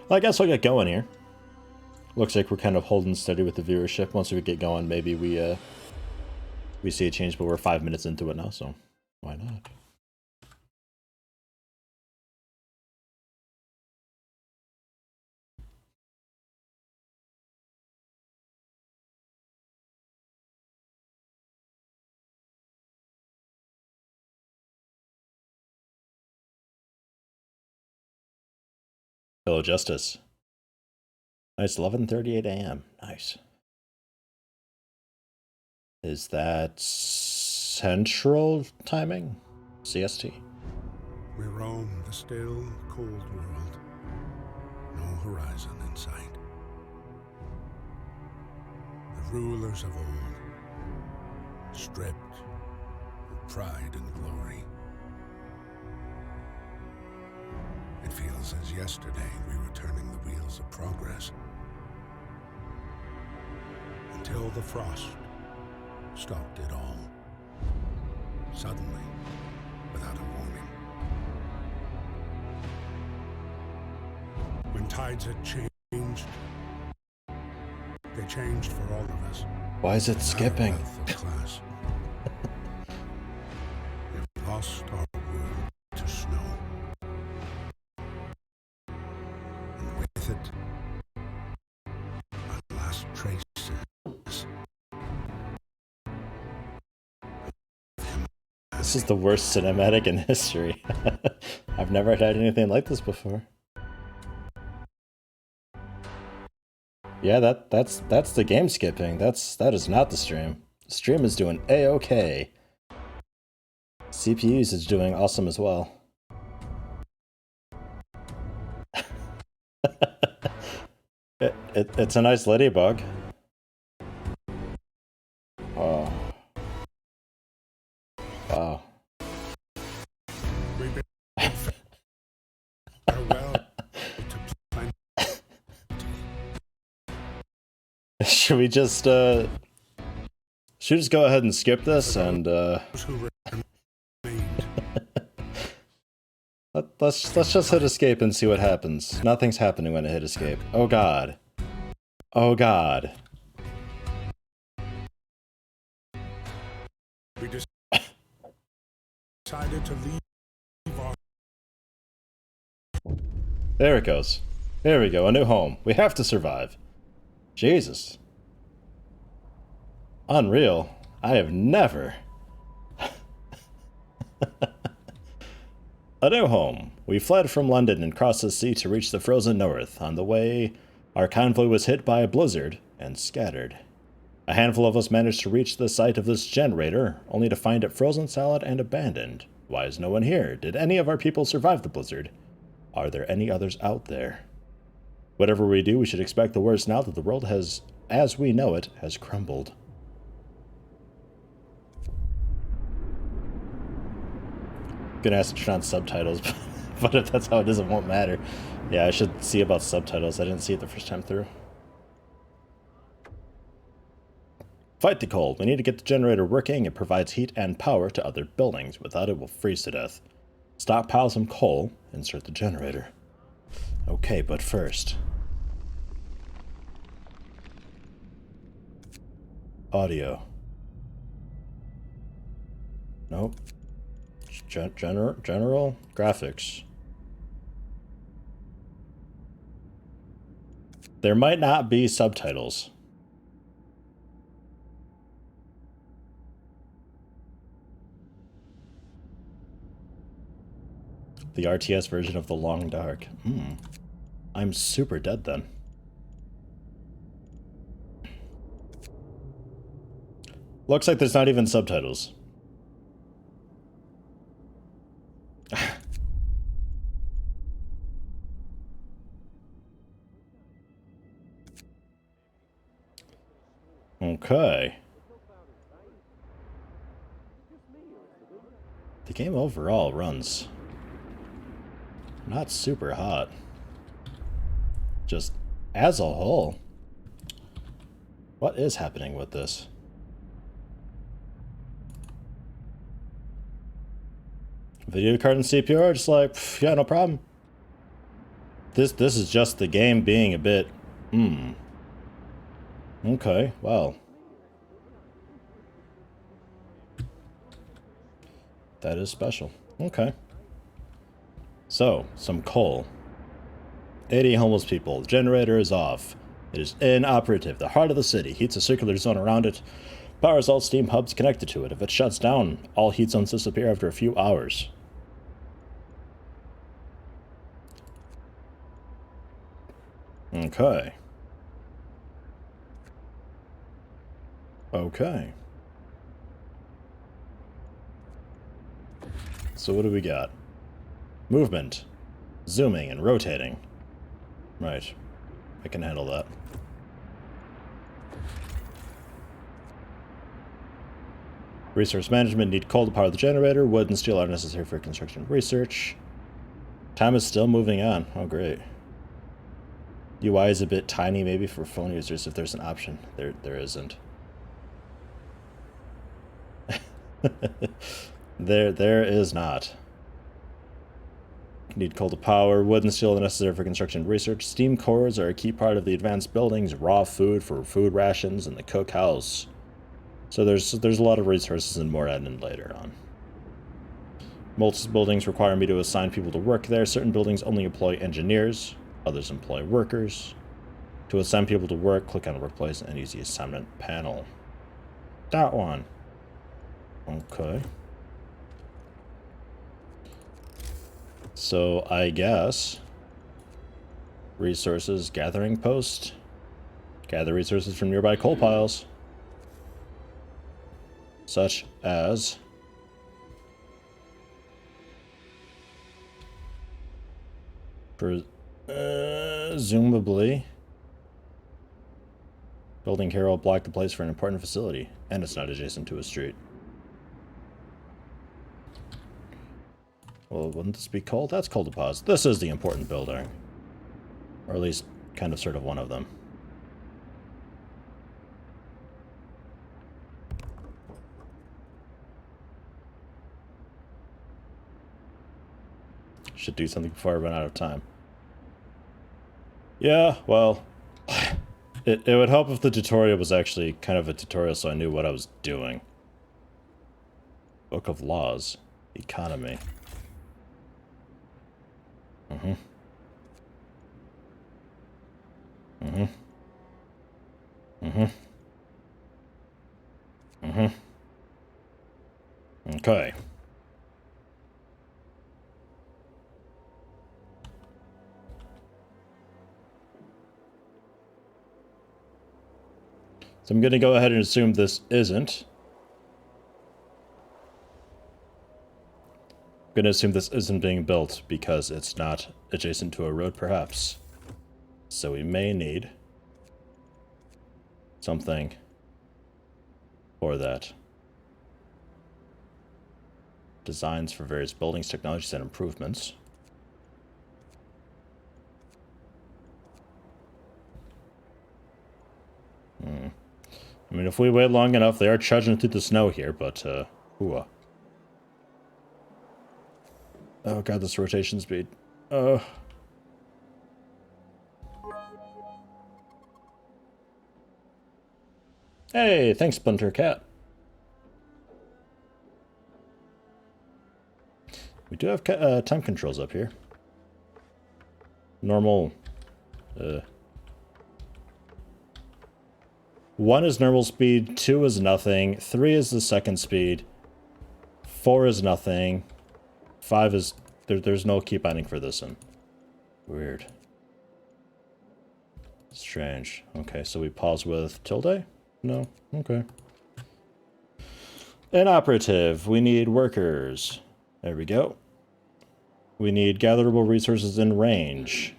Well, I guess we'll get going here. Looks like we're kind of holding steady with the viewership. Once we get going, maybe we see a change, but we're 5 minutes into it now, so why not? Hello, Justice. Nice, 11:38 a.m. Nice. Is that central timing? CST? We roam the still, cold world. No horizon in sight. The rulers of old, stripped of pride and glory. It feels as yesterday we were turning the wheels of progress. Until the frost stopped it all. Suddenly, without a warning. When tides had changed, they changed for all of us. Why is it skipping? Class. We've lost our world to snow. And with it, our last traces. This is the worst cinematic in history. I've never had anything like this before. Yeah, that's the game skipping. That is not the stream. The stream is doing A-okay. CPUs is doing awesome as well. It's a nice ladybug. Oh. Wow. Should we just go ahead and skip this and let's just hit escape and see what happens. Nothing's happening when I hit escape. Oh god. Oh god. We decided to leave our... There it goes. There we go, a new home. We have to survive. Jesus. Unreal. I have never... A new home. We fled from London and crossed the sea to reach the frozen north. On the way, our convoy was hit by a blizzard and scattered. A handful of us managed to reach the site of this generator, only to find it frozen solid and abandoned. Why is no one here? Did any of our people survive the blizzard? Are there any others out there? Whatever we do, we should expect the worst now that the world has, as we know it, has crumbled. Gonna ask to turn on subtitles, but if that's how it is, it won't matter. Yeah, I should see about subtitles. I didn't see it the first time through. Fight the cold. We need to get the generator working. It provides heat and power to other buildings. Without it, we'll freeze to death. Stockpile some coal. Insert the generator. Okay, but first... Audio. Nope. General graphics. There might not be subtitles. The RTS version of The Long Dark. I'm super dead then. Looks like there's not even subtitles. Okay. The game overall runs not super hot. Just as a whole. What is happening with this? Video card and CPU are just like, yeah, no problem. This is just the game being a bit... Okay, well. That is special. Okay. So, some coal. 80 homeless people. The generator is off. It is inoperative. The heart of the city heats a circular zone around it. Powers all steam hubs connected to it. If it shuts down, all heat zones disappear after a few hours. Okay. Okay. So what do we got? Movement. Zooming and rotating. Right. I can handle that. Resource management. Need coal to power the generator. Wood and steel are necessary for construction research. Time is still moving on. Oh, great. UI is a bit tiny, maybe, for phone users, if there's an option. There isn't. There is not. Need coal to power. Wood and steel are necessary for construction research. Steam cores are a key part of the advanced buildings. Raw food for food rations and the cookhouse. So there's a lot of resources and more added later on. Most buildings require me to assign people to work there. Certain buildings only employ engineers. Others employ workers. To assign people to work, click on Workplace and use the assignment panel. That one. Okay. So I guess resources gathering post. Gather resources from nearby coal piles. Such as presumably building here will block the place for an important facility, and it's not adjacent to a street. Well, wouldn't this be coal? That's coal deposit. This is the important building. Or at least kind of sort of one of them. Should do something before I run out of time. Yeah, well, it would help if the tutorial was actually kind of a tutorial so I knew what I was doing. Book of Laws. Economy. Okay. So I'm going to go ahead and assume this isn't. I'm going to assume this isn't being built because it's not adjacent to a road, perhaps. So we may need something for that. Designs for various buildings, technologies, and improvements. I mean, if we wait long enough, they are trudging through the snow here, but, ooh. Oh god, this rotation speed. Hey, thanks, Splinter Cat. We do have time controls up here. Normal. 1 is normal speed, 2 is nothing, 3 is the second speed, 4 is nothing, 5 is... There's no key binding for this one. Weird. Strange. Okay, so we pause with tilde? No? Okay. Inoperative. We need workers. There we go. We need gatherable resources in range.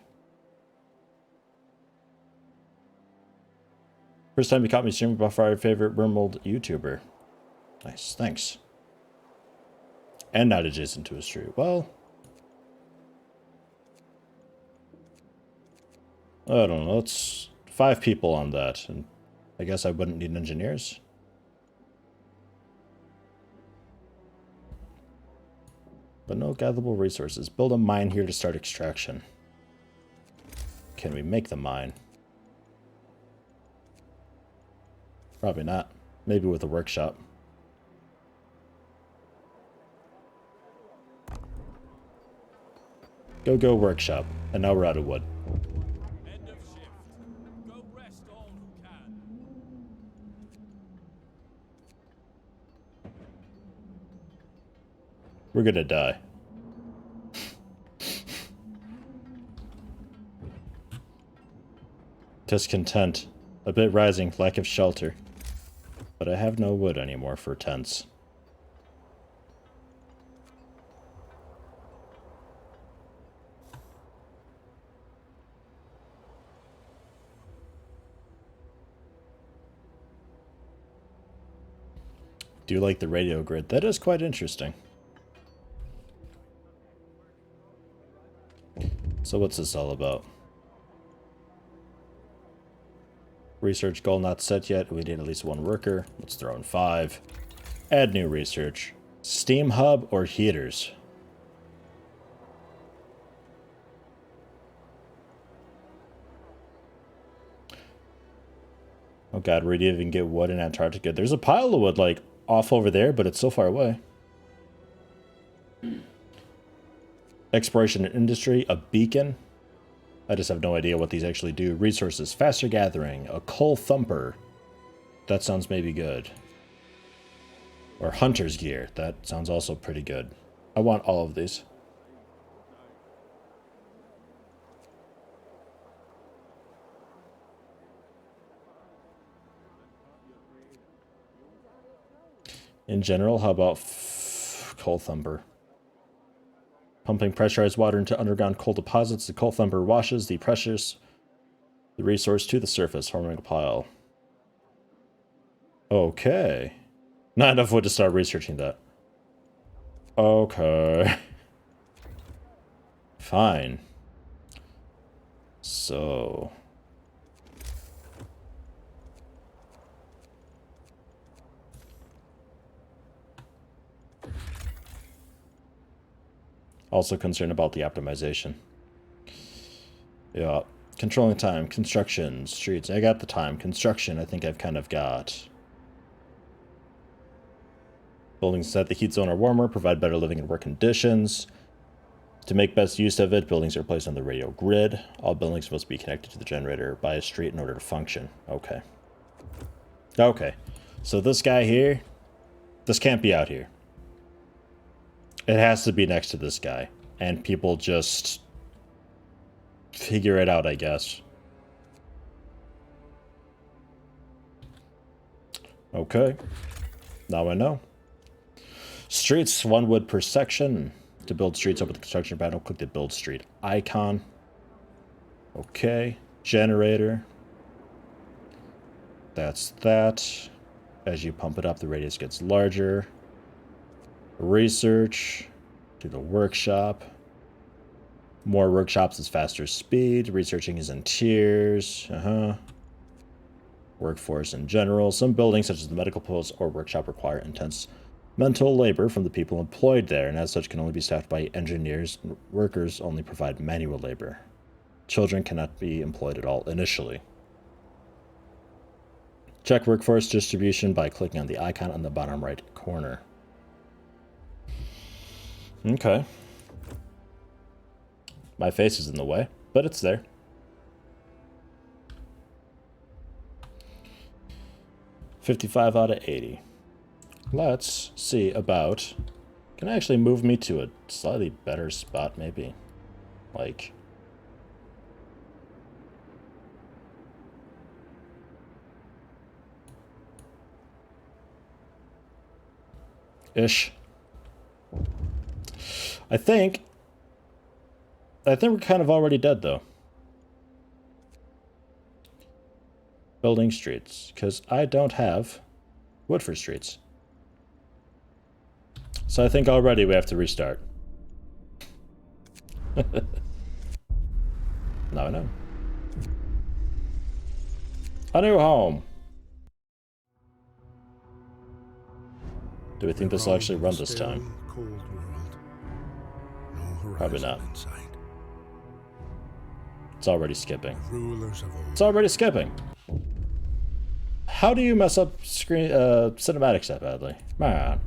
First time you caught me streaming by far, your favorite Wormwold YouTuber. Nice, thanks. And not adjacent to a street. Well, I don't know. It's 5 people on that, and I guess I wouldn't need engineers. But no gatherable resources. Build a mine here to start extraction. Can we make the mine? Probably not. Maybe with a workshop. Go workshop. And now we're out of wood. End of shift. Go rest all who can. We're gonna die. Discontent. A bit rising, lack of shelter. But I have no wood anymore for tents. Do you like the radio grid? That is quite interesting. So what's this all about? Research goal not set yet. We need at least one worker. Let's throw in 5. Add new research. Steam hub or heaters? Oh god, where do you even get wood in Antarctica? There's a pile of wood, like, off over there, but it's so far away. Exploration and industry, a beacon. I just have no idea what these actually do. Resources, faster gathering, a coal thumper. That sounds maybe good. Or hunter's gear. That sounds also pretty good. I want all of these. In general, how about coal thumper? Pumping pressurized water into underground coal deposits, the coal thumper washes the resource to the surface, forming a pile. Okay. Not enough wood to start researching that. Okay. Fine. So... Also concerned about the optimization. Yeah. Controlling time. Construction. Streets. I got the time. Construction, I think I've kind of got. Buildings set the heat zone are warmer, provide better living and work conditions. To make best use of it, buildings are placed on the radio grid. All buildings must be connected to the generator by a street in order to function. Okay. Okay. So this guy here, this can't be out here. It has to be next to this guy. And people just figure it out, I guess. Okay. Now I know. Streets, 1 wood per section. To build streets, open the construction panel, click the build street icon. Okay. Generator. That's that. As you pump it up, the radius gets larger. Research. Do the workshop. More workshops is faster speed. Researching is in tiers. Workforce in general. Some buildings, such as the medical post or workshop, require intense mental labor from the people employed there, and as such can only be staffed by engineers. Workers only provide manual labor. Children cannot be employed at all initially. Check workforce distribution by clicking on the icon on the bottom right corner. Okay. My face is in the way, but it's there. $55 out of 80. Let's see about... Can I actually move me to a slightly better spot, maybe? Like... ish. I think we're kind of already dead, though. Building streets, because I don't have wood for streets. So I think already we have to restart. Now I know. A new home. Do we think this will actually run this time? Cold world. No Probably horizon not. in sight. It's already skipping. Rulers of It's old. already skipping. How do you mess up screen cinematics that badly? Man.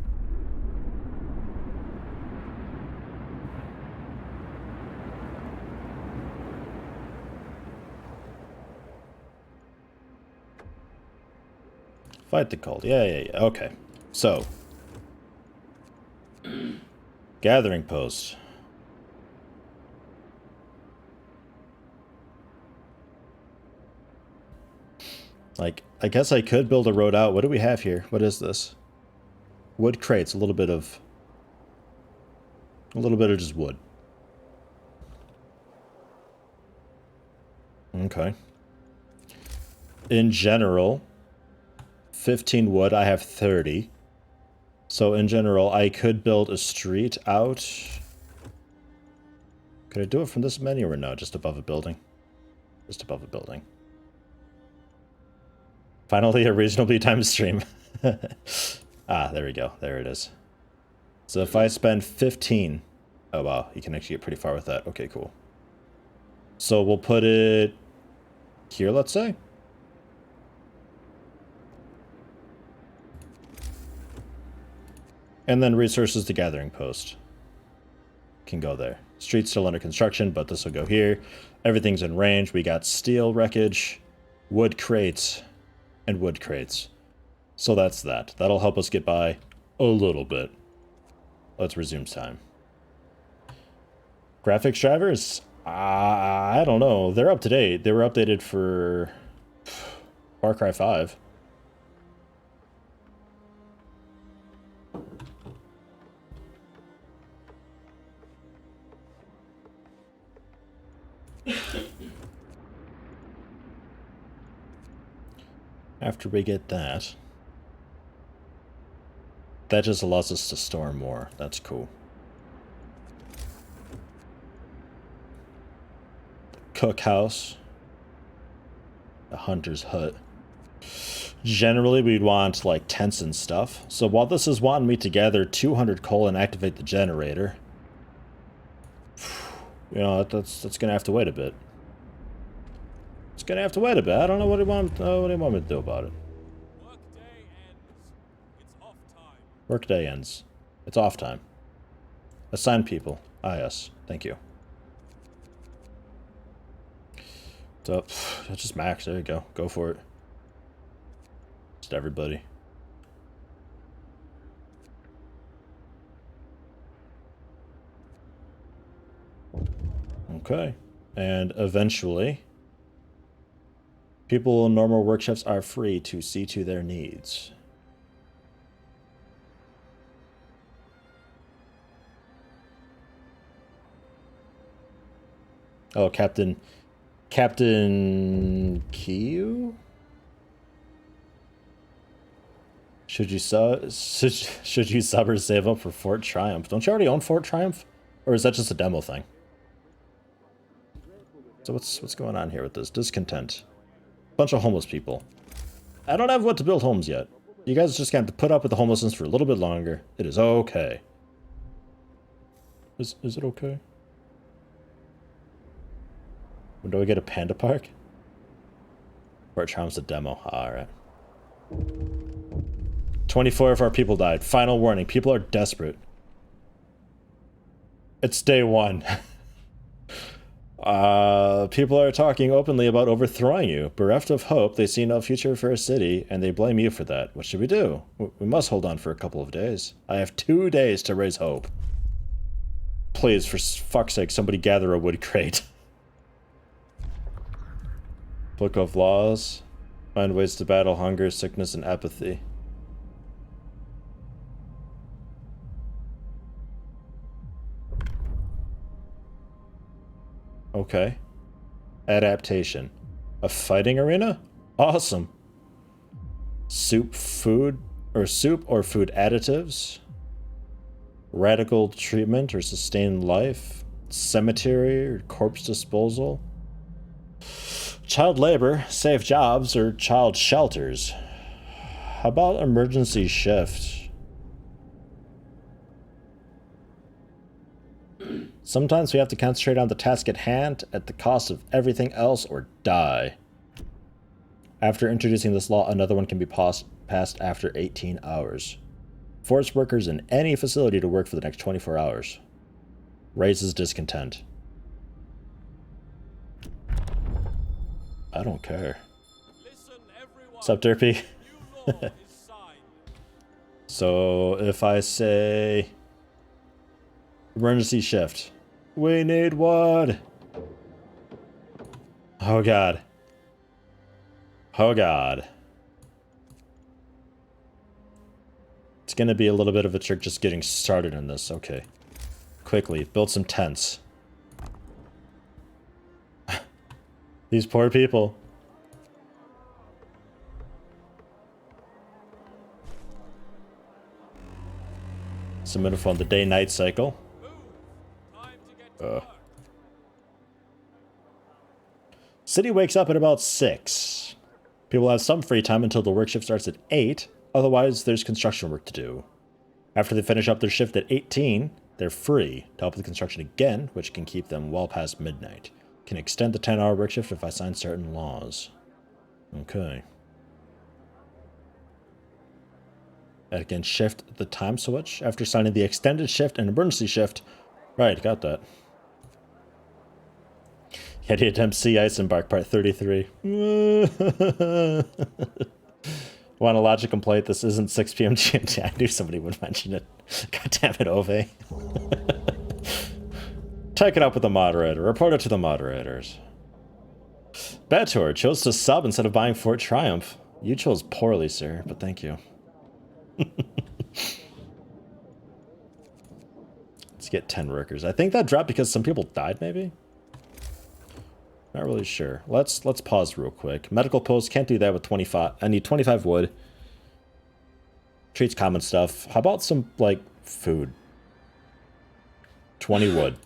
Fight the cult. Yeah. Okay. So. Gathering post. Like, I guess I could build a road out. What do we have here? What is this? Wood crates. A little bit of just wood. Okay. In general, 15 wood. I have 30. So in general, I could build a street out. Could I do it from this menu or no? Just above a building? Just above a building. Finally, a reasonably timed stream. Ah, there we go. There it is. So if I spend 15... Oh, wow. You can actually get pretty far with that. Okay, cool. So we'll put it here, let's say. And then resources to gathering post. Can go there. Street's still under construction, but this will go here. Everything's in range. We got steel wreckage, wood crates, and wood crates. So that's that. That'll help us get by a little bit. Let's resume time. Graphics drivers? I don't know. They're up to date. They were updated for Far Cry 5. After we get that, that just allows us to store more. That's cool. The cookhouse. The hunter's hut. Generally, we'd want, like, tents and stuff. So while this is wanting me to gather 200 coal and activate the generator, you know, that's gonna have to wait a bit. It's gonna have to wait a bit. I don't know what do you want me to do about it. Workday ends. It's off time. Workday ends. It's off time. Assign people. Ah, yes. Thank you. So, just max. There you go. Go for it. Just everybody. Okay. And eventually, people in normal workshops are free to see to their needs. Oh, Captain Kiyu? Should you sub or save up for Fort Triumph? Don't you already own Fort Triumph? Or is that just a demo thing? So what's going on here with this? Discontent. Bunch of homeless people. I don't have what to build homes yet. You guys just got to put up with the homelessness for a little bit longer. It is okay. Is it okay? When do I get a panda park? Fort Triumph's a demo. Alright. 24 of our people died. Final warning. People are desperate. It's day one. People are talking openly about overthrowing you. Bereft of hope, they see no future for a city, and they blame you for that. What should we do? We must hold on for a couple of days. I have 2 days to raise hope. Please, for fuck's sake, somebody gather a wood crate. Book of Laws. Find ways to battle hunger, sickness, and apathy. Okay. Adaptation. A fighting arena? Awesome. Soup or food additives. Radical treatment or sustained life. Cemetery or corpse disposal. Child labor, safe jobs, or child shelters. How about emergency shift? Sometimes we have to concentrate on the task at hand at the cost of everything else or die. After introducing this law, another one can be passed after 18 hours. Force workers in any facility to work for the next 24 hours. Raises discontent. I don't care. Listen, everyone. What's up, Derpy? New law is signed. So, if I say... emergency shift. We need wood! Oh god. Oh god. It's gonna be a little bit of a trick just getting started in this. Okay. Quickly, build some tents. These poor people. Some info on the day-night cycle. Move. Time to get to work. City wakes up at about 6. People have some free time until the work shift starts at 8. Otherwise, there's construction work to do. After they finish up their shift at 18, they're free to help with construction again, which can keep them well past midnight. Can extend the 10-hour work shift if I sign certain laws. Okay. And again, shift the time switch after signing the extended shift and emergency shift. Right, got that. Yeti attempt sea ice embark part 33. Want a logic complaint? This isn't 6 p.m. GMT. I knew somebody would mention it. God damn it, Ove. Take it up with the moderator. Report it to the moderators. Betor chose to sub instead of buying Fort Triumph. You chose poorly, sir, but thank you. Let's get 10 workers. I think that dropped because some people died, maybe? Not really sure. Let's pause real quick. Medical post, can't do that with 25. I need 25 wood. Treats common stuff. How about some, like, food? 20 wood.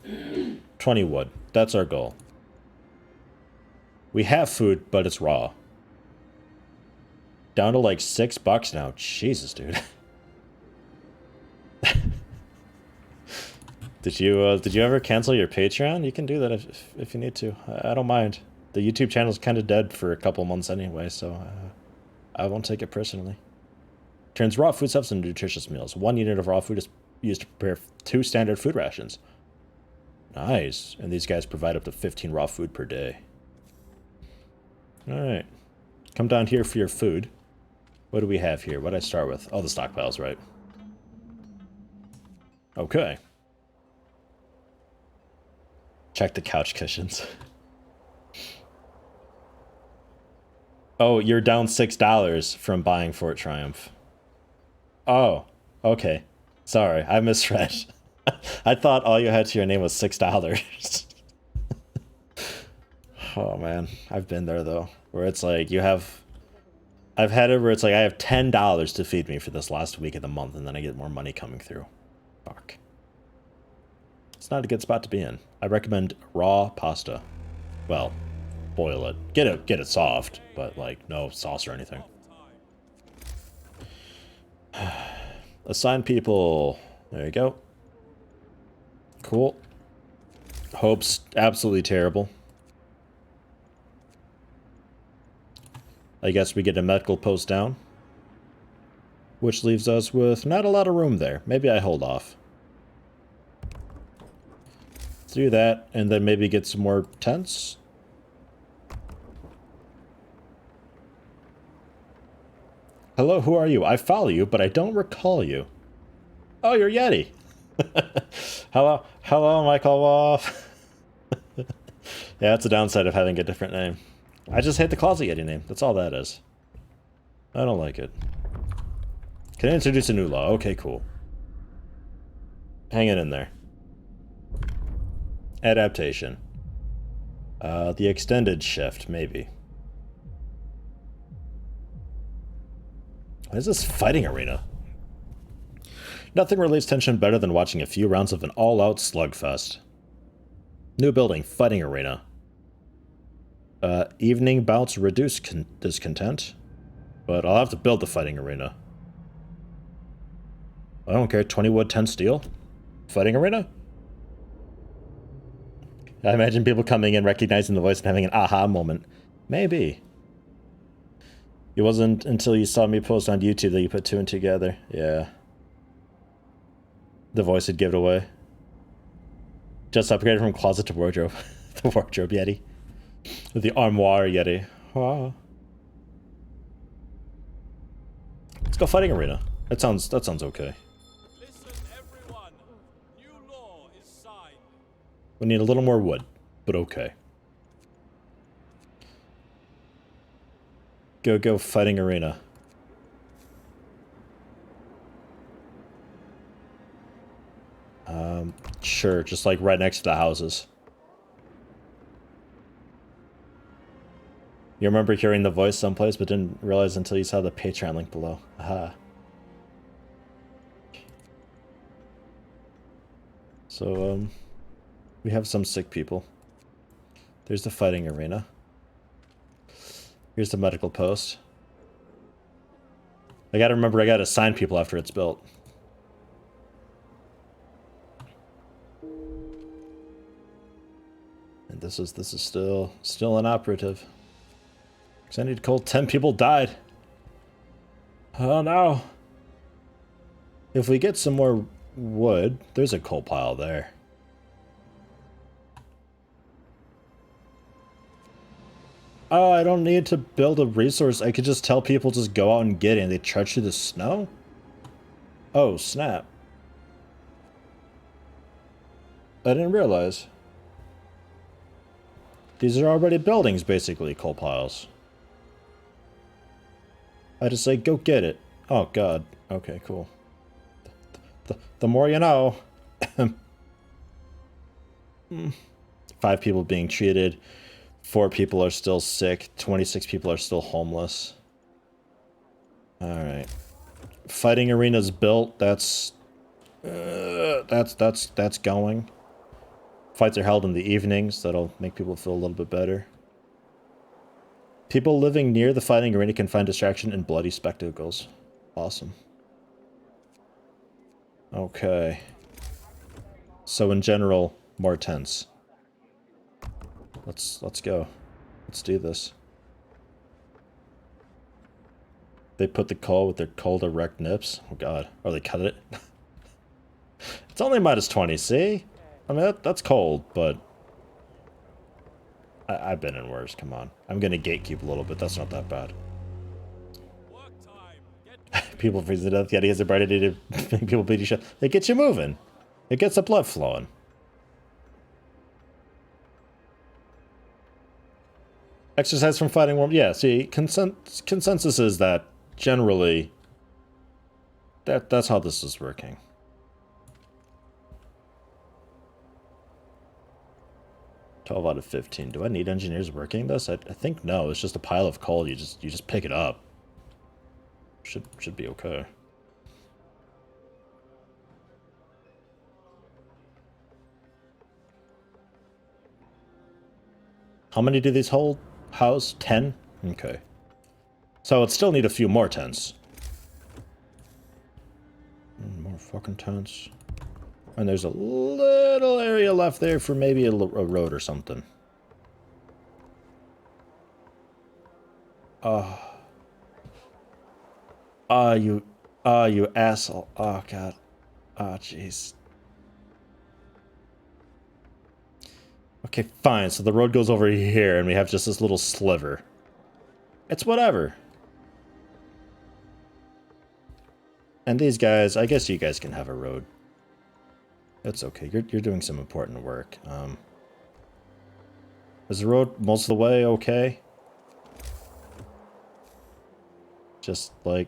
20 wood. That's our goal. We have food, but it's raw. Down to like $6 now. Jesus, dude. Did you ever cancel your Patreon? You can do that if you need to. I don't mind. The YouTube channel's kind of dead for a couple months anyway, so I won't take it personally. Turns raw foodstuffs into nutritious meals. 1 unit of raw food is used to prepare 2 standard food rations. Nice. And these guys provide up to 15 raw food per day. Alright. Come down here for your food. What do we have here? What did I start with? Oh, the stockpiles, right. Okay. Check the couch cushions. Oh, you're down $6 from buying Fort Triumph. Oh, okay. Sorry, I misread. I thought all you had to your name was $6. Oh man, I've been there though, where it's like you have... I've had it where it's like I have $10 to feed me for this last week of the month, and then I get more money coming through. Fuck. It's not a good spot to be in. I recommend raw pasta. Well, boil it. Get it soft, but like no sauce or anything. Assign people. There you go. Cool. Hope's absolutely terrible. I guess we get a medical post down. Which leaves us with not a lot of room there. Maybe I hold off. Let's do that, and then maybe get some more tents. Hello, who are you? I follow you, but I don't recall you. Oh, you're Yeti. Hello, Michael Wolf. Yeah, that's the downside of having a different name. I just hate the ClosetYeti name. That's all that is. I don't like it. Can I introduce a new law? Okay, cool. Hang it in there. Adaptation. The extended shift, maybe. What is this fighting arena? Nothing relieves tension better than watching a few rounds of an all-out slugfest. New building, fighting arena. Evening bouts reduce discontent, but I'll have to build the fighting arena. I don't care, 20 wood, 10 steel? Fighting arena? I imagine people coming in, recognizing the voice, and having an aha moment. Maybe. It wasn't until you saw me post on YouTube that you put two and together. Yeah. The voice would give it away. Just upgraded from closet to wardrobe. The wardrobe Yeti. The armoire Yeti. Ah. Let's go fighting arena. That sounds okay. Listen, everyone. New law is signed. We need a little more wood, but okay. Go fighting arena. Sure, just like right next to the houses. You remember hearing the voice someplace, but didn't realize until you saw the Patreon link below. Aha. So, we have some sick people. There's the fighting arena. Here's the medical post. I gotta remember I gotta assign people after it's built. And this is still inoperative. Because I need to call 10 people died. Oh no. If we get some more wood, there's a coal pile there. Oh, I don't need to build a resource. I could just tell people just go out and get it and they trudge through the snow? Oh, snap. I didn't realize. These are already buildings, basically, coal piles. I just say, go get it. Oh, God. Okay, cool. The more you know. 5 people being treated. 4 people are still sick. 26 people are still homeless. Alright. Fighting arena's built. That's going. Fights are held in the evenings. That'll make people feel a little bit better. People living near the fighting arena can find distraction in bloody spectacles. Awesome. Okay. So in general, more tents. Let's go. Let's do this. They put the coal with their cold erect nips. Oh god. Or they cut it. It's only -20, see? I mean, that's cold, but... I've been in worse, come on. I'm gonna gatekeep a little bit, that's not that bad. Work time. People freeze to death, Yeti has a bright idea to make people beat each other. It gets you moving. It gets the blood flowing. Exercise from fighting warm. Yeah, see, consensus is that generally that's how this is working. $12 out of 15. Do I need engineers working this? I think no. It's just a pile of coal. You just pick it up. Should be okay. How many do these hold? House? 10? Okay. So it'd still need a few more tents. More fucking tents. And there's a little area left there for maybe a road or something. You asshole. Oh, God. Oh, jeez. Okay, fine. So the road goes over here, and we have just this little sliver. It's whatever. And these guys, I guess you guys can have a road. It's okay. You're doing some important work. Is the road most of the way okay? Just like...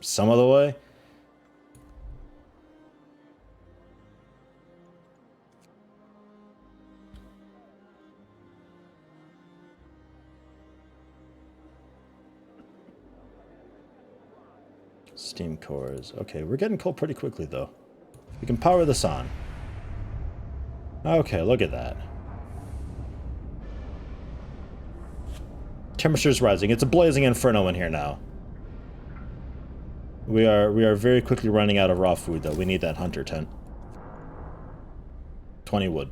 some of the way? Steam cores. Okay, we're getting coal pretty quickly, though. We can power this on. Okay, look at that. Temperature's rising. It's a blazing inferno in here now. We are very quickly running out of raw food, though. We need that hunter tent. 20 wood.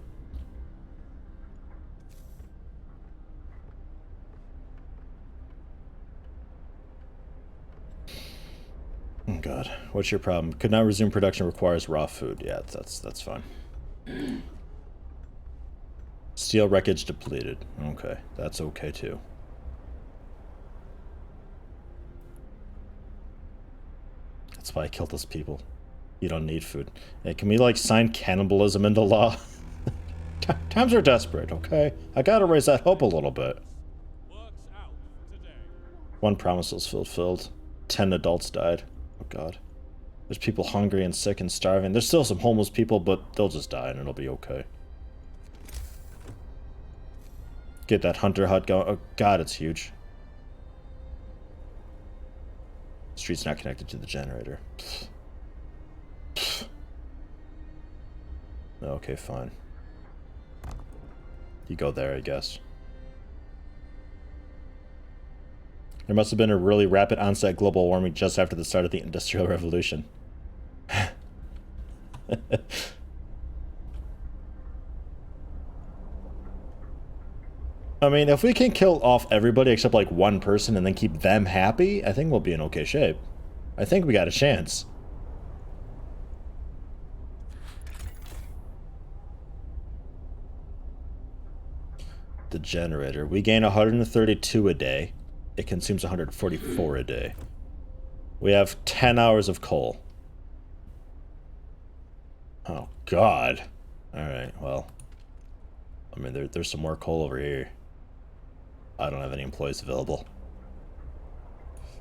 Oh god, what's your problem? Could not resume production, requires raw food. Yeah, that's fine. Steel wreckage depleted. Okay, that's okay too. That's why I killed those people. You don't need food. Hey, can we like sign cannibalism into law? Times are desperate, okay? I gotta raise that hope a little bit. Works out for today. One promise was fulfilled. 10 adults died. Oh god. There's people hungry and sick and starving. There's still some homeless people, but they'll just die and it'll be okay. Get that hunter hut going. Oh god, it's huge. Street's not connected to the generator. Okay, fine. You go there, I guess. There must have been a really rapid onset of global warming just after the start of the Industrial Revolution. I mean, if we can kill off everybody except like one person and then keep them happy, I think we'll be in okay shape. I think we got a chance. The generator. We gain 132 a day. It consumes 144 a day. We have 10 hours of coal. Oh, God. Alright, well. I mean, there's some more coal over here. I don't have any employees available.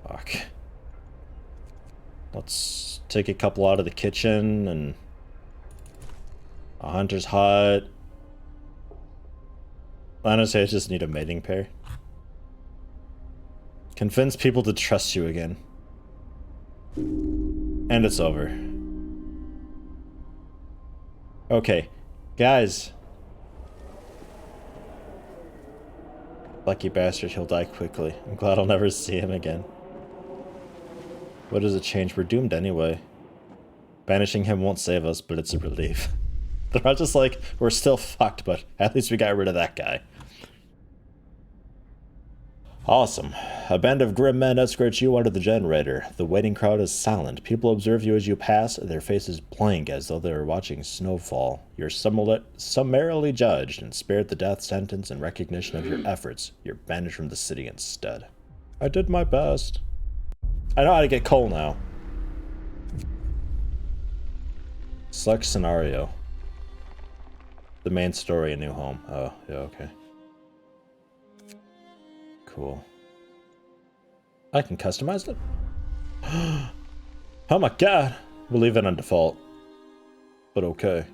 Fuck. Let's take a couple out of the kitchen and a hunter's hut. Honestly, I just need a mating pair. Convince people to trust you again. And it's over. Okay, guys. Lucky bastard, he'll die quickly. I'm glad I'll never see him again. What does it change? We're doomed anyway. Banishing him won't save us, but it's a relief. They're not just like, we're still fucked, but at least we got rid of that guy. Awesome. A band of grim men escorts you onto the generator. The waiting crowd is silent. People observe you as you pass, their faces blank as though they were watching snowfall. You're summarily judged and spared the death sentence in recognition of your efforts. You're banished from the city instead. I did my best. I know how to get coal now. Select scenario. The main story, a new home. Oh, yeah, okay. Cool. I can customize it? Oh my god! We'll leave it on default. But okay.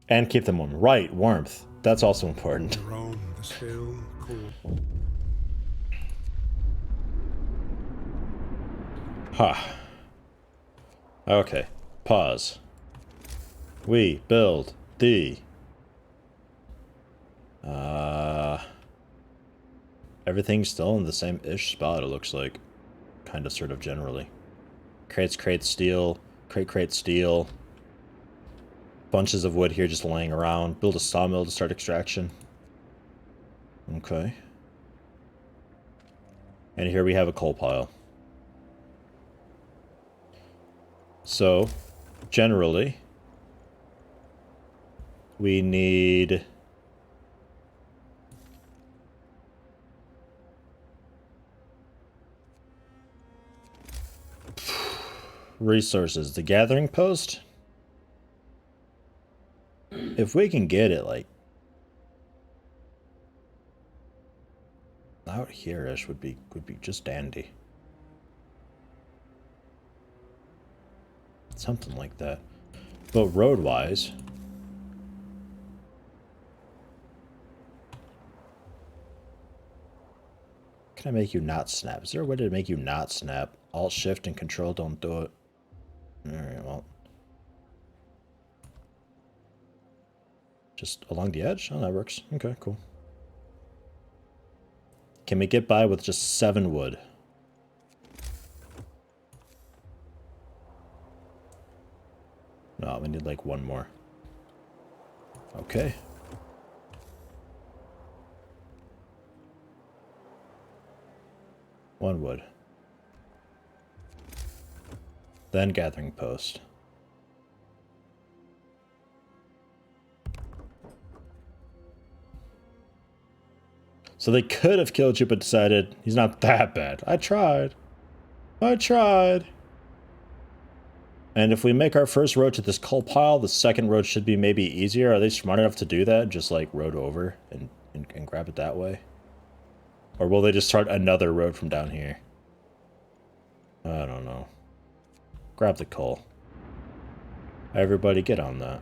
And keep them warm. Right, warmth. That's also important. Roam the still, cold. Ha. Okay. Pause. We build the... Everything's still in the same-ish spot, it looks like. Kind of, sort of, generally. Crate, steel. Crate, steel. Bunches of wood here just laying around. Build a sawmill to start extraction. Okay. And here we have a coal pile. So, generally, we need... resources. The gathering post? If we can get it, like... out here-ish would be just dandy. Something like that. But road-wise... can I make you not snap? Is there a way to make you not snap? Alt, Shift, and Control don't do it. Alright, well. Just along the edge? Oh, that works. Okay, cool. Can we get by with just 7 wood? Oh, we need like one more. Okay. One wood. Then gathering post. So they could have killed you, but decided he's not that bad. I tried. I tried. And if we make our first road to this coal pile, the second road should be maybe easier. Are they smart enough to do that? Just like road over and grab it that way? Or will they just start another road from down here? I don't know. Grab the coal. Everybody get on that.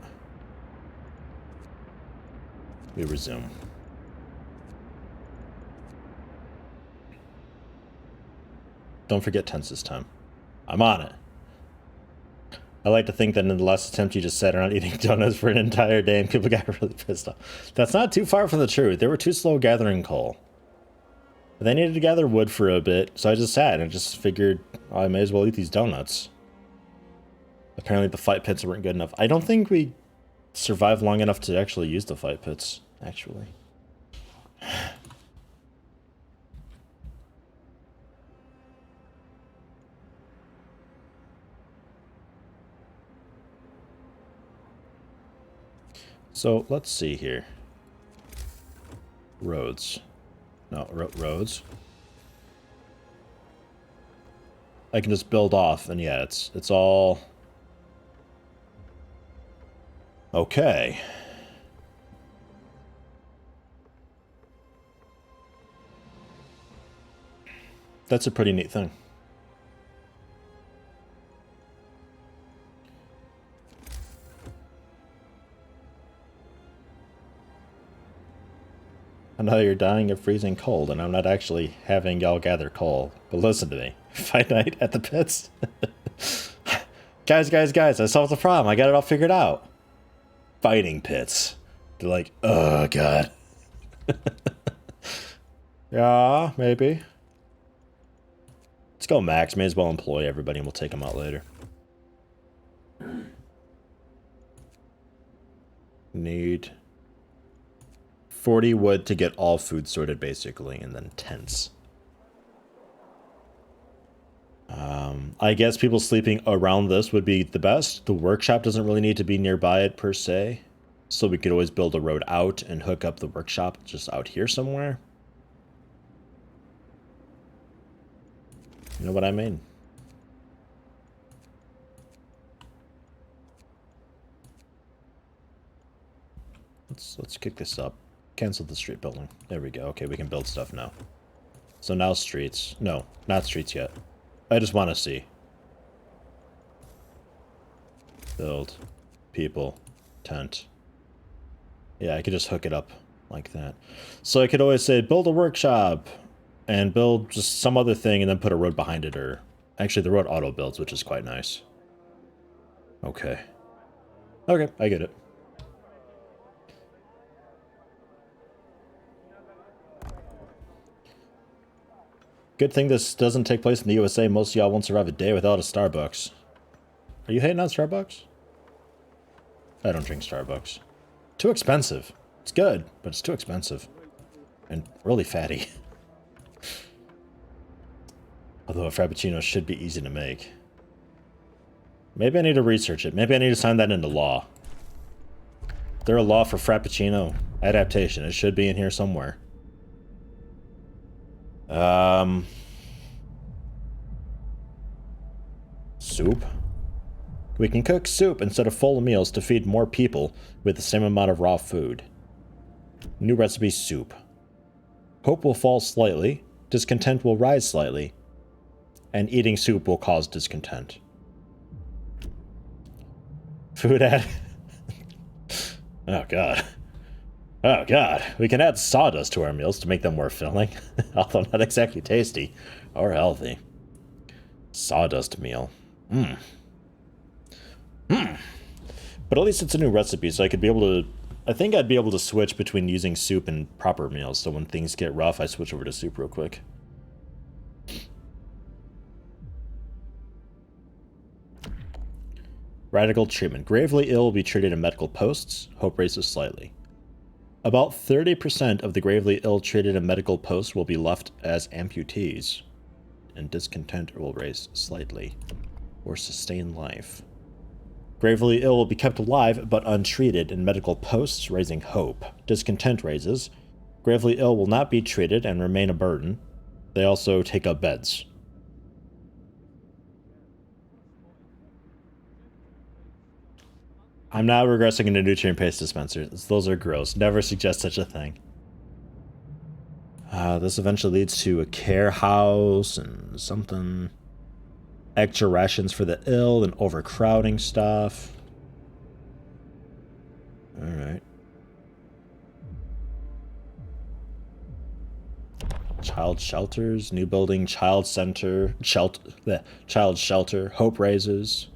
We resume. Don't forget tents this time. I'm on it. I like to think that in the last attempt you just sat around eating donuts for an entire day and people got really pissed off. That's not too far from the truth. They were too slow gathering coal. They needed to gather wood for a bit, so I just sat and just figured I may as well eat these donuts. Apparently the fight pits weren't good enough. I don't think we survived long enough to actually use the fight pits, actually. So, let's see here. Roads. No, roads. I can just build off, and yeah, it's all... Okay. That's a pretty neat thing. I know you're dying of freezing cold, and I'm not actually having y'all gather coal. But listen to me. Fight night at the pits? Guys, I solved the problem. I got it all figured out. Fighting pits. They're like, oh, God. Yeah, maybe. Let's go max. May as well employ everybody, and we'll take them out later. Need 40 wood to get all food sorted, basically, and then tents. I guess people sleeping around this would be the best. The workshop doesn't really need to be nearby it, per se. So we could always build a road out and hook up the workshop just out here somewhere. You know what I mean? Let's kick this up. Cancel the street building. There we go. Okay, we can build stuff now. So now streets. No, not streets yet. I just want to see. Build. People. Tent. Yeah, I could just hook it up like that. So I could always say, build a workshop. And build just some other thing and then put a road behind it. Or actually, the road auto builds, which is quite nice. Okay. Okay, I get it. Good thing this doesn't take place in the USA. Most of y'all won't survive a day without a Starbucks. Are you hating on Starbucks? I don't drink Starbucks. Too expensive. It's good, but it's too expensive. And really fatty. Although a Frappuccino should be easy to make. Maybe I need to research it. Maybe I need to sign that into law. Is there a law for Frappuccino adaptation? It should be in here somewhere. Soup? We can cook soup instead of full meals to feed more people with the same amount of raw food. New recipe, soup. Hope will fall slightly, discontent will rise slightly, and eating soup will cause discontent. Food add... Oh, God. Oh, God. We can add sawdust to our meals to make them more filling, although not exactly tasty or healthy. Sawdust meal. But at least it's a new recipe, so I could be able to... I think I'd be able to switch between using soup and proper meals, so when things get rough, I switch over to soup real quick. Radical treatment. Gravely ill will be treated in medical posts. Hope raises slightly. About 30% of the gravely ill treated in medical posts will be left as amputees. And discontent will raise slightly. Or sustain life. Gravely ill will be kept alive but untreated in medical posts, raising hope. Discontent raises. Gravely ill will not be treated and remain a burden. They also take up beds. I'm now regressing into nutrient paste dispensers. Those are gross. Never suggest such a thing. This eventually leads to a care house and something. Extra rations for the ill and overcrowding stuff. Alright. Child shelters, new building, child center, child shelter, hope raises.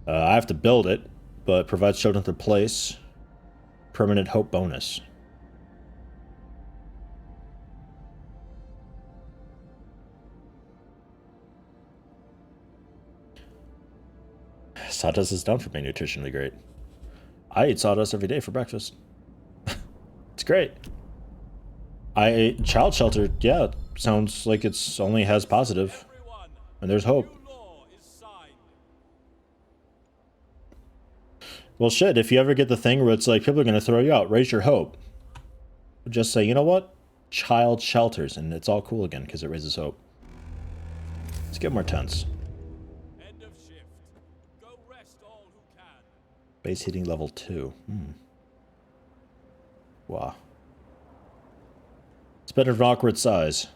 I have to build it, but provides children to place. Permanent hope bonus. Sawdust is known for being nutritionally great. I eat sawdust every day for breakfast. It's great. I ate child shelter. Yeah, sounds like it's only has positive. And there's hope. Well, shit, if you ever get the thing where it's like, people are going to throw you out, raise your hope. Just say, you know what? Child shelters, and it's all cool again, because it raises hope. Let's get more tents. End of shift. Go rest all who can. Base heating level 2. Wow. It's a bit of an awkward size.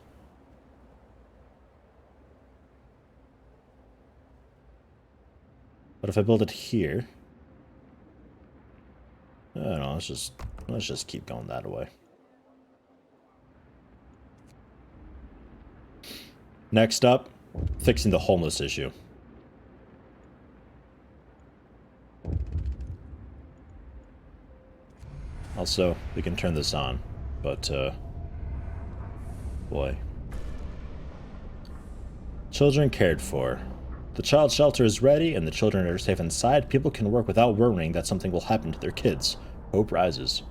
But if I build it here... I don't know, let's just keep going that way. Next up, fixing the homeless issue. Also, we can turn this on, but, boy. Children cared for. The child shelter is ready and the children are safe inside. People can work without worrying that something will happen to their kids. Hope rises.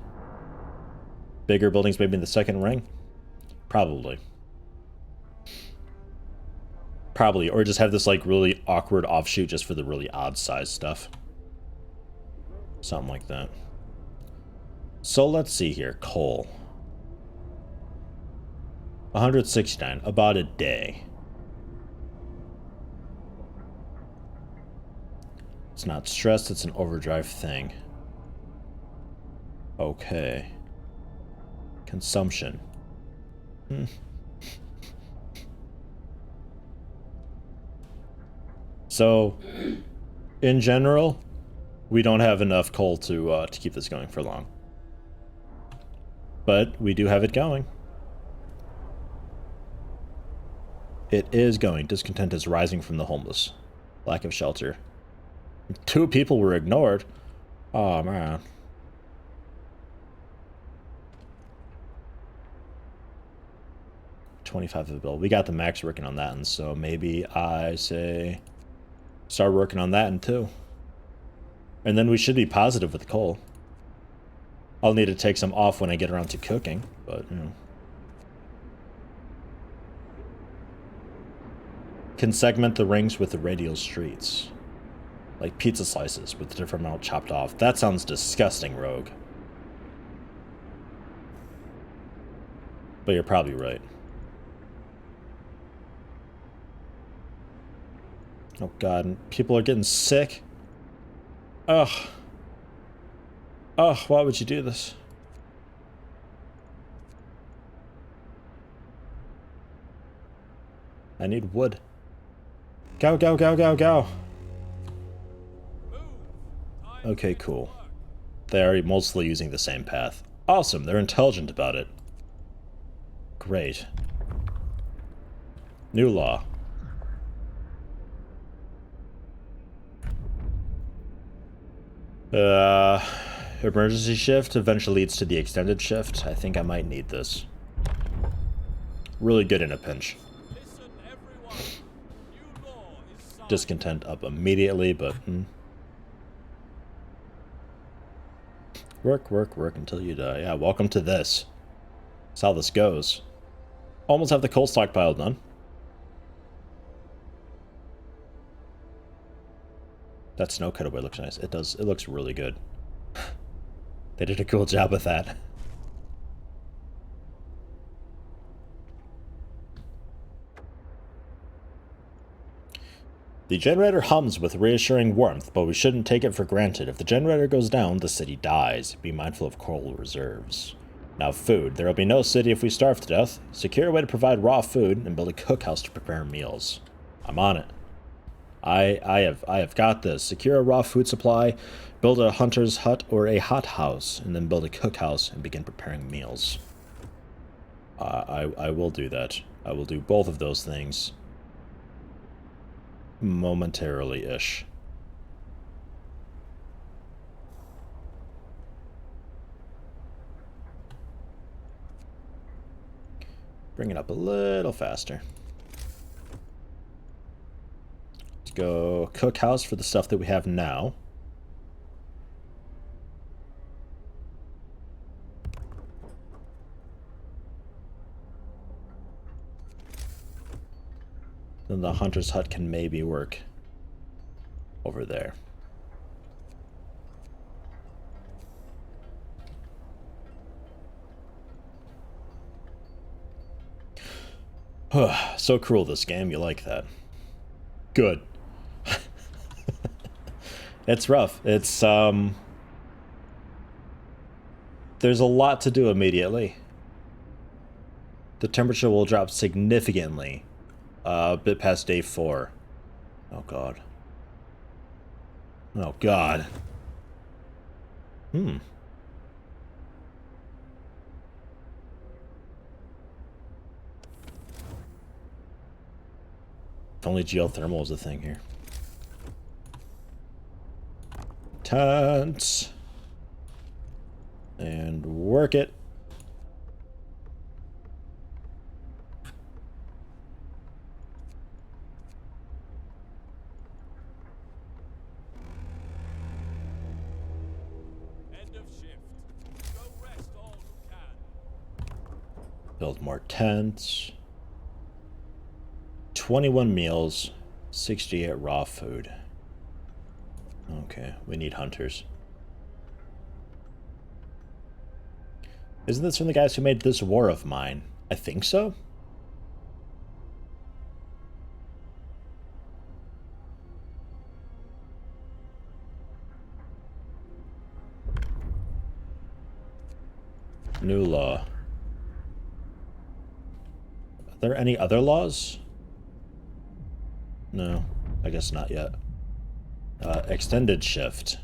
Bigger buildings maybe in the second ring? Probably. Probably, or just have this like really awkward offshoot just for the really odd size stuff. Something like that. So let's see here. Coal. 169, about a day. It's not stressed, it's an overdrive thing. Okay. Consumption. So, in general, we don't have enough coal to keep this going for long. But we do have it going. It is going. Discontent is rising from the homeless. Lack of shelter. 2 people were ignored. Oh, man. $25 of the bill. We got the max working on that, and so maybe I say start working on that and 2. And then we should be positive with coal. I'll need to take some off when I get around to cooking, but, you know. Can segment the rings with the radial streets. Like pizza slices with a different amount chopped off. That sounds disgusting, Rogue. But you're probably right. Oh god, people are getting sick. Ugh. Ugh, why would you do this? I need wood. Go, go, go, go, go. Okay, cool. They're mostly using the same path. Awesome, they're intelligent about it. Great. New law. Emergency shift eventually leads to the extended shift. I think I might need this. Really good in a pinch. Listen, everyone. New law is signed. Discontent up immediately, but... Work, work, work until you die. Yeah, welcome to this. That's how this goes. Almost have the coal stockpile done. That snow cutaway looks nice. It does. It looks really good. They did a cool job with that. The generator hums with reassuring warmth, but we shouldn't take it for granted. If the generator goes down, the city dies. Be mindful of coal reserves. Now food. There will be no city if we starve to death. Secure a way to provide raw food and build a cookhouse to prepare meals. I'm on it. I have got this. Secure a raw food supply, build a hunter's hut or a hothouse, and then build a cookhouse and begin preparing meals. I will do that. I will do both of those things. Momentarily-ish. Bring it up a little faster. Let's go cookhouse for the stuff that we have now. Then the hunter's hut can maybe work over there. So cruel, this game. You like that. Good. It's rough. It's, there's a lot to do immediately. The temperature will drop significantly a bit past day 4. Oh, God. Oh, God. If only geothermal was a thing here. Tons. And work it. End of shift. Go rest all who can. Build more tents. 21 meals, 68 raw food. Okay, we need hunters. Isn't this from the guys who made This War of Mine? I think so. New law. Are there any other laws? No, I guess not yet. Extended shift.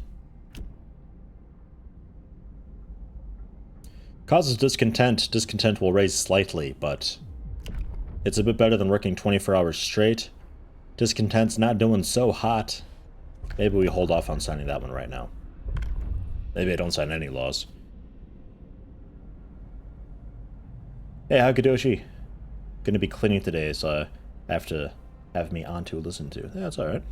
Causes discontent. Discontent will raise slightly, but it's a bit better than working 24 hours straight. Discontent's not doing so hot. Maybe we hold off on signing that one right now. Maybe I don't sign any laws. Hey, Hakadoshi. Gonna be cleaning today, so I have to have me on to listen to. Yeah, that's alright.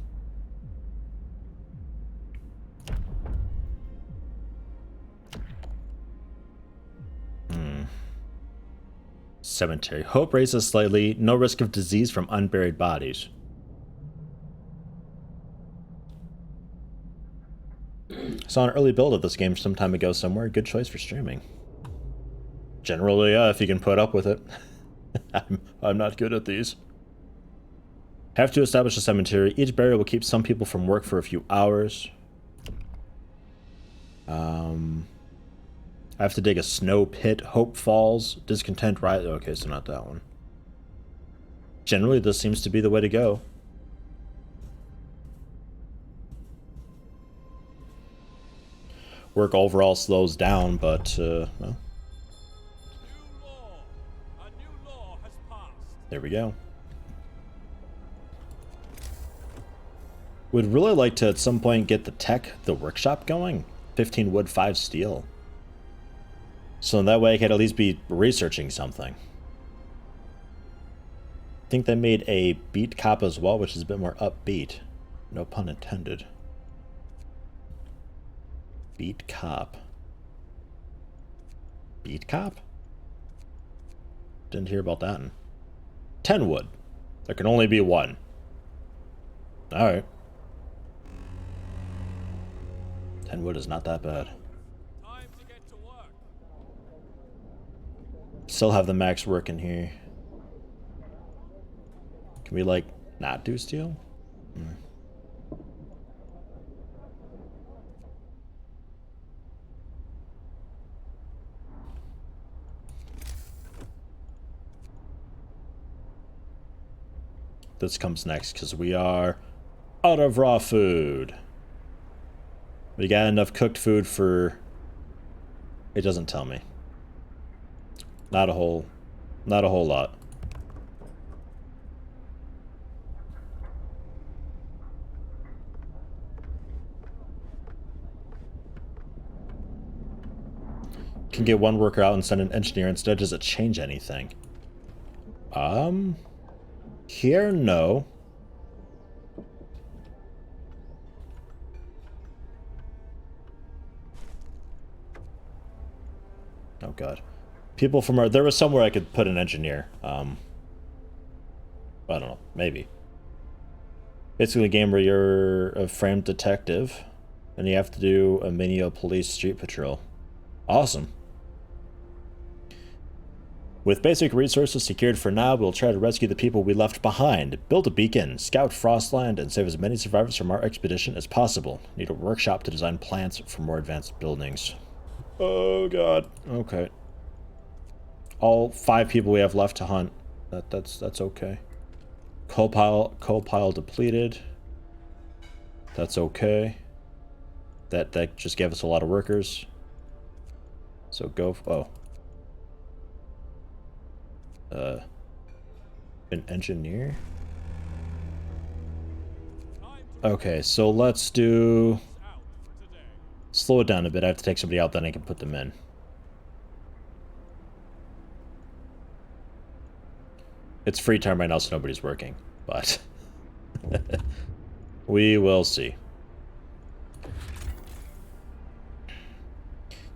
Cemetery. Hope raises slightly. No risk of disease from unburied bodies. Saw an early build of this game some time ago somewhere. Good choice for streaming. Generally, yeah, if you can put up with it. I'm not good at these. Have to establish a cemetery. Each burial will keep some people from work for a few hours. I have to dig a snow pit. Hope falls. Discontent rise. Okay, so not that one. Generally, this seems to be the way to go. Work overall slows down, but, well. New law. A new law has passed. There we go. Would really like to at some point get the workshop going. 15 wood, 5 steel. So that way I could at least be researching something. I think they made a beat cop as well, which is a bit more upbeat. No pun intended. Beat cop. Beat cop? Didn't hear about that. 10 wood. There can only be one. Alright. 10 wood is not that bad. Time to get to work. Still have the max working here. Can we, like, not do steel? This comes next because we are out of raw food. We got enough cooked food for... It doesn't tell me. Not a whole lot. Can get one worker out and send an engineer instead. Does it change anything? Here, no. Oh god. People from our... There was somewhere I could put an engineer. I don't know. Maybe. Basically a game where you're a framed detective and you have to do a menial police street patrol. Awesome. With basic resources secured for now, we'll try to rescue the people we left behind, build a beacon, scout Frostland, and save as many survivors from our expedition as possible. Need a workshop to design plans for more advanced buildings. Oh god. Okay. All 5 people we have left to hunt. That's okay. Coal pile depleted. That's okay. That just gave us a lot of workers. So go. An engineer? Okay, so let's do... Slow it down a bit. I have to take somebody out, then I can put them in. It's free time right now, so nobody's working. But... we will see.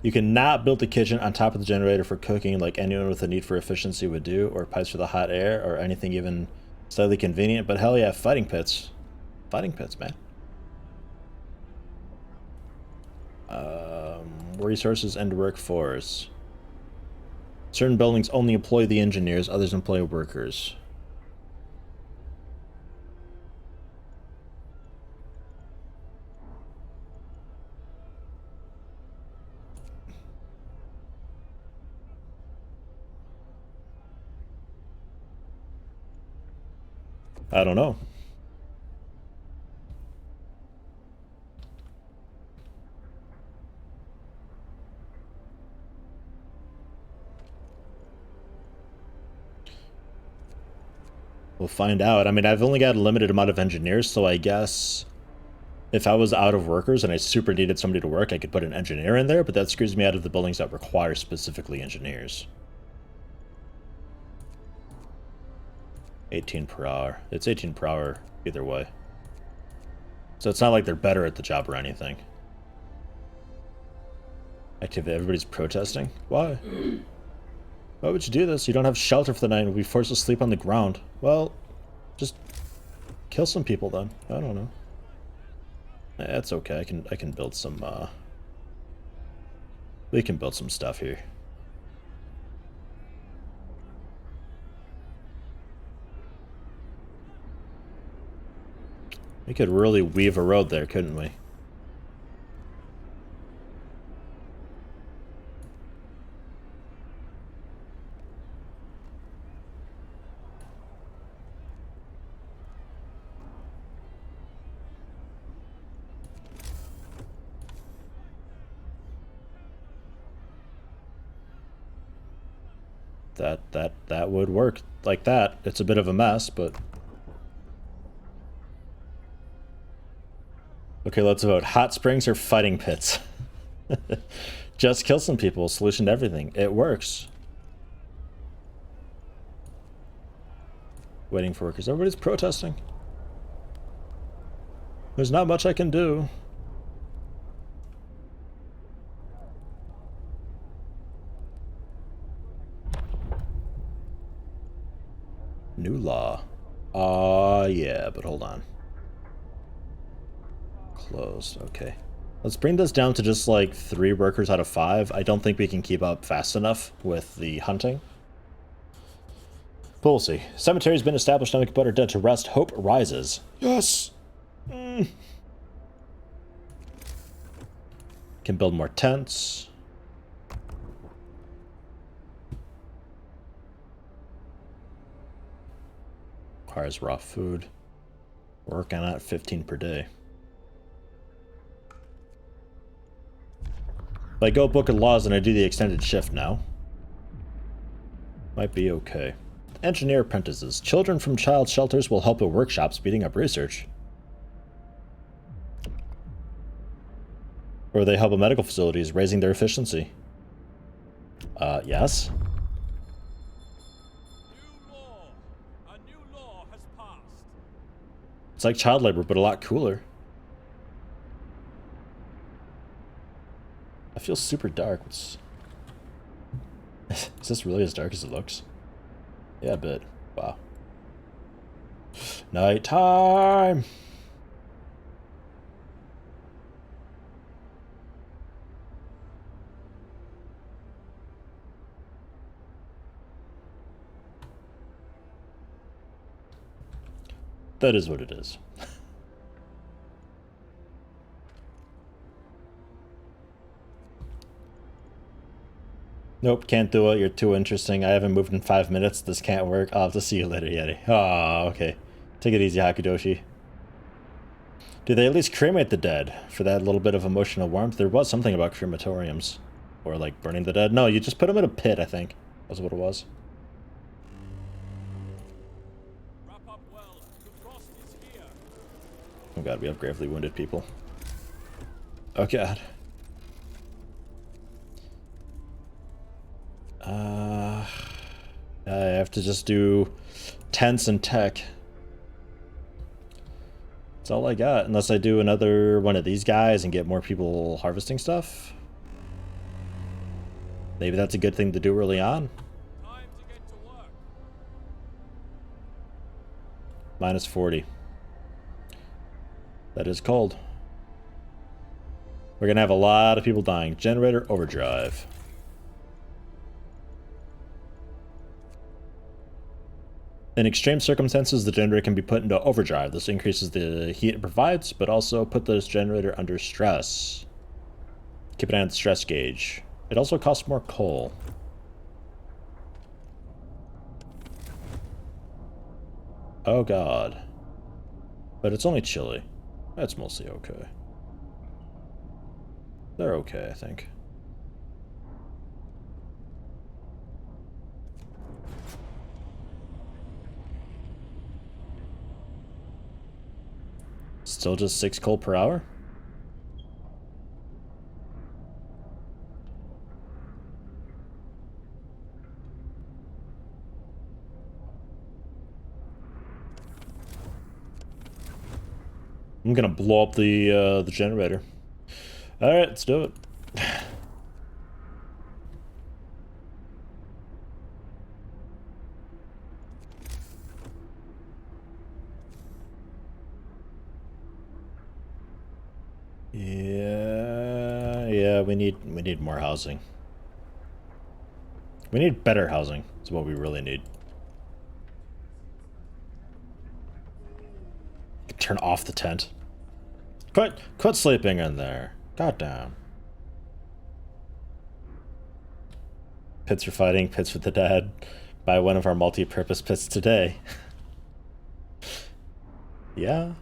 You cannot build the kitchen on top of the generator for cooking like anyone with a need for efficiency would do, or pipes for the hot air, or anything even slightly convenient, but hell yeah, fighting pits. Fighting pits, man. Resources and workforce. Certain buildings only employ the engineers, others employ workers. I don't know. We'll find out. I mean, I've only got a limited amount of engineers, so I guess if I was out of workers and I super needed somebody to work, I could put an engineer in there, but that screws me out of the buildings that require specifically engineers. 18 per hour. It's 18 per hour either way. So it's not like they're better at the job or anything. Activity. Everybody's protesting. Why? Why would you do this? You don't have shelter for the night and will be forced to sleep on the ground. Well, just kill some people then. I don't know. That's okay. I can build some we can build some stuff here. We could really weave a road there, couldn't we? That would work like that. It's a bit of a mess, but... Okay, let's vote. Hot springs or fighting pits? Just kill some people. Solution to everything. It works. Waiting for workers. Everybody's protesting. There's not much I can do. New law. Yeah, but hold on. Closed, okay. Let's bring this down to just like 3 workers out of 5. I don't think we can keep up fast enough with the hunting. But we'll see. Cemetery's been established, and we can put our dead to rest. Hope rises. Yes! Can build more tents. Requires raw food. Working at 15 per day. If I go Book of Laws and I do the extended shift now, might be okay. Engineer apprentices. Children from child shelters will help at workshops, speeding up research. Or they help at medical facilities, raising their efficiency. Yes? New law. A new law has passed. It's like child labor, but a lot cooler. I feel super dark. Is this really as dark as it looks? Yeah, a bit. Wow. Nighttime! That is what it is. Nope, can't do it. You're too interesting. I haven't moved in 5 minutes. This can't work. I'll have to see you later, Yeti. Oh, okay. Take it easy, Hakudoshi. Do they at least cremate the dead for that little bit of emotional warmth? There was something about crematoriums. Or, like, burning the dead. No, you just put them in a pit, I think. That's what it was. Wrap up well. The frost is here. Oh god, we have gravely wounded people. Oh god. I have to just do tents and tech. That's all I got, unless I do another one of these guys and get more people harvesting stuff. Maybe that's a good thing to do early on. Time to get to work. Minus 40. That is cold. We're gonna have a lot of people dying. Generator overdrive. In extreme circumstances, the generator can be put into overdrive. This increases the heat it provides, but also put this generator under stress. Keep an eye on the stress gauge. It also costs more coal. Oh god. But it's only chilly. That's mostly okay. They're okay, I think. Still just 6 coal per hour? I'm gonna blow up the generator. All right, let's do it. Yeah, we need more housing. We need better housing. Is what we really need. Turn off the tent. Quit sleeping in there. Goddamn. Pits for fighting, pits for the dead. Buy one of our multi-purpose pits today. Yeah.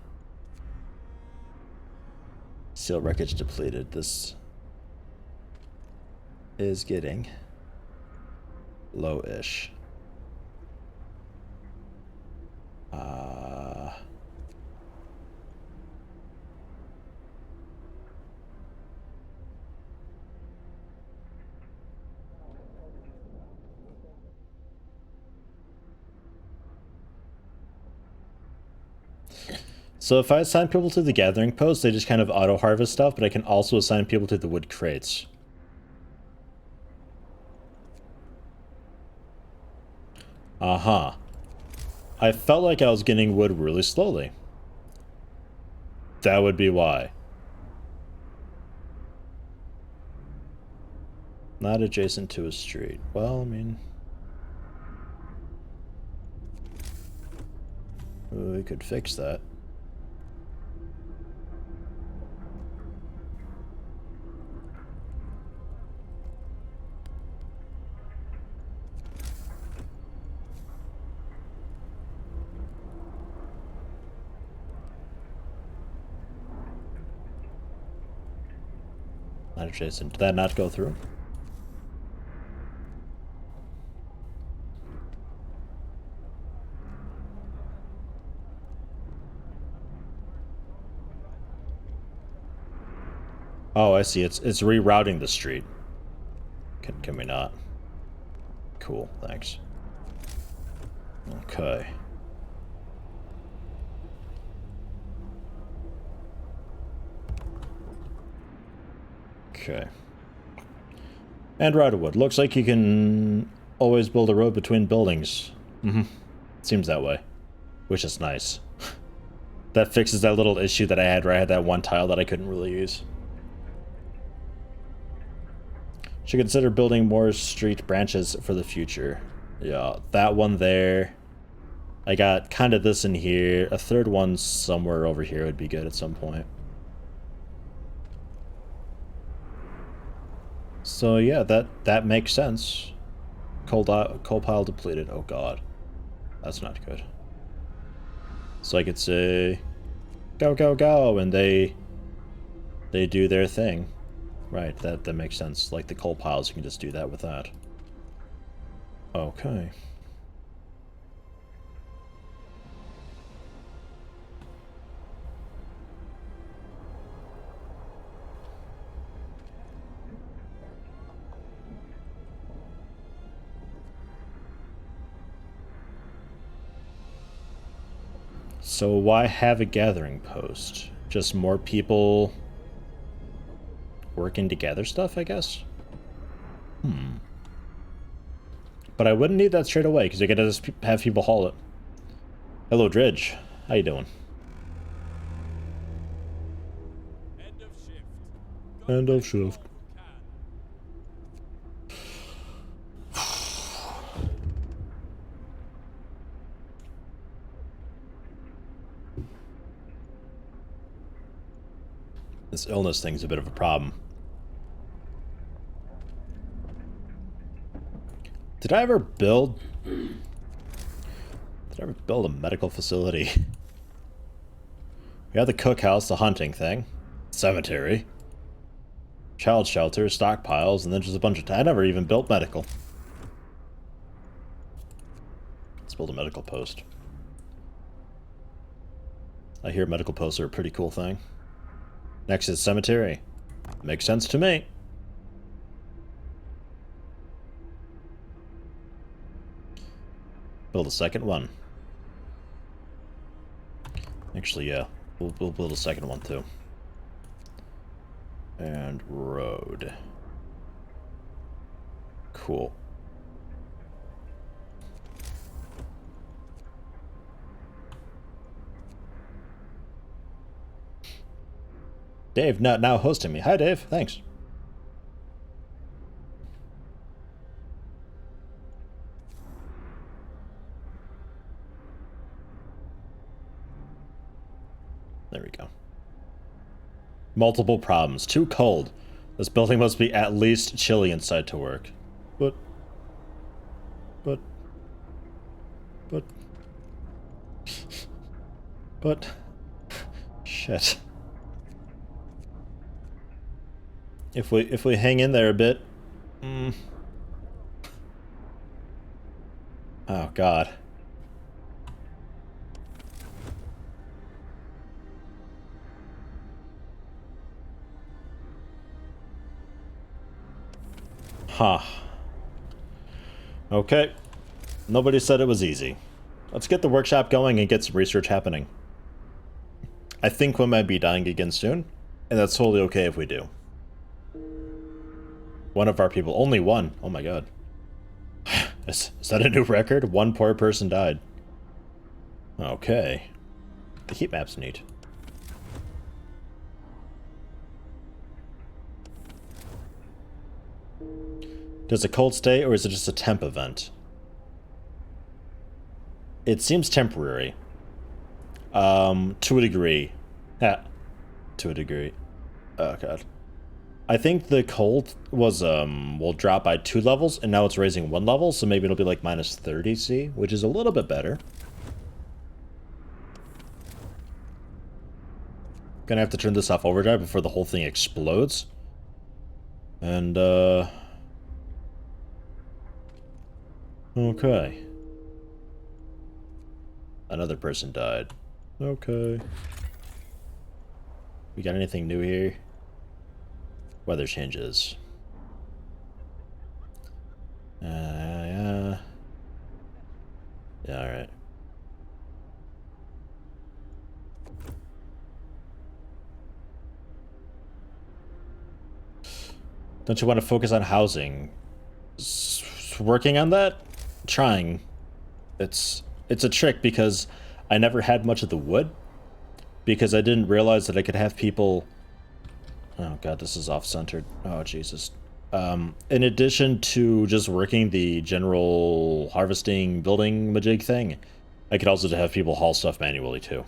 Seal wreckage depleted. This is getting low-ish. So if I assign people to the gathering post, they just kind of auto-harvest stuff, but I can also assign people to the wood crates. Uh-huh. I felt like I was getting wood really slowly. That would be why. Not adjacent to a street. Well, I mean... we could fix that. Not adjacent. Did that not go through? Oh, I see. It's rerouting the street. Can we not? Cool, thanks. Okay. Okay. And Riderwood. Looks like you can always build a road between buildings. Mm-hmm. Seems that way. Which is nice. That fixes that little issue that I had where I had that one tile that I couldn't really use. Should consider building more street branches for the future. Yeah, that one there. I got kind of this in here. A third one somewhere over here would be good at some point. So yeah, that makes sense. Coal pile depleted. Oh god. That's not good. So I could say, go, go, go, and they do their thing. Right, that makes sense. Like the coal piles, you can just do that with that. Okay. So why have a gathering post? Just more people working to gather stuff, I guess? But I wouldn't need that straight away, because I gotta just have people haul it. Hello, Dredge. How you doing? End of shift. End of shift. This illness thing's a bit of a problem. Did I ever build a medical facility? We have the cookhouse, the hunting thing, cemetery, child shelter, stockpiles, and then just a bunch of... I never even built medical. Let's build a medical post. I hear medical posts are a pretty cool thing. Next is cemetery. Makes sense to me. Build a second one. Actually, yeah. We'll build a second one, too. And road. Cool. Dave, now hosting me. Hi, Dave. Thanks. There we go. Multiple problems. Too cold. This building must be at least chilly inside to work. But... Shit. If we hang in there a bit... Oh, God. Huh. Okay. Nobody said it was easy. Let's get the workshop going and get some research happening. I think we might be dying again soon, and that's totally okay if we do. One of our people, only one. Oh my god. Is that a new record? One poor person died. Okay. The heat map's neat. Does it cold stay, or is it just a temp event? It seems temporary. To a degree. Yeah. To a degree. Oh, God. I think the cold was, will drop by 2 levels, and now it's raising 1 level, so maybe it'll be like minus 30C, which is a little bit better. Gonna have to turn this off overdrive before the whole thing explodes. And, okay. Another person died. Okay. We got anything new here? Weather changes. Yeah. Yeah, alright. Don't you want to focus on housing? Working on that? Trying. It's a trick because I never had much of the wood. Because I didn't realize that I could have people... Oh god, this is off-centered. Oh, Jesus. In addition to just working the general harvesting, building majig thing, I could also have people haul stuff manually too.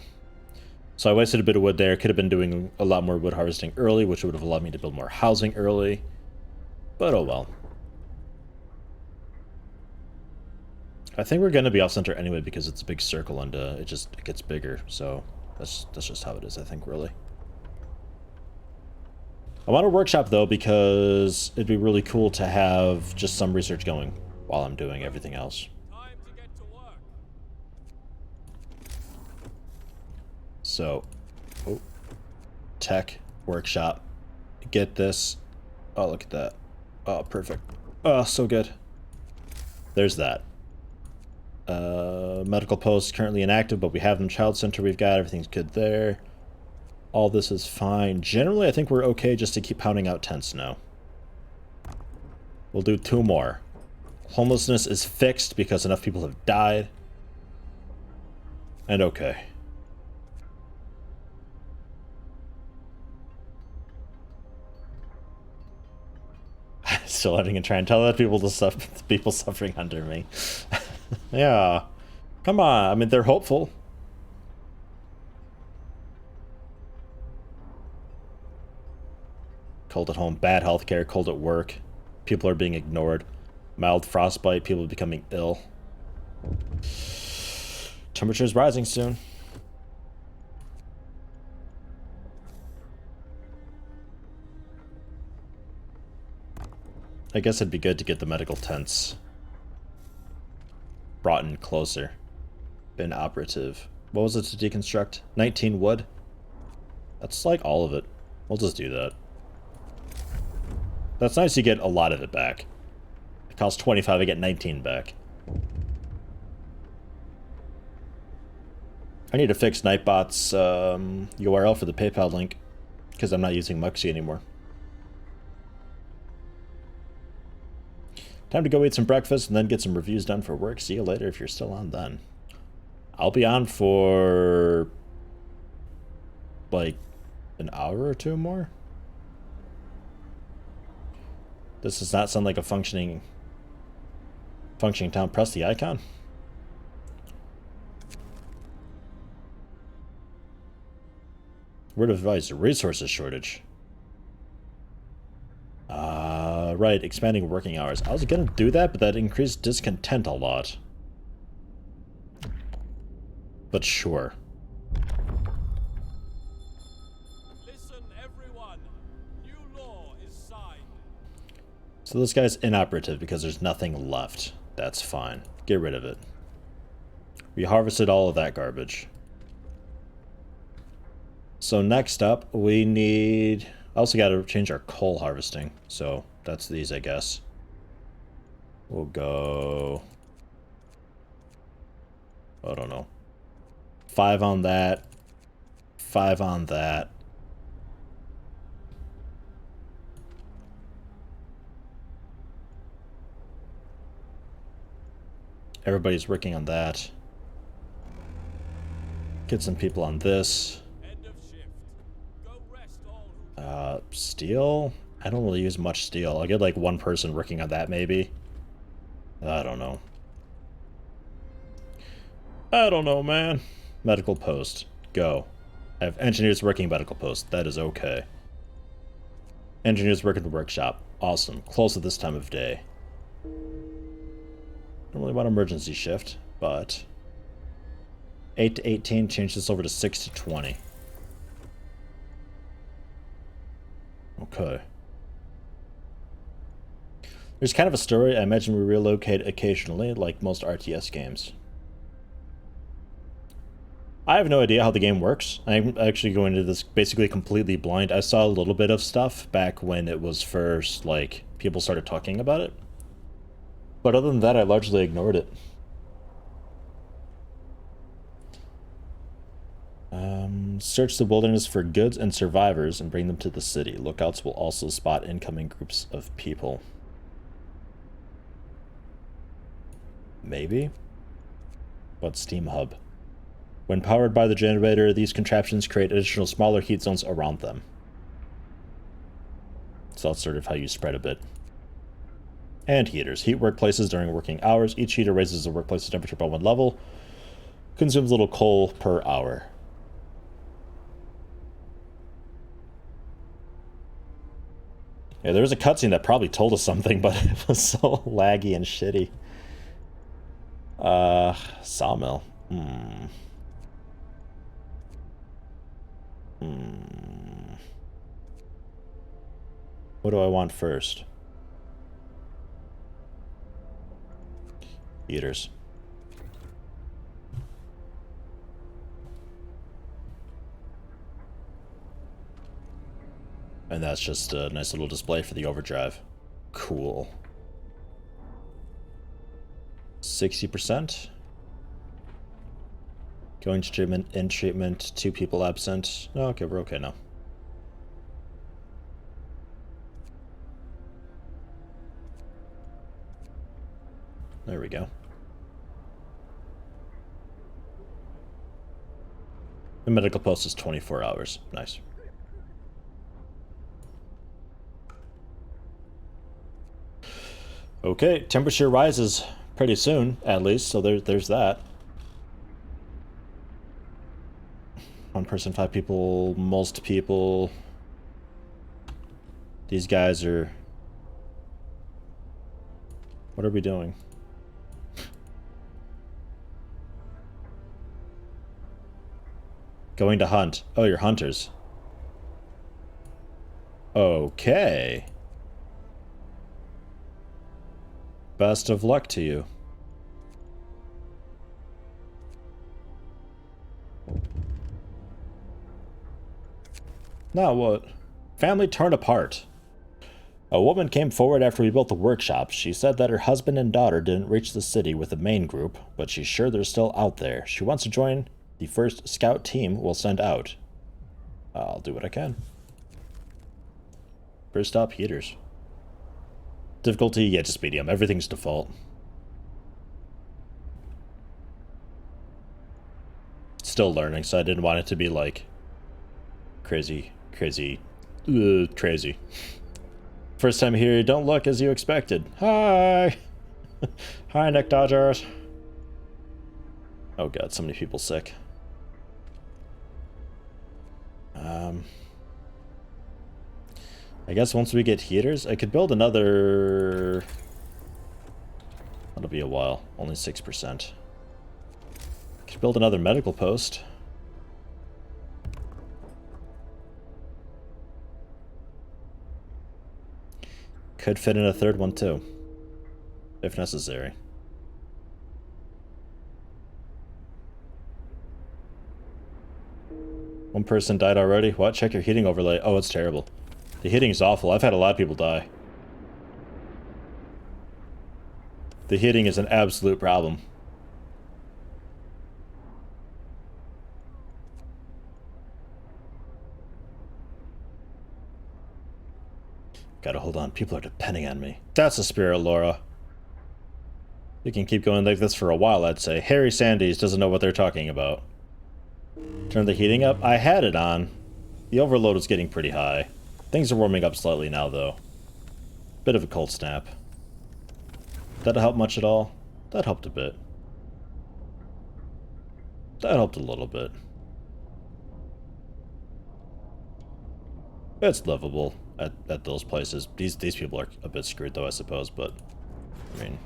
So I wasted a bit of wood there. Could have been doing a lot more wood harvesting early, which would have allowed me to build more housing early. But oh well. I think we're going to be off-center anyway because it's a big circle and it gets bigger. So that's just how it is, I think, really. I want a workshop, though, because it'd be really cool to have just some research going while I'm doing everything else. Time to get to work. So, oh, tech, workshop, get this. Oh, look at that. Oh, perfect. Oh, so good. There's that. Medical post currently inactive, but we have them. Child center we've got. Everything's good there. All this is fine. Generally, I think we're okay just to keep pounding out tents now. We'll do 2 more. Homelessness is fixed because enough people have died. And okay. Still having to try and tell that people suffering under me. Yeah. Come on. I mean, they're hopeful. Cold at home, bad healthcare, cold at work. People are being ignored. Mild frostbite, people becoming ill. Temperature is rising soon. I guess it'd be good to get the medical tents brought in closer. Been operative. What was it to deconstruct? 19 wood? That's like all of it. We'll just do that. That's nice you get a lot of it back. It costs 25, I get 19 back. I need to fix Nightbot's URL for the PayPal link, because I'm not using Muxy anymore. Time to go eat some breakfast and then get some reviews done for work. See you later if you're still on then. I'll be on for like an hour or 2 more. This does not sound like a functioning town. Press the icon. Word of advice, resources shortage. Right, expanding working hours. I was gonna do that, but that increased discontent a lot. But sure. Listen, everyone. New law is signed. So this guy's inoperative because there's nothing left. That's fine. Get rid of it. We harvested all of that garbage. So next up, we need... I also got to change our coal harvesting. So that's these, I guess. We'll go... I don't know. 5 on that. 5 on that. Everybody's working on that. Get some people on this. End of shift. Go rest all who Steel? I don't really use much steel. I'll get like one person working on that maybe. I don't know. I don't know, man. Medical post. Go. I have engineers working medical post. That is okay. Engineers working the workshop. Awesome. Close at this time of day. Don't really want emergency shift, but 8 to 18, change this over to 6 to 20. Okay. There's kind of a story. I imagine we relocate occasionally, like most RTS games. I have no idea how the game works. I'm actually going into this basically completely blind. I saw a little bit of stuff back when it was first, like, people started talking about it. But other than that, I largely ignored it. Search the wilderness for goods and survivors and bring them to the city. Lookouts will also spot incoming groups of people. Maybe? What Steam Hub? When powered by the generator, these contraptions create additional smaller heat zones around them. So that's sort of how you spread a bit. And heaters. Heat workplaces during working hours. Each heater raises the workplace's temperature by 1 level. Consumes little coal per hour. Yeah, there was a cutscene that probably told us something, but it was so laggy and shitty. Sawmill. What do I want first? Heaters. And that's just a nice little display for the overdrive. Cool. 60%. Going to treatment, in treatment, 2 people absent. Oh, okay, we're okay now. There we go. The medical post is 24 hours. Nice. Okay, temperature rises pretty soon, at least, so there's that. 1 person, 5 people, most people. These guys are... What are we doing? Going to hunt. Oh, you're hunters. Okay. Best of luck to you. Now what? Family torn apart. A woman came forward after we built the workshop. She said that her husband and daughter didn't reach the city with the main group, but she's sure they're still out there. She wants to join the first scout team we'll send out. I'll do what I can. First stop, heaters. Difficulty, yeah, just medium. Everything's default. Still learning, so I didn't want it to be like crazy. First time here, don't look as you expected. Hi! Hi, Neck Dodgers. Oh god, so many people sick. I guess once we get heaters, I could build another... That'll be a while. Only 6%. I could build another medical post. Could fit in a 3rd one too, if necessary. One person died already? What? Check your heating overlay. Oh, it's terrible. The heating is awful. I've had a lot of people die. The heating is an absolute problem. Gotta hold on. People are depending on me. That's the spirit, Laura. You can keep going like this for a while, I'd say. Harry Sandys doesn't know what they're talking about. Turn the heating up. I had it on. The overload was getting pretty high. Things are warming up slightly now, though. Bit of a cold snap. Did that help much at all? That helped a bit. That helped a little bit. It's livable at those places. These people are a bit screwed, though, I suppose, but... I mean...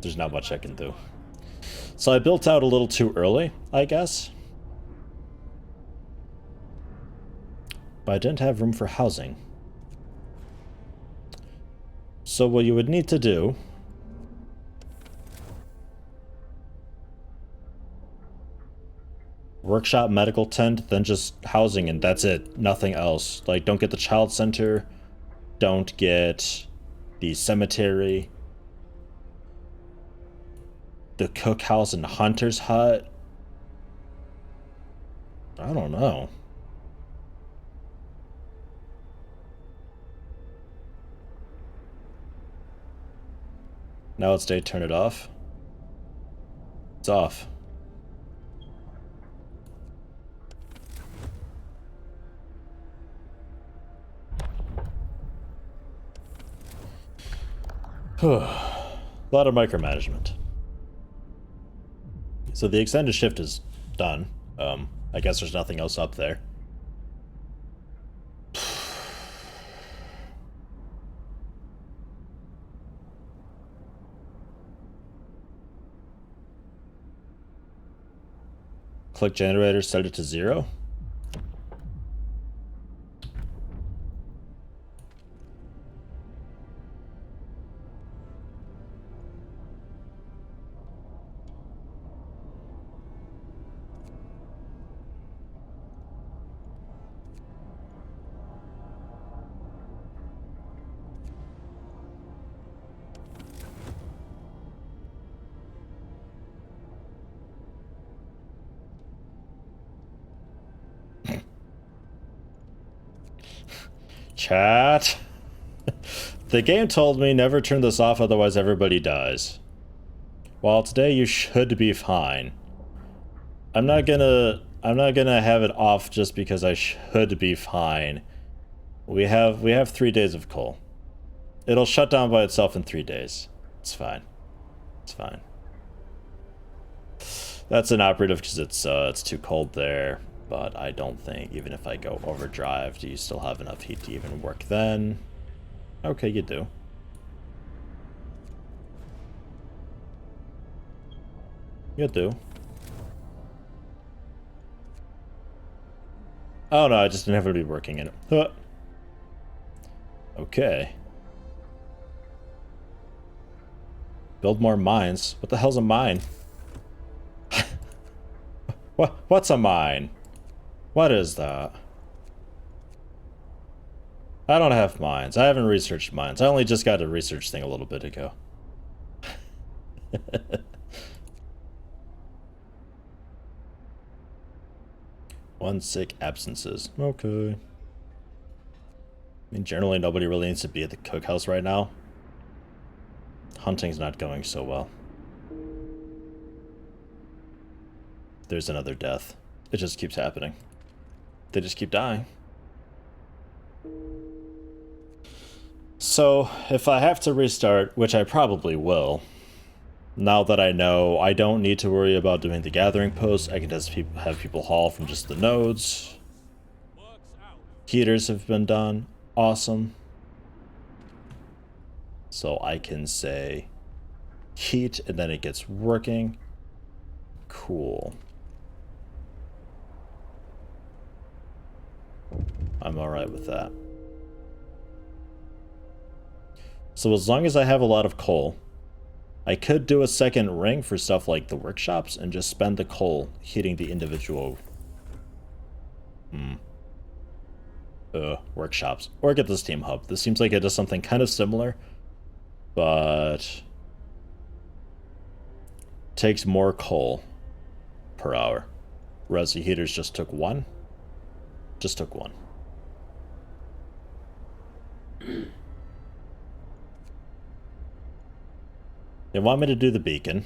There's not much I can do. So I built out a little too early, I guess. But I didn't have room for housing. So what you would need to do... Workshop, medical tent, then just housing, and that's it. Nothing else. Like, don't get the child center. Don't get the cemetery. The cookhouse and hunter's hut. I don't know. Now it's day, turn it off. It's off. A lot of micromanagement. So the extended shift is done. I guess there's nothing else up there. Click generator, set it to 0. Chat. The game told me never turn this off, otherwise everybody dies. Well, today you should be fine. I'm not gonna have it off just because I should be fine. We have 3 days of coal. It'll shut down by itself in 3 days. It's fine. It's fine. That's inoperative because it's too cold there. But I don't think, even if I go overdrive, do you still have enough heat to even work then? Okay, you do. You do. Oh no, I just didn't have to be working in it. Huh. Okay. Build more mines. What the hell's a mine? What's a mine? What is that? I don't have mines. I haven't researched mines. I only just got a research thing a little bit ago. One sick absences. Okay. I mean, generally nobody really needs to be at the cookhouse right now. Hunting's not going so well. There's another death. It just keeps happening. They just keep dying. So, if I have to restart, which I probably will, now that I know I don't need to worry about doing the gathering post, I can just have people haul from just the nodes. Heaters have been done. Awesome. So I can say heat, and then it gets working. Cool. I'm alright with that. So as long as I have a lot of coal, I could do a second ring for stuff like the workshops and just spend the coal heating the individual workshops. Or get the steam hub. This seems like it does something kind of similar, but takes more coal per hour. Whereas the heaters just took one. Just took one. They want me to do the beacon.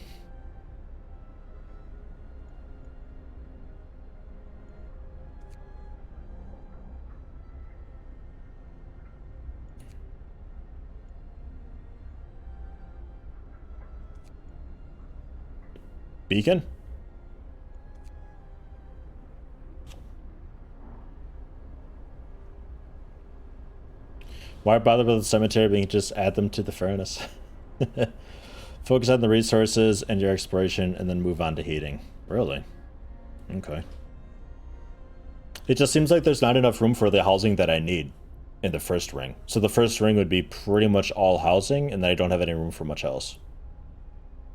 beacon? Why bother with the cemetery? We can just add them to the furnace. Focus on the resources and your exploration, and then move on to heating. Really? Okay. It just seems like there's not enough room for the housing that I need in the first ring. So the first ring would be pretty much all housing, and then I don't have any room for much else.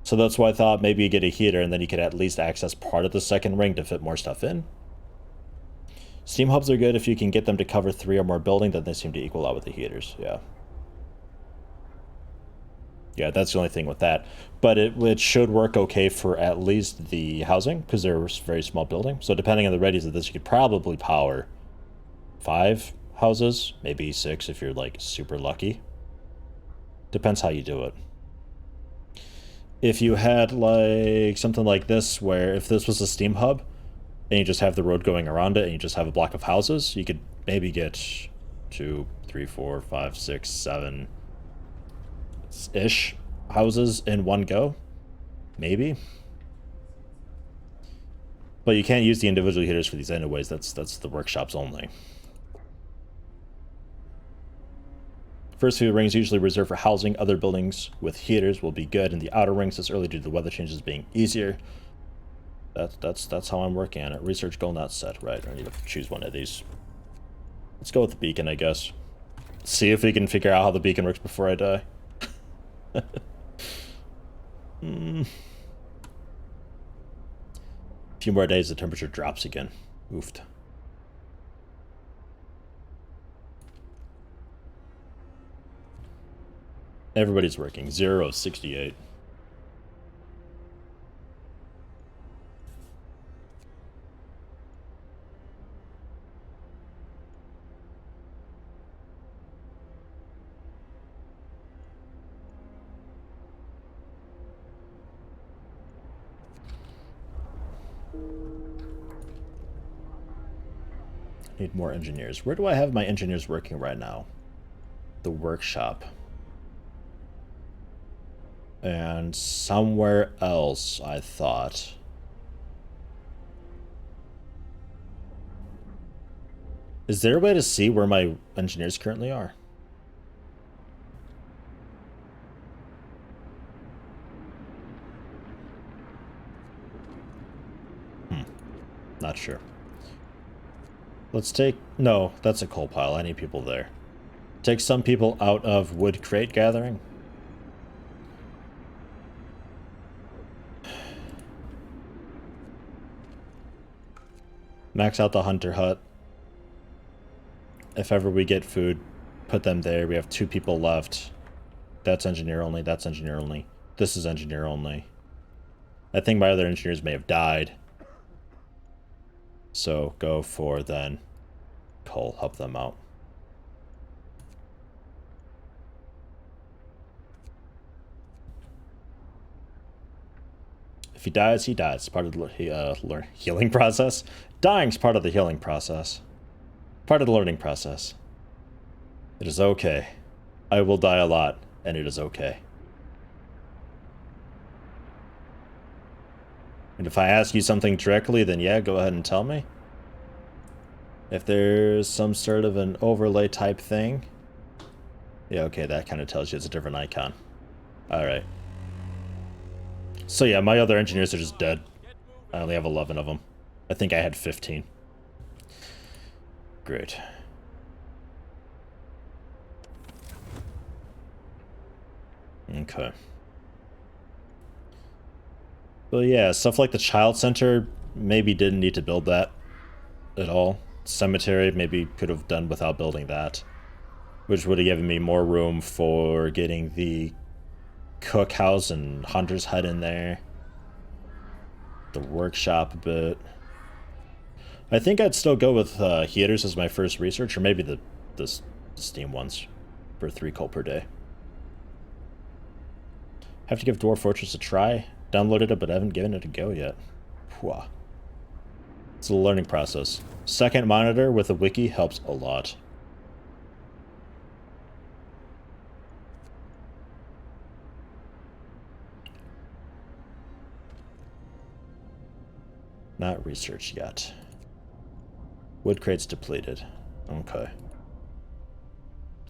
So that's why I thought maybe you get a heater, and then you could at least access part of the second ring to fit more stuff in. Steam hubs are good if you can get them to cover 3 or more buildings, then they seem to equal out with the heaters, yeah. Yeah, that's the only thing with that. But it should work okay for at least the housing, because they're a very small building. So depending on the readies of this, you could probably power 5 houses, maybe 6 if you're like super lucky. Depends how you do it. If you had like something like this, where if this was a steam hub, and you just have the road going around it, and you just have a block of houses, you could maybe get 2, 3, 4, 5, 6, 7-ish houses in one go. Maybe. But you can't use the individual heaters for these anyways. That's the workshops only. First few rings usually reserved for housing. Other buildings with heaters will be good in the outer rings this early due to the weather changes being easier. That's how I'm working on it. Research goal not set. Right, I need to choose one of these. Let's go with the beacon, I guess. See if we can figure out how the beacon works before I die. A few more days, the temperature drops again. Oofed. Everybody's working. 0, 68. Need more engineers. Where do I have my engineers working right now? The workshop. And somewhere else, I thought. Is there a way to see where my engineers currently are? Not sure. Let's take... No, that's a coal pile. I need people there. Take some people out of wood crate gathering. Max out the hunter hut. If ever we get food, put them there. We have 2 people left. That's engineer only. That's engineer only. This is engineer only. I think my other engineers may have died. So go for then coal. Help them out. If he dies, he dies. It's part of the healing process. Dying's part of the healing process. Part of the learning process. It is okay. I will die a lot, and it is okay. And if I ask you something directly, then yeah, go ahead and tell me. If there's some sort of an overlay type thing. Yeah, okay, that kind of tells you it's a different icon. Alright. So yeah, my other engineers are just dead. I only have 11 of them. I think I had 15. Great. Okay. Well, yeah, stuff like the child center, maybe didn't need to build that at all. Cemetery, maybe could have done without building that, which would have given me more room for getting the cookhouse and hunter's hut in there. The workshop a bit. I think I'd still go with heaters as my first research, or maybe the steam ones for 3 coal per day. Have to give Dwarf Fortress a try. Downloaded it, but I haven't given it a go yet. Pwah. It's a learning process. Second monitor with a wiki helps a lot. Not researched yet. Wood crates depleted. Okay.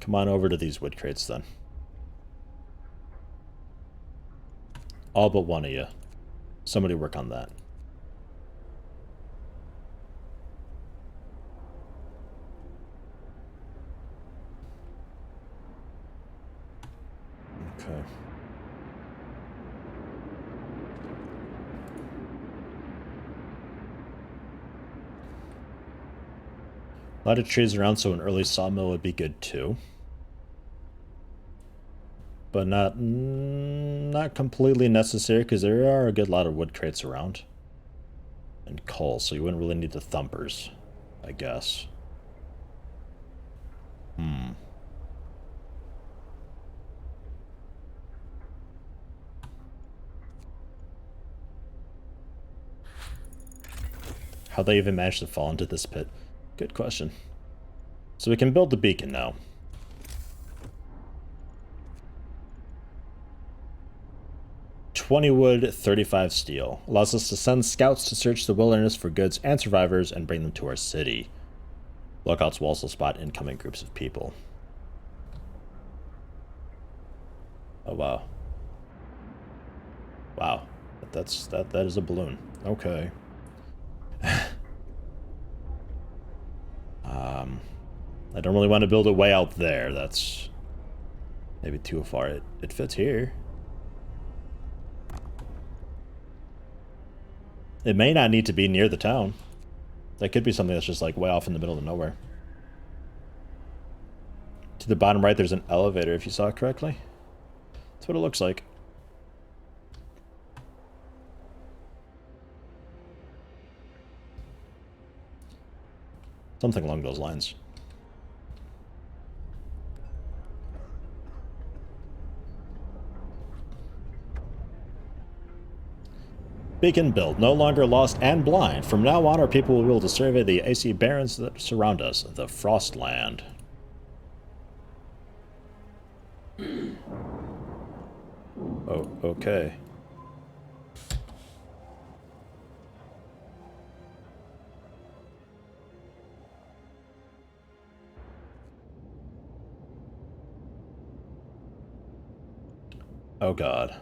Come on over to these wood crates then. All but one of you. Somebody work on that. Okay. A lot of trees around, so an early sawmill would be good too. But not completely necessary, because there are a good lot of wood crates around. And coal, so you wouldn't really need the thumpers, I guess. How they even managed to fall into this pit? Good question. So we can build the beacon now. $20 wood, 35 steel. Allows us to send scouts to search the wilderness for goods and survivors and bring them to our city. Lookouts will also spot incoming groups of people. Oh wow. Wow. That is a balloon. Okay. I don't really want to build it way out there. That's maybe too far. It fits here. It may not need to be near the town. That could be something that's just like way off in the middle of nowhere. To the bottom right, there's an elevator, if you saw it correctly. That's what it looks like. Something along those lines. Beacon built, no longer lost and blind. From now on, our people will be able to survey the icy barrens that surround us, the Frostland. Oh, okay. Oh god.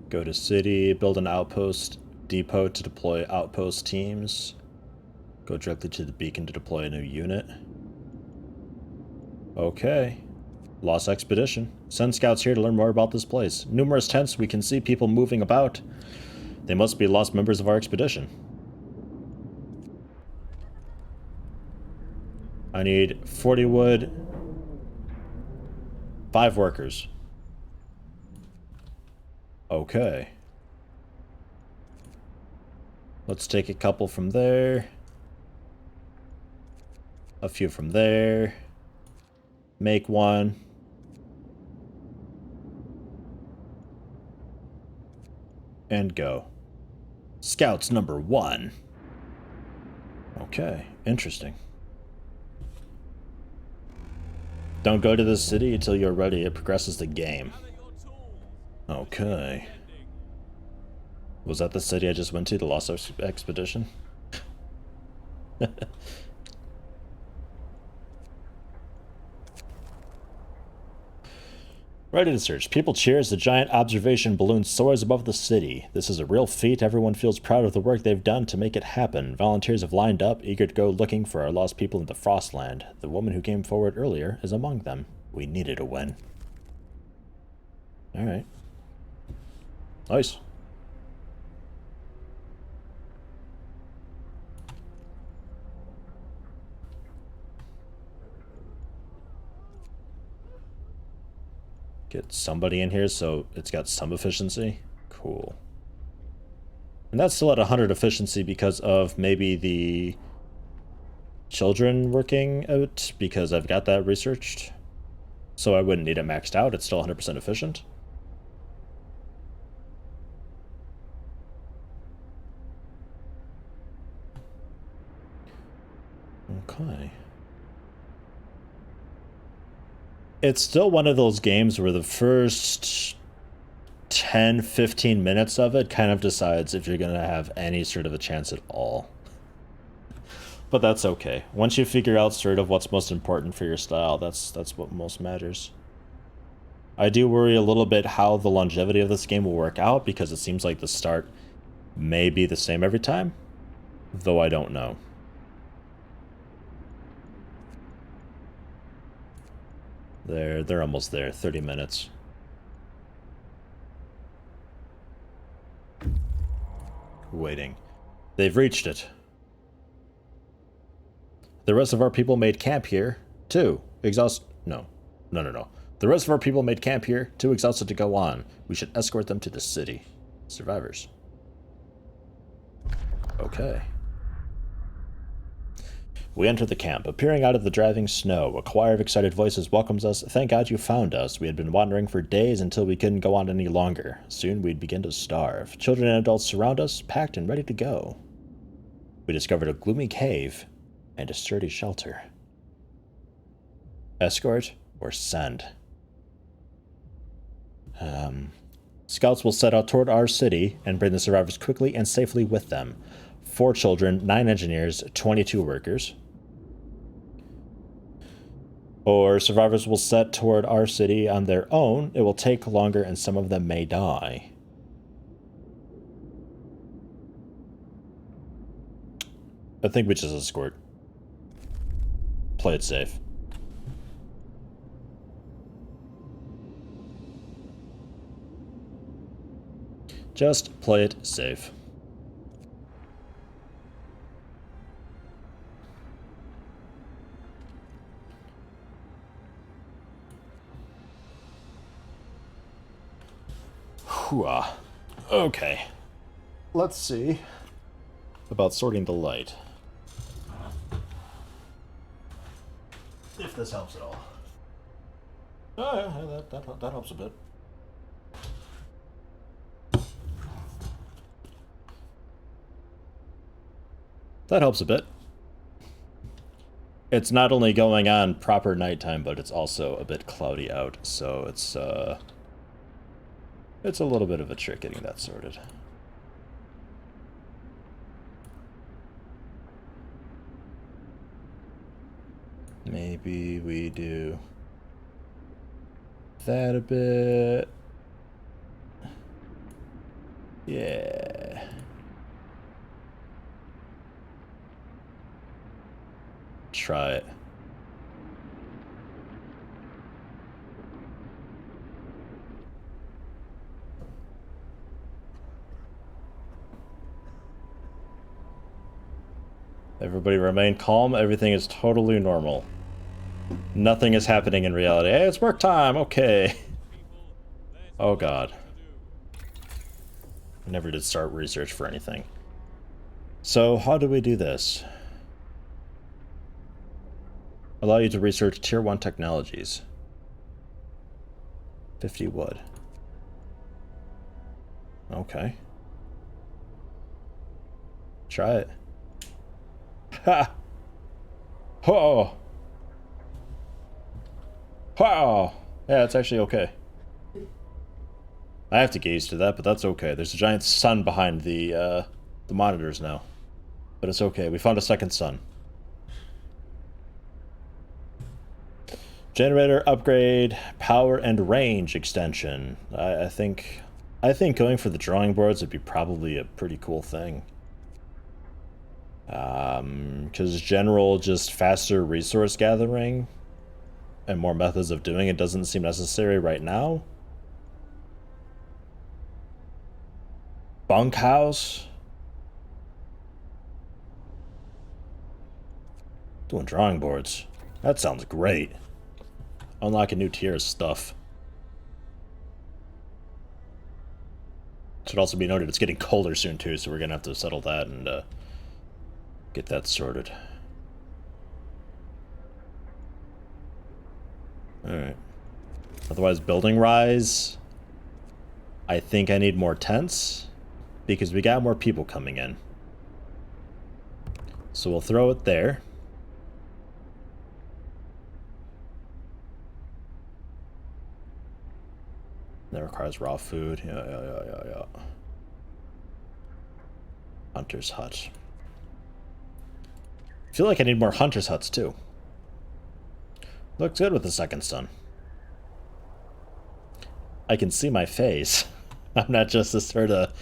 Go to city, build an outpost depot to deploy outpost teams. Go directly to the beacon to deploy a new unit. Okay. Lost expedition. Send scouts here to learn more about this place. Numerous tents, we can see people moving about. They must be lost members of our expedition. I need 40 wood, 5 workers. Okay. Let's take a couple from there. A few from there. Make one. And go. Scouts number 1. Okay, interesting. Don't go to the city until you're ready. It progresses the game. Okay. Was that the city I just went to, the Lost Expedition? Ready to search. People cheer as the giant observation balloon soars above the city. This is a real feat. Everyone feels proud of the work they've done to make it happen. Volunteers have lined up, eager to go looking for our lost people in the Frostland. The woman who came forward earlier is among them. We needed a win. Alright. Nice. Get somebody in here so it's got some efficiency. Cool. And that's still at 100 efficiency because of maybe the children working out, because I've got that researched. So I wouldn't need it maxed out. It's still 100% efficient. Okay. It's still one of those games where the first 10-15 minutes of it kind of decides if you're going to have any sort of a chance at all. But that's okay. Once you figure out sort of what's most important for your style, that's what most matters. I do worry a little bit how the longevity of this game will work out, because it seems like the start may be the same every time, though I don't know. They're almost there, 30 minutes. Waiting. They've reached it. The rest of our people made camp here, too. No. The rest of our people made camp here, too exhausted to go on. We should escort them to the city. Survivors. Okay. We enter the camp. Appearing out of the driving snow, a choir of excited voices welcomes us. Thank God you found us. We had been wandering for days until we couldn't go on any longer. Soon we'd begin to starve. Children and adults surround us, packed and ready to go. We discovered a gloomy cave and a sturdy shelter. Escort or send? Scouts will set out toward our city and bring the survivors quickly and safely with them. 4 children, 9 engineers, 22 workers. Or survivors will set toward our city on their own. It will take longer and some of them may die. I think we just escort. Play it safe. Just play it safe. Whew. Okay. Let's see about sorting the light. If this helps at all. Oh, yeah, that helps a bit. That helps a bit. It's not only going on proper nighttime, but it's also a bit cloudy out, so it's a little bit of a trick getting that sorted. Maybe we do that a bit. Yeah. Try it. Everybody remain calm. Everything is totally normal. Nothing is happening in reality. Hey, it's work time. Okay. Oh god. I never did start research for anything. So how do we do this? Allow you to research tier 1 technologies. 50 wood. Okay. Try it. Ha! Oh! Wow! Yeah, it's actually okay. I have to get used to that, but that's okay. There's a giant sun behind the monitors now. But it's okay. We found a second sun. Generator upgrade, power and range extension. I think going for the drawing boards would be probably a pretty cool thing. Because general, just faster resource gathering and more methods of doing it doesn't seem necessary right now. Bunkhouse. Doing drawing boards. That sounds great. Unlock a new tier of stuff. Should also be noted it's getting colder soon too, so we're gonna have to settle that and get that sorted. Alright. Otherwise, building rise. I think I need more tents because we got more people coming in. So we'll throw it there. That requires raw food. Yeah. Hunter's hut. I feel like I need more hunter's huts too. Looks good with the second sun. I can see my face. I'm not just this sort of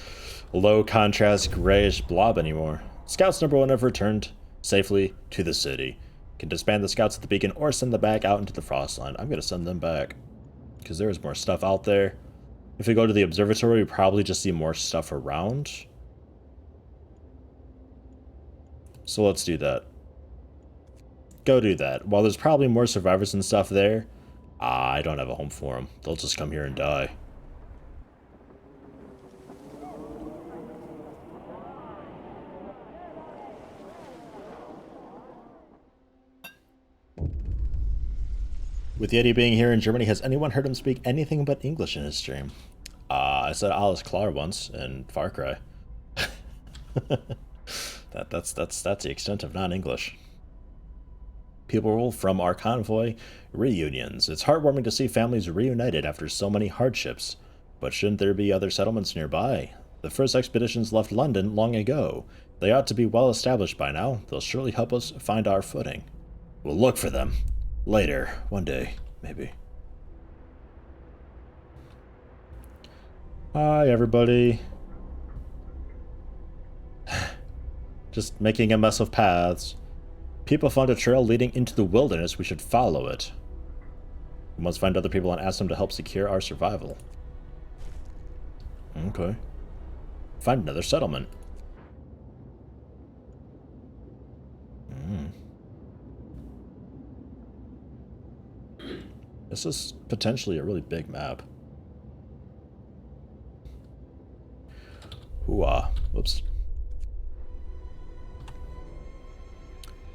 low contrast grayish blob anymore. Scouts number 1 have returned safely to the city. Can disband the scouts at the beacon or send them back out into the Frostland. I'm going to send them back because there's more stuff out there. If we go to the observatory, we probably just see more stuff around. So let's do that. Go do that. While there's probably more survivors and stuff there, I don't have a home for them. They'll just come here and die. With Yeti being here in Germany, has anyone heard him speak anything but English in his stream? I said Alice Clar once in Far Cry. That's the extent of non-English. People from our convoy reunions. It's heartwarming to see families reunited after so many hardships. But shouldn't there be other settlements nearby? The first expeditions left London long ago. They ought to be well established by now. They'll surely help us find our footing. We'll look for them. Later. One day. Maybe. Hi, everybody. Just making a mess of paths. People found a trail leading into the wilderness. We should follow it. We must find other people and ask them to help secure our survival. Okay. Find another settlement. This is potentially a really big map. Hooah. Whoops.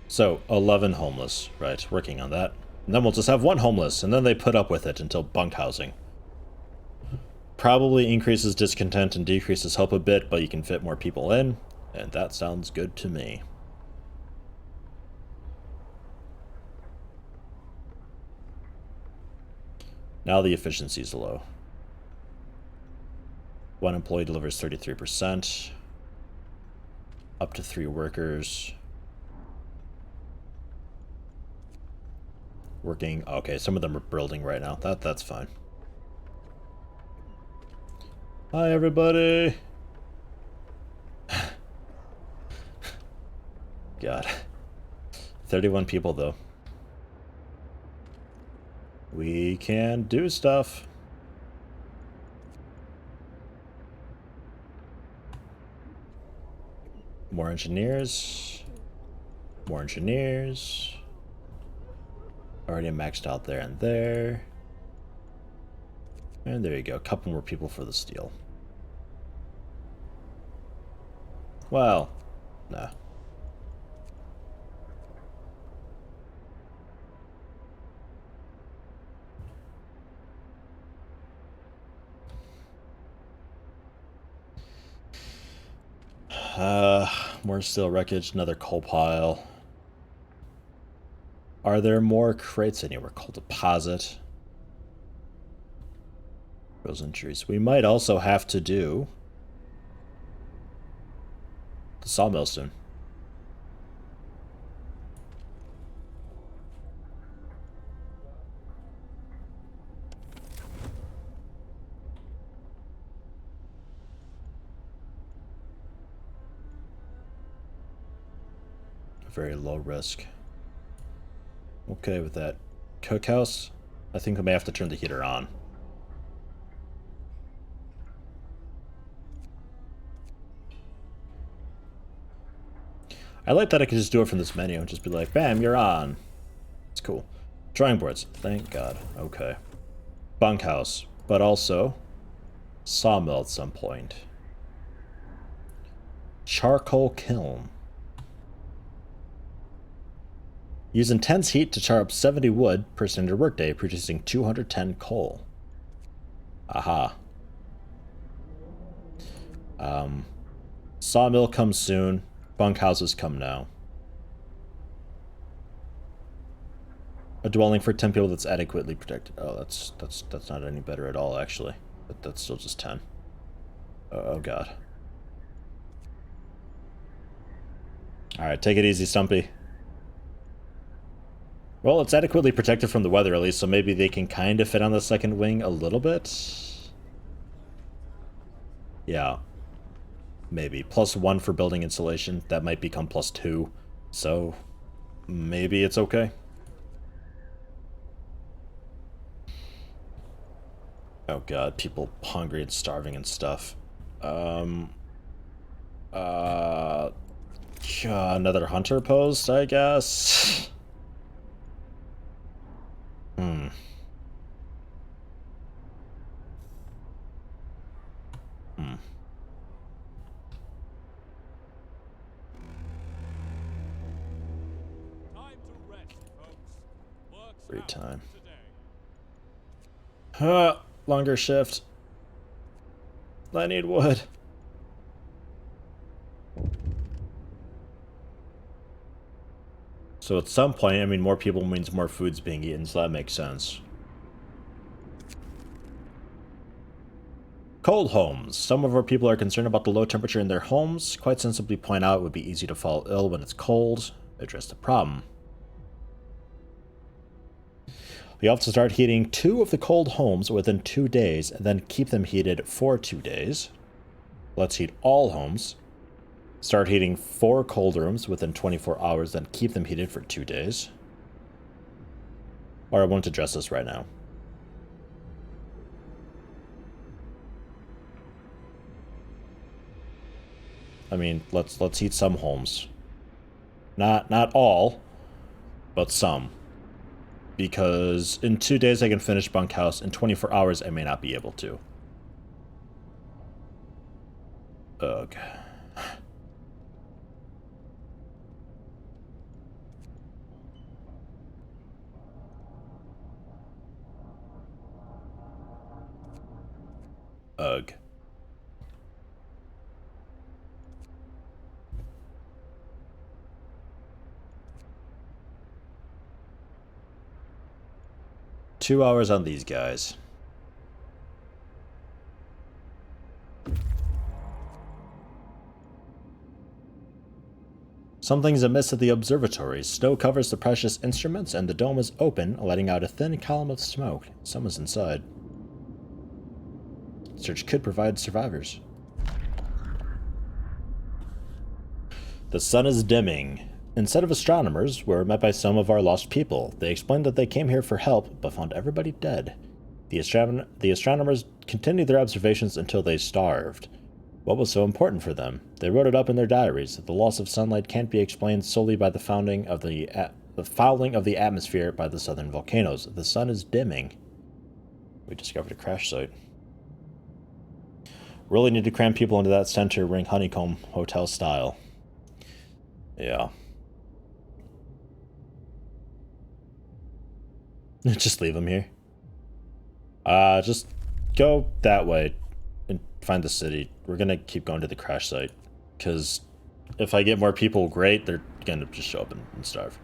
So, 11 homeless. Right, working on that. And then we'll just have 1 homeless, and then they put up with it until bunkhousing. Probably increases discontent and decreases hope a bit, but you can fit more people in, and that sounds good to me. Now the efficiency is low. 1 employee delivers 33%. Up to 3 workers. Working. Okay, some of them are building right now. That's fine. Hi, everybody. God. 31 people, though. We can do stuff. More engineers. More engineers. Already maxed out there and there. And there you go. A couple more people for the steel. Well, nah. More steel wreckage, another coal pile. Are there more crates anywhere? Coal deposit. Frozen trees. We might also have to do the sawmill soon. Very low risk. Okay with that. Cookhouse? I think we may have to turn the heater on. I like that I can just do it from this menu and just be like, bam, you're on. It's cool. Drawing boards. Thank God. Okay. Bunkhouse. But also sawmill at some point. Charcoal kiln. Use intense heat to char up 70 wood per standard workday, producing 210 coal. Aha. Sawmill comes soon. Bunkhouses come now. A dwelling for 10 people that's adequately protected. Oh, that's not any better at all, actually. But that's still just 10. Oh god. Alright, take it easy, Stumpy. Well, it's adequately protected from the weather at least, so maybe they can kind of fit on the second wing a little bit. Yeah. Maybe. +1 for building insulation. That might become +2. So, maybe it's okay. Oh god, people hungry and starving and stuff. Another hunter post, I guess. Hmm. Time to rest, folks. Work's Free out time. today. Longer shift. I need wood. So at some point, I mean, more people means more food's being eaten, so that makes sense. Cold homes. Some of our people are concerned about the low temperature in their homes. Quite sensibly point out it would be easy to fall ill when it's cold. Address the problem. We have to start heating 2 of the cold homes within 2 days, and then keep them heated for 2 days. Let's heat all homes. Start heating 4 cold rooms within 24 hours, then keep them heated for 2 days. Or I won't address this right now. I mean, let's heat some homes. Not all, but some. Because in 2 days I can finish bunkhouse, in 24 hours I may not be able to. Ugh. Ugh. Two hours on these guys. Something's amiss at the observatory. Snow covers the precious instruments, and the dome is open, letting out a thin column of smoke. Someone's inside. Search could provide survivors. The sun is dimming. Instead of astronomers, we're met by some of our lost people. They explained that they came here for help, but found everybody dead. The astronomers continued their observations until they starved. What was so important for them? They wrote it up in their diaries that the loss of sunlight can't be explained solely by the fouling of the atmosphere by the southern volcanoes. The sun is dimming. We discovered a crash site. Really need to cram people into that center ring honeycomb hotel style. Yeah. Just leave them here. Just go that way and find the city. We're gonna keep going to the crash site, because if I get more people, great. They're gonna just show up and starve.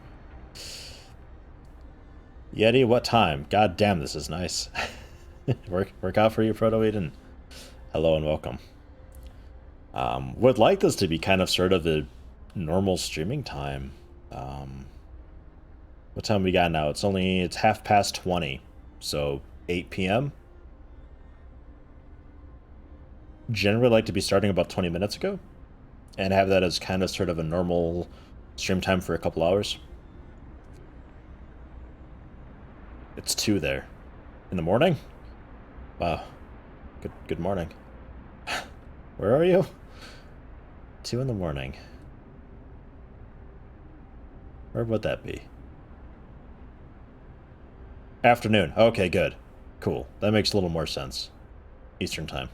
Yeti, what time? God damn, this is nice. Work out for you, Proto-Eden. Hello and welcome. Would like this to be kind of sort of a normal streaming time. What time we got now? It's 20:30, so 8 p.m. Generally like to be starting about 20 minutes ago, and have that as kind of sort of a normal stream time for a couple hours. It's 2 there. In the morning? Wow. Good morning. Where are you? 2 in the morning. Where would that be? Afternoon. Okay, good. Cool. That makes a little more sense. Eastern time.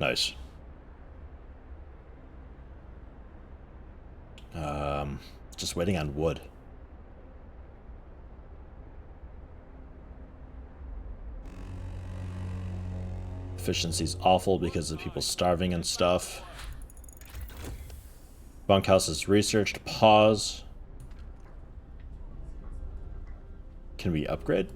Nice. Just waiting on wood. Efficiency's awful because of people starving and stuff. Bunkhouse is researched. Pause. Can we upgrade?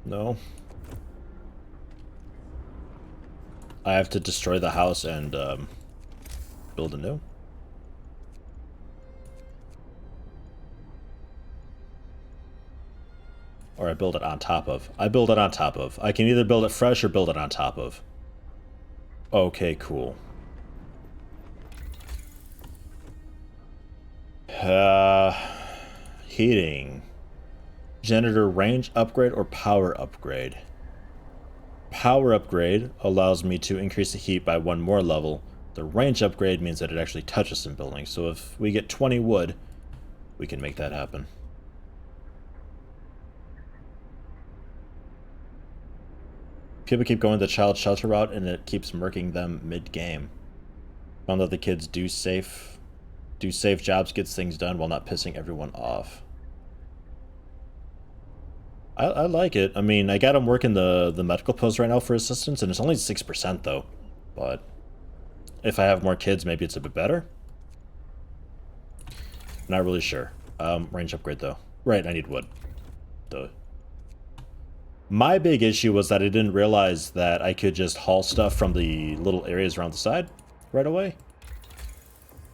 No. I have to destroy the house and build a new. Or I build it on top of. I build it on top of. I can either build it fresh or build it on top of. Okay, cool. Heating. Janitor range upgrade or power upgrade? Power upgrade allows me to increase the heat by 1 more level. The range upgrade means that it actually touches some buildings. So if we get 20 wood, we can make that happen. People keep going the child shelter route and it keeps murking them mid-game. Found that the kids do safe jobs, gets things done while not pissing everyone off. I like it. I mean, I got him working the medical post right now for assistance, and it's only 6% though. But if I have more kids, maybe it's a bit better. Not really sure. Range upgrade though. Right, I need wood. Duh. My big issue was that I didn't realize that I could just haul stuff from the little areas around the side right away.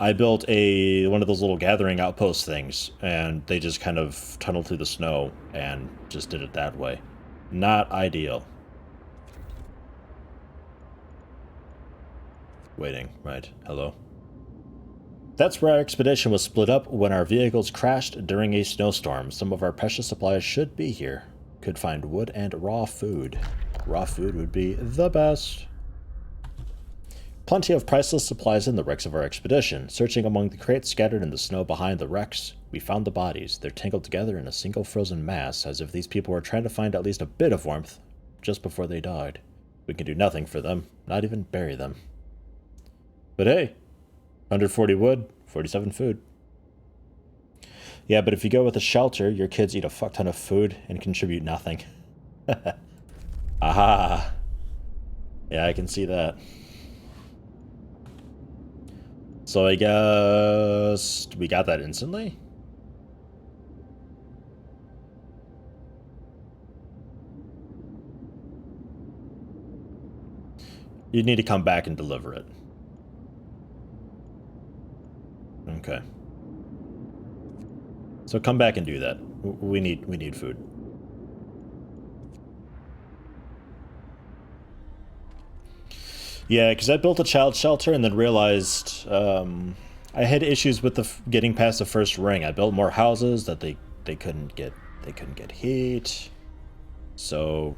I built one of those little gathering outpost things, and they just kind of tunneled through the snow and just did it that way. Not ideal. Waiting, right. Hello. That's where our expedition was split up when our vehicles crashed during a snowstorm. Some of our precious supplies should be here. Could find wood and raw food. Raw food would be the best. Plenty of priceless supplies in the wrecks of our expedition. Searching among the crates scattered in the snow behind the wrecks, we found the bodies. They're tangled together in a single frozen mass, as if these people were trying to find at least a bit of warmth just before they died. We can do nothing for them, not even bury them. But hey, 140 wood, 47 food. Yeah, but if you go with a shelter, your kids eat a fuck ton of food and contribute nothing. Aha! Yeah, I can see that. So I guess we got that instantly? You'd need to come back and deliver it. Okay. So come back and do that. We need food. Yeah, because I built a child shelter and then realized I had issues with getting past the first ring. I built more houses that they couldn't get heat. So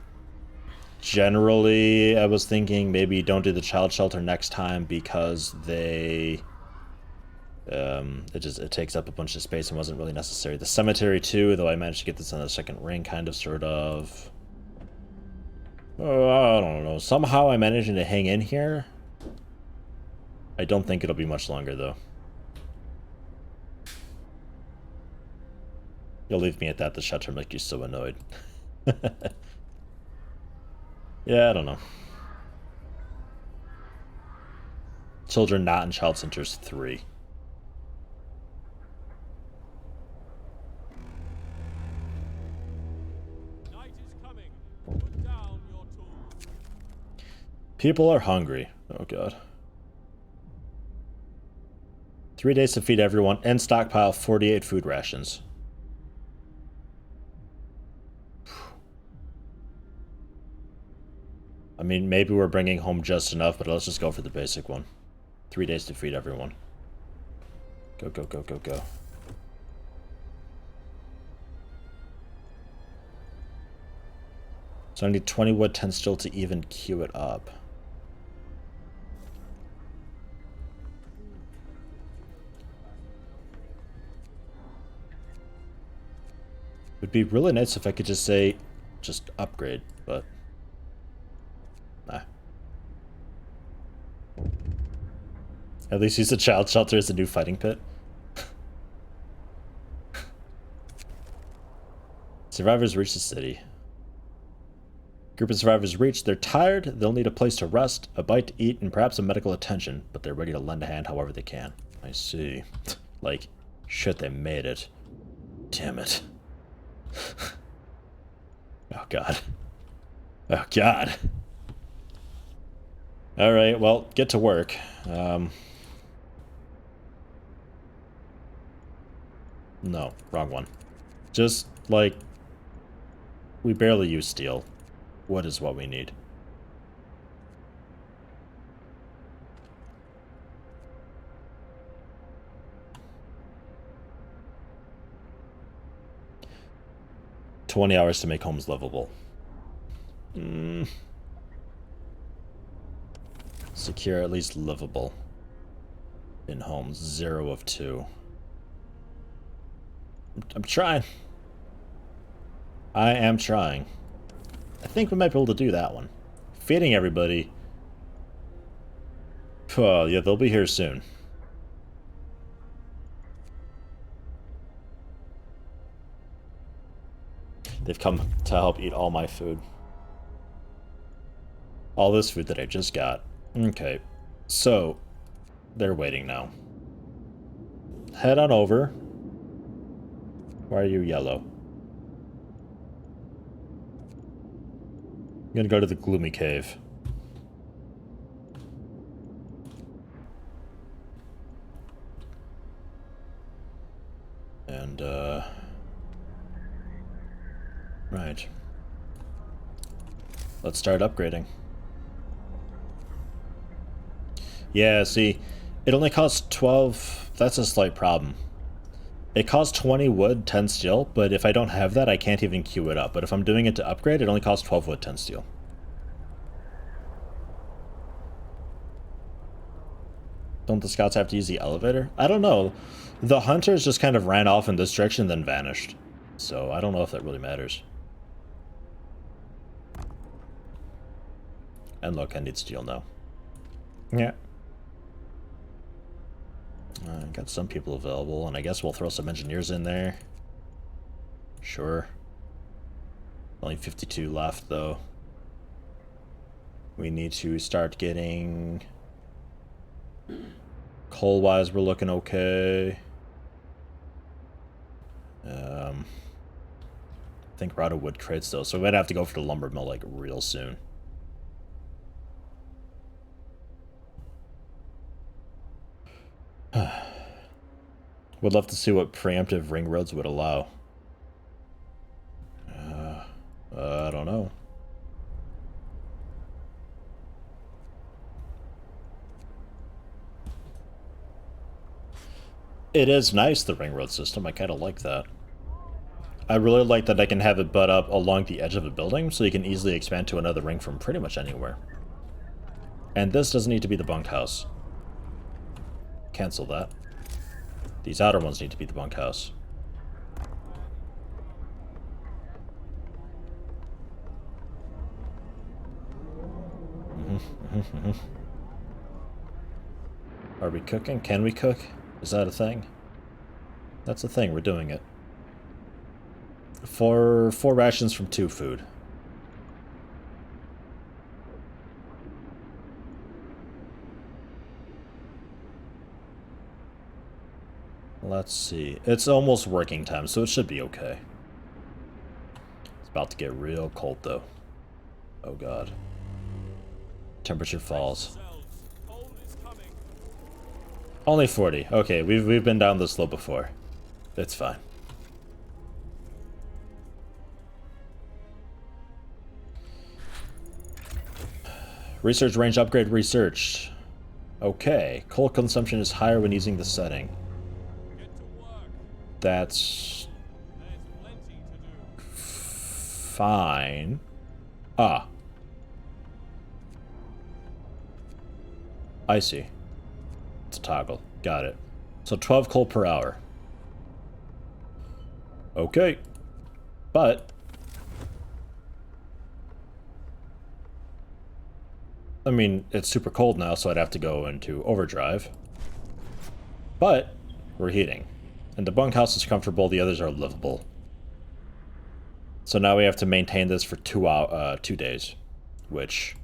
generally, I was thinking maybe don't do the child shelter next time because they it takes up a bunch of space and wasn't really necessary. The cemetery too, though I managed to get this on the second ring, kind of, sort of. I don't know. Somehow I'm managing to hang in here. I don't think it'll be much longer, though. You'll leave me at that. The shelter make you so annoyed. Yeah, I don't know. Children not in child centers 3. People are hungry. Oh god. 3 days to feed everyone and stockpile 48 food rations. I mean, maybe we're bringing home just enough, but let's just go for the basic one. 3 days to feed everyone. Go, go, go, go, go. So I need 20 wood, 10 still to even queue it up. Would be really nice if I could just say, just upgrade, but nah. At least use the child shelter as a new fighting pit. Survivors reach the city. Group of survivors reach. They're tired. They'll need a place to rest, a bite to eat, and perhaps some medical attention, but they're ready to lend a hand however they can. I see. Like, Shit, they made it. Damn it. Oh, God. Oh, God. Alright, well, get to work. No, wrong one. Just, like, we barely use steel. Wood is what we need. $20 hours to make homes livable. Secure at least livable in homes. 0 of 2. I'm trying. I am trying. I think we might be able to do that one. Feeding everybody. Oh, yeah, they'll be here soon. They've come to help eat all my food. All this food that I just got. Okay. So, they're waiting now. Head on over. Why are you yellow? I'm gonna go to the gloomy cave. And, right. Let's start upgrading. Yeah, see, it only costs 12... That's a slight problem. It costs 20 wood, 10 steel, but if I don't have that, I can't even queue it up. But if I'm doing it to upgrade, it only costs 12 wood, 10 steel. Don't the scouts have to use the elevator? I don't know. The hunters just kind of ran off in this direction, then vanished. So I don't know if that really matters. And look, I need steel now. Yeah. Got some people available, and I guess we'll throw some engineers in there. Sure. Only 52 left, though. We need to start getting... Coal-wise, we're looking okay. I think we're out of wood crates, though, so we're gonna have to go for the lumber mill, like, real soon. Would love to see what preemptive ring roads would allow. I don't know. It is nice, the ring road system. I kind of like that. I really like that I can have it butt up along the edge of a building, so you can easily expand to another ring from pretty much anywhere. And this doesn't need to be the bunkhouse. Cancel that. These outer ones need to be the bunkhouse. Are we cooking? Can we cook? Is that a thing? That's a thing. We're doing it. Four rations from 2 food. Let's see. It's almost working time, so it should be okay. It's about to get real cold, though. Oh, God. Temperature falls. Only 40. Okay, we've been down this low before. It's fine. Research range upgrade researched. Okay, coal consumption is higher when using the setting. That's fine. Ah. I see. It's a toggle. Got it. So 12 coal per hour. Okay. But I mean, it's super cold now, so I'd have to go into overdrive. But we're heating. And the bunkhouse is comfortable, the others are livable. So now we have to maintain this for 2 days, which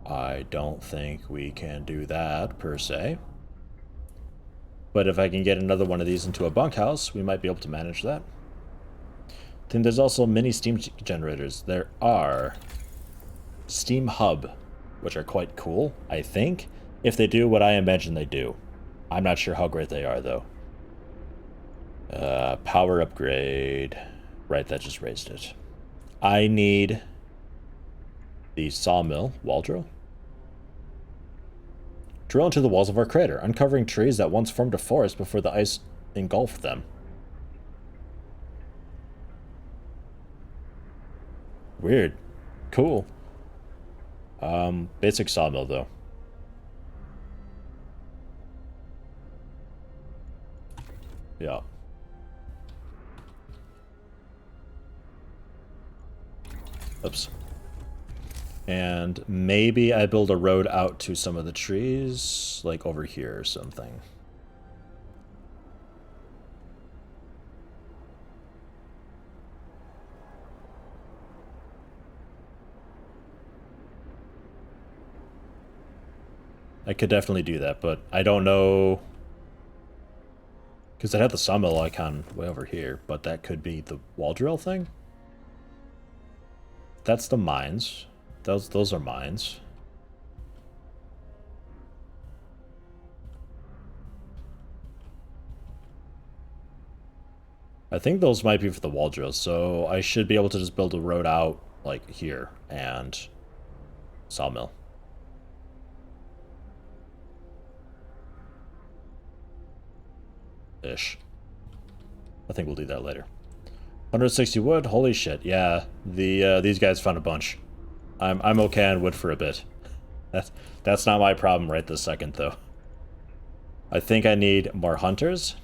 I don't think we can do that per se. But if I can get another one of these into a bunkhouse, we might be able to manage that. I think there's also mini steam generators. There are steam hub, which are quite cool, I think, if they do what I imagine they do. I'm not sure how great they are, though. Power upgrade. Right, that just raised it. I need the sawmill wall drill. Drill into the walls of our crater, uncovering trees that once formed a forest before the ice engulfed them. Weird. Cool. Basic sawmill, though. Yeah. Oops. And maybe I build a road out to some of the trees, like over here or something. I could definitely do that, but I don't know, because I have the sawmill icon way over here, but that could be the wall drill thing. That's the mines. Those are mines. I think those might be for the wall drills, so I should be able to just build a road out, like, here, and sawmill. Ish. I think we'll do that later. 160 wood, holy shit, yeah. These guys found a bunch. I'm okay on wood for a bit. That's not my problem right this second, though. I think I need more hunters.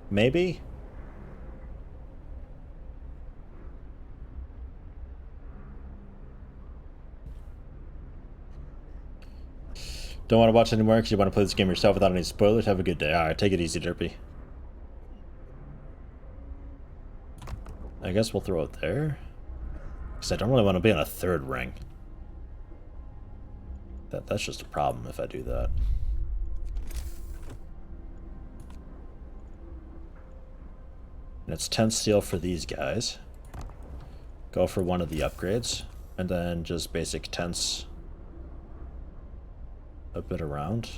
Maybe? Don't want to watch anymore because you want to play this game yourself without any spoilers? Have a good day. Alright, take it easy, Derpy. I guess we'll throw it there. Because I don't really want to be on a third ring. That's just a problem if I do that. And it's 10 steel for these guys. Go for one of the upgrades. And then just basic tents a bit around.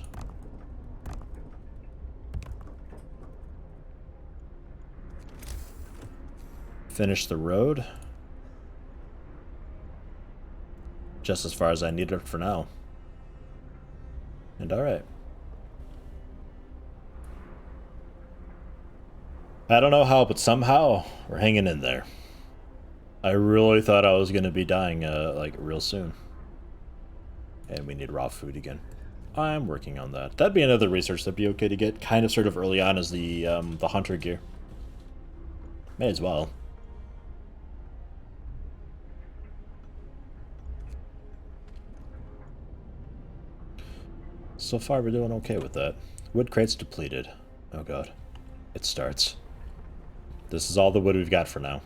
Finish the road. Just as far as I need it for now. And alright. I don't know how, but somehow we're hanging in there. I really thought I was going to be dying, like, real soon. And we need raw food again. I'm working on that. That'd be another research that'd be okay to get kind of sort of early on as the hunter gear. May as well. So far we're doing okay with that. Wood crates depleted. Oh god. It starts. This is all the wood we've got for now.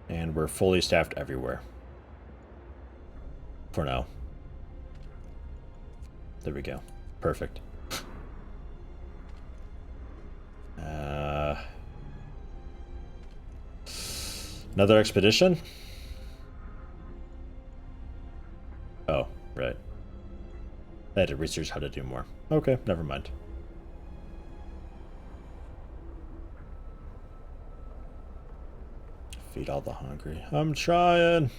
And we're fully staffed everywhere. For now. There we go. Perfect. Another expedition? Oh, right. I had to research how to do more. Okay, never mind. Feed all the hungry. I'm trying.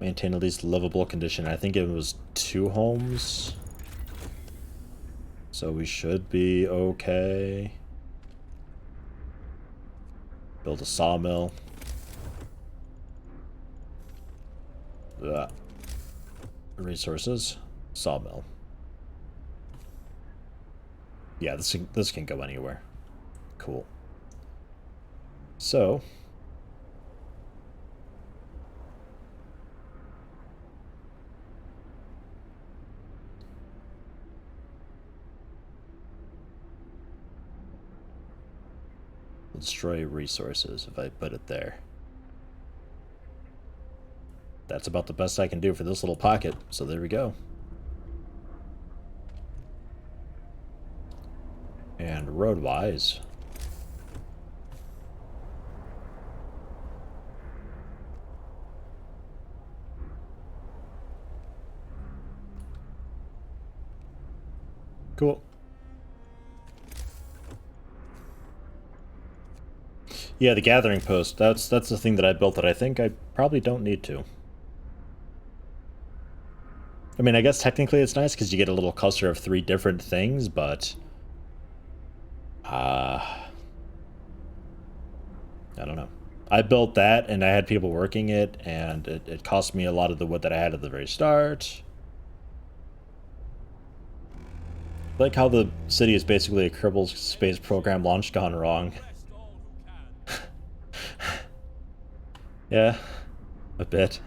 Maintain at least livable condition. I think it was 2 homes. So we should be okay. Build a sawmill. Ugh. Resources. Sawmill. Yeah, this can go anywhere. Cool. So we'll destroy resources if I put it there. That's about the best I can do for this little pocket, so there we go. And road-wise, cool. Yeah, the gathering post, that's the thing that I built that I think I probably don't need to. I mean, I guess technically it's nice because you get a little cluster of 3 different things, but I don't know. I built that and I had people working it, and it cost me a lot of the wood that I had at the very start. Like how the city is basically a Kerbal Space Program launch gone wrong. Rest all who can. Yeah, a bit.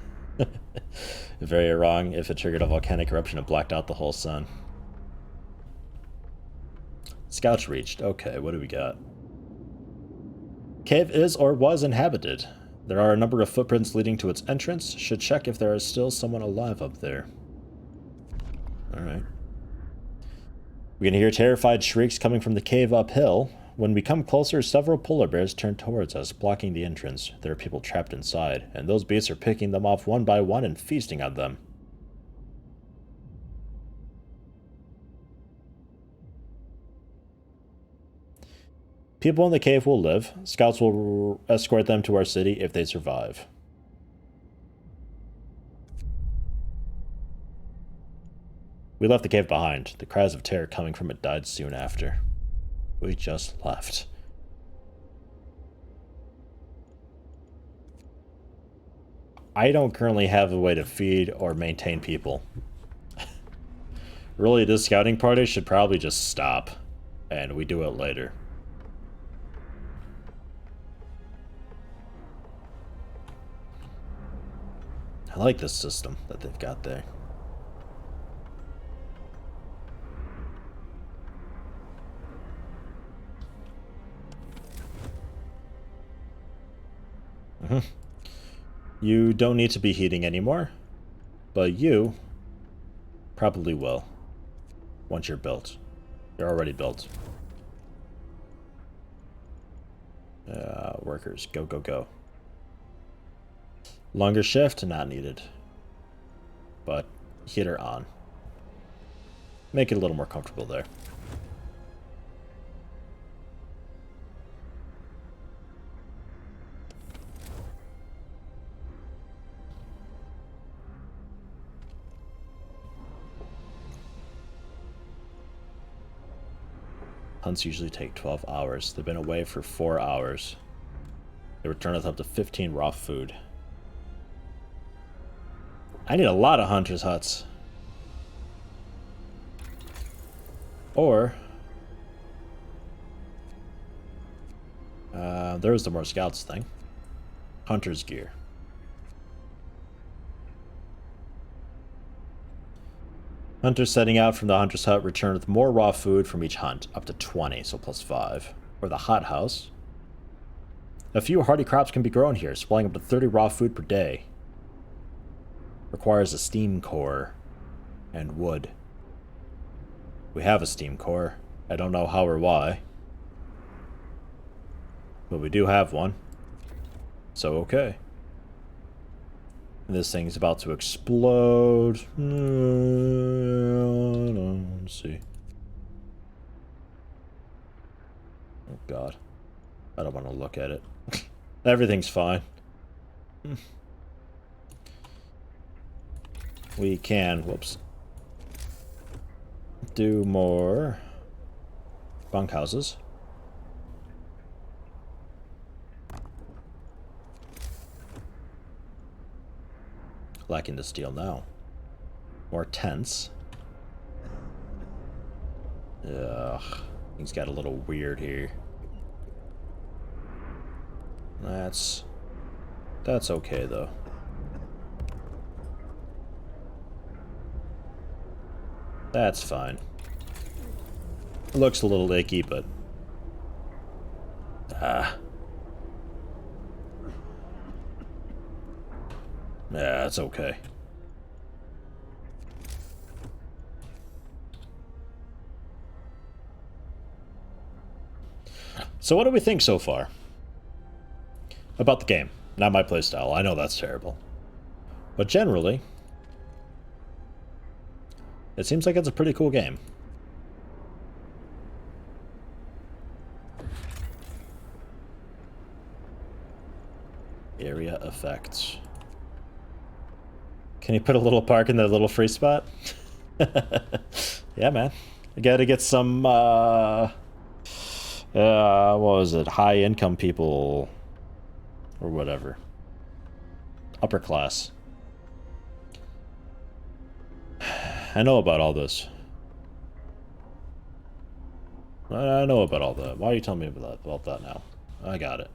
Very wrong. If it triggered a volcanic eruption, it blacked out the whole sun. Scouts reached. Okay, what do we got? Cave is or was inhabited. There are a number of footprints leading to its entrance. Should check if there is still someone alive up there. Alright. We can hear terrified shrieks coming from the cave uphill. When we come closer, several polar bears turn towards us, blocking the entrance. There are people trapped inside, and those beasts are picking them off one by one and feasting on them. People in the cave will live. Scouts will escort them to our city if they survive. We left the cave behind. The cries of terror coming from it died soon after. We just left. I don't currently have a way to feed or maintain people. Really, this scouting party should probably just stop, and we do it later. I like this system that they've got there. You don't need to be heating anymore, but you probably will once you're built. You're already built. Workers, go, go, go. Longer shift, not needed. But heater on. Make it a little more comfortable there. Hunts usually take 12 hours. They've been away for 4 hours. They return with up to 15 raw food. I need a lot of hunters' huts. Or there's the more scouts thing. Hunter's gear. Hunters setting out from the hunter's hut return with more raw food from each hunt, up to 20, so plus 5. Or the hot house. A few hardy crops can be grown here, supplying up to 30 raw food per day. Requires a steam core and wood. We have a steam core. I don't know how or why. But we do have one. So okay. This thing's about to explode. Let's see. Oh god. I don't want to look at it. Everything's fine. We can, whoops, do more bunkhouses. Lacking the steel now. More tents. Ugh, things got a little weird here. That's okay though. That's fine. It looks a little icky, but Yeah, that's okay. So what do we think so far? About the game. Not my playstyle. I know that's terrible. But generally, it seems like it's a pretty cool game. Area effects. Can you put a little park in that little free spot? Yeah, man. I gotta get some, what was it? High income people. Or whatever. Upper class. I know about all this. I know about all that. Why are you telling me about that now? I got it.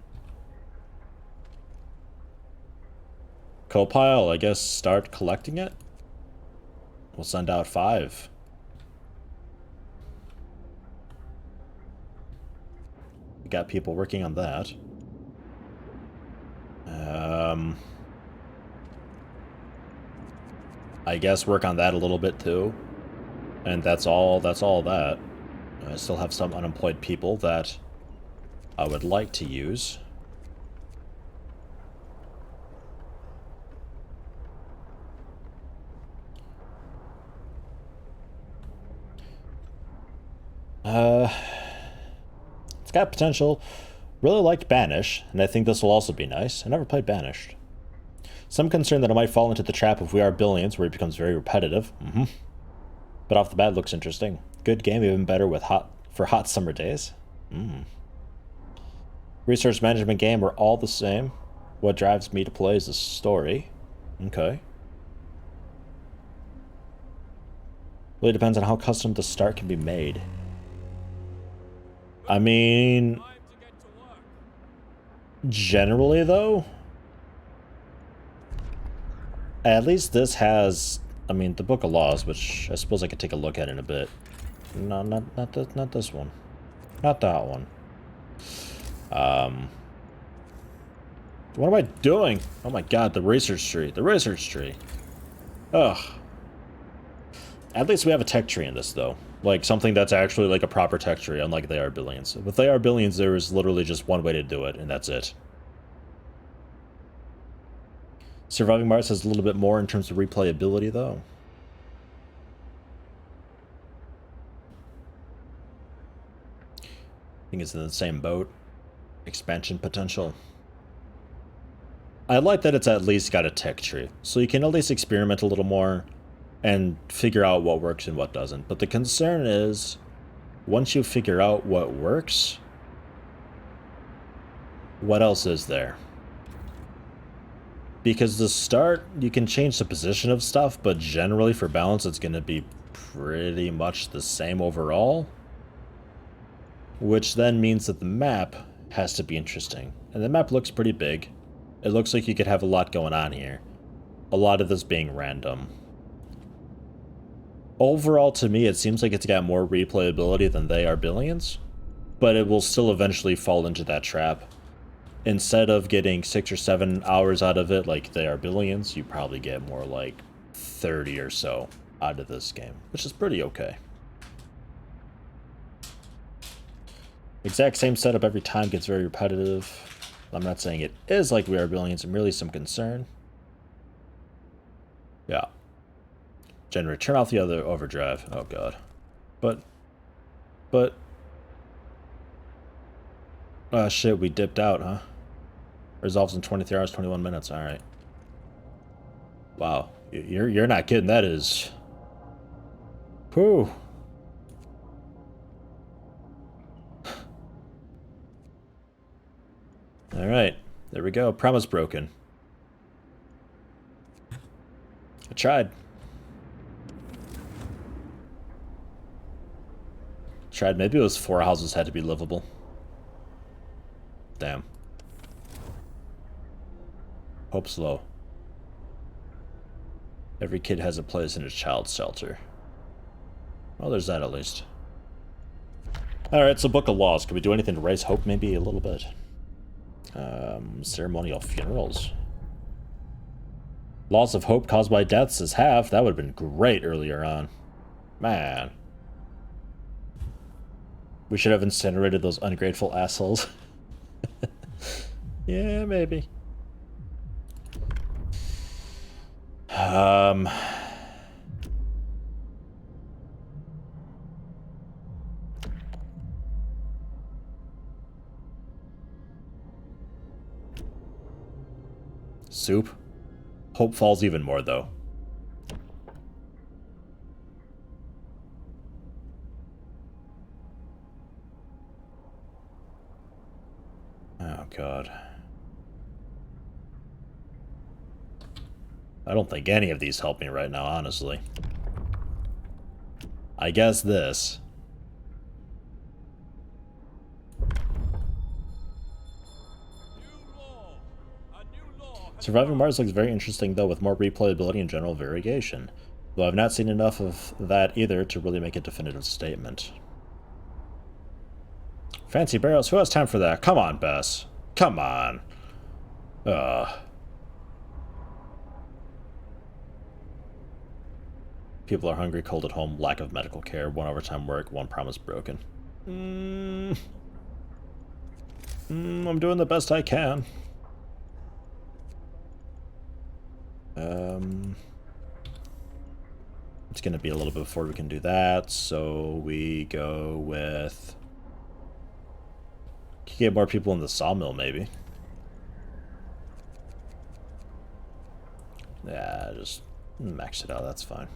Copile, I guess start collecting it? We'll send out 5. We got people working on that. I guess work on that a little bit too. And that's all that. I still have some unemployed people that I would like to use. It's got potential. Really liked Banish, and I think this will also be nice. I never played Banished. Some concern that it might fall into the trap of We Are Billions, where it becomes very repetitive. But off the bat, looks interesting. Good game, even better with hot summer days. Resource management game are all the same. What drives me to play is the story. Okay. Really depends on how custom the start can be made. I mean, generally though, at least this has, I mean, the Book of Laws, which I suppose I could take a look at in a bit. No, not this one. Not that one. What am I doing? Oh my god, the research tree. The research tree. Ugh. At least we have a tech tree in this, though. Like, something that's actually like a proper tech tree, unlike They Are Billions. With They Are Billions, there is literally just one way to do it, and that's it. Surviving Mars has a little bit more in terms of replayability, though. I think it's in the same boat. Expansion potential. I like that it's at least got a tech tree, so you can at least experiment a little more and figure out what works and what doesn't. But the concern is, once you figure out what works, what else is there? Because the start, you can change the position of stuff, but generally for balance, it's going to be pretty much the same overall. Which then means that the map has to be interesting. And the map looks pretty big. It looks like you could have a lot going on here. A lot of this being random. Overall, to me, it seems like it's got more replayability than They Are Billions, but it will still eventually fall into that trap. Instead of getting 6 or 7 hours out of it like They Are Billions, you probably get more like 30 or so out of this game, which is pretty okay. Exact same setup every time gets very repetitive. I'm not saying it is like We Are Billions, I'm really some concern. Yeah. Generate, turn off the other overdrive. Oh god. But... Oh shit, we dipped out, huh? Resolves in 23 hours, 21 minutes, alright. Wow. You're not kidding, that is... Whew. Alright, there we go. Promise broken. I tried. Maybe it was 4 houses had to be livable. Damn. Hope's low. Every kid has a place in a child's shelter. Well, there's that at least. Alright, so Book of Laws. Can we do anything to raise hope? Maybe a little bit. Ceremonial funerals. Loss of hope caused by deaths is half. That would have been great earlier on. Man. We should have incinerated those ungrateful assholes. Yeah, maybe. Soup. Hope falls even more, though. Oh, God. I don't think any of these help me right now, honestly. I guess this. Surviving Mars looks very interesting, though, with more replayability and general variegation. Though I've not seen enough of that either to really make a definitive statement. Fancy barrels? Who has time for that? Come on, Bess. Come on. People are hungry, cold at home, lack of medical care, 1 overtime work, 1 promise broken. I'm doing the best I can. It's gonna be a little bit before we can do that, so we go with... Can get more people in the sawmill, maybe. Yeah, just max it out, that's fine.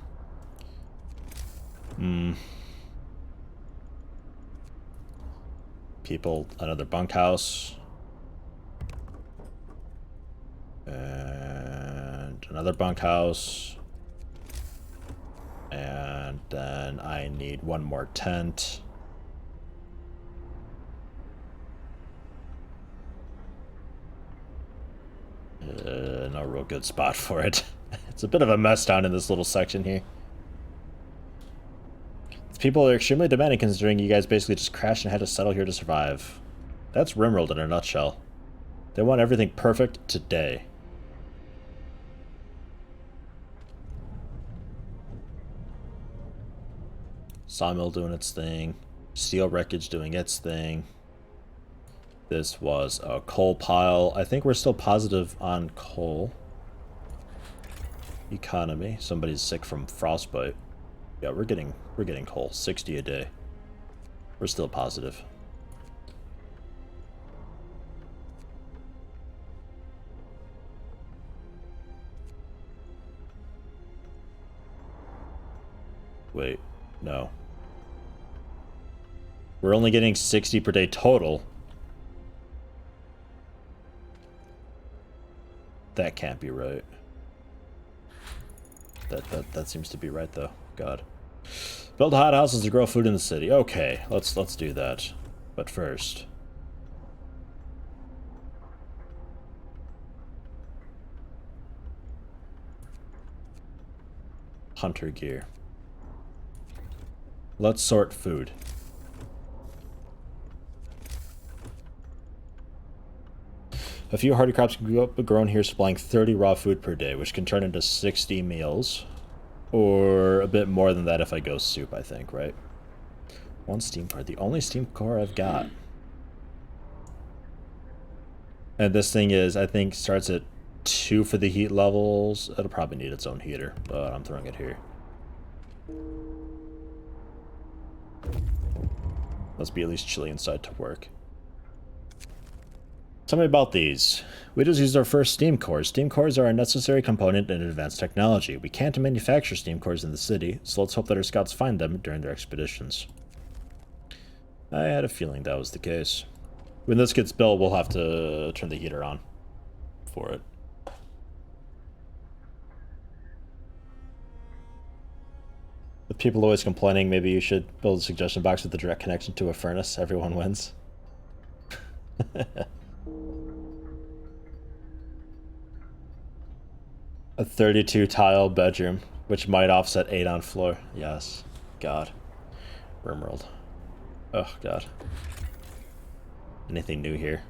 People, another bunkhouse. And another bunkhouse. And then I need 1 more tent. No real good spot for it. It's a bit of a mess down in this little section here. People are extremely demanding considering you guys basically just crashed and had to settle here to survive. That's Rimworld in a nutshell. They want everything perfect today. Sawmill doing its thing. Steel wreckage doing its thing. This was a coal pile. I think we're still positive on coal. Economy. Somebody's sick from frostbite. Yeah, we're getting coal. 60 a day. We're still positive. Wait, no. We're only getting 60 per day total. That can't be right. That seems to be right though. God. Build hothouses to grow food in the city. Okay, let's do that. But first, hunter gear. Let's sort food. A few hardy crops can be grown here, supplying 30 raw food per day, which can turn into 60 meals. Or a bit more than that if I go soup, I think, right? 1 steam core. The only steam core I've got. And this thing is, I think, starts at 2 for the heat levels. It'll probably need its own heater, but I'm throwing it here. Let's be at least chilly inside to work. Tell me about these. We just used our first steam cores. Steam cores are a necessary component in advanced technology. We can't manufacture steam cores in the city, so let's hope that our scouts find them during their expeditions. I had a feeling that was the case. When this gets built, we'll have to turn the heater on for it. With people always complaining, maybe you should build a suggestion box with a direct connection to a furnace. Everyone wins. A 32 tile bedroom, which might offset 8 on floor. Yes. God. Rimworld. Oh, God. Anything new here?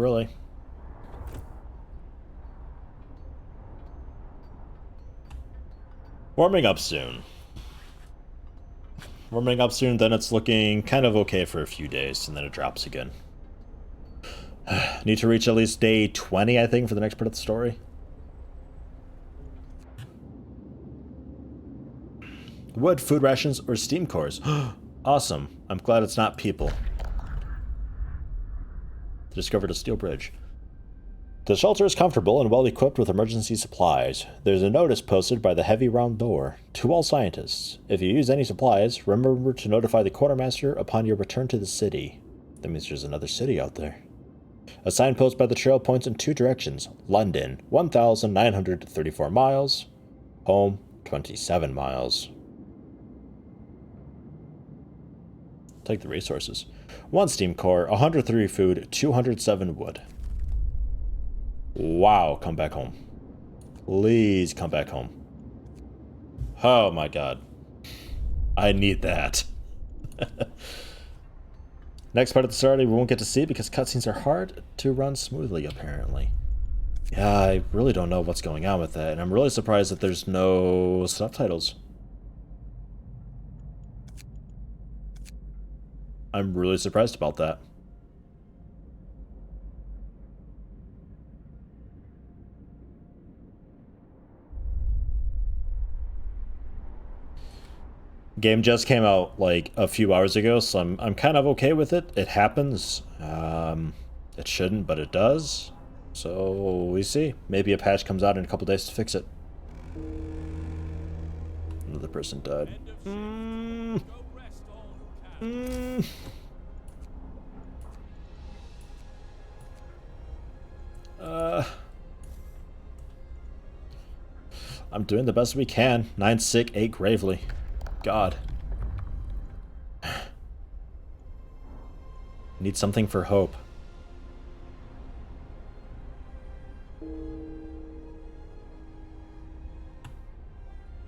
really. Warming up soon. Warming up soon, then it's looking kind of okay for a few days, and then it drops again. Need to reach at least day 20, I think, for the next part of the story. Wood, food rations, or steam cores? Awesome. I'm glad it's not people. Discovered a steel bridge. The shelter is comfortable and well equipped with emergency supplies. There's a notice posted by the heavy round door. To all scientists, if you use any supplies, remember to notify the quartermaster upon your return to the city. That means there's another city out there. A signpost by the trail points in two directions. London, 1,934 miles. Home, 27 miles. Take the resources. 1 steam core, 103 food, 207 wood. Wow, come back home. Please come back home. Oh my god. I need that. Next part of the story we won't get to see because cutscenes are hard to run smoothly, apparently. Yeah, I really don't know what's going on with that, and I'm really surprised that there's no subtitles. I'm really surprised about that. Game just came out like a few hours ago, so I'm kind of okay with it. It happens. It shouldn't, but it does. So we see. Maybe a patch comes out in a couple days to fix it. Another person died. I'm doing the best we can. 9 sick, 8 gravely. God. Need something for hope.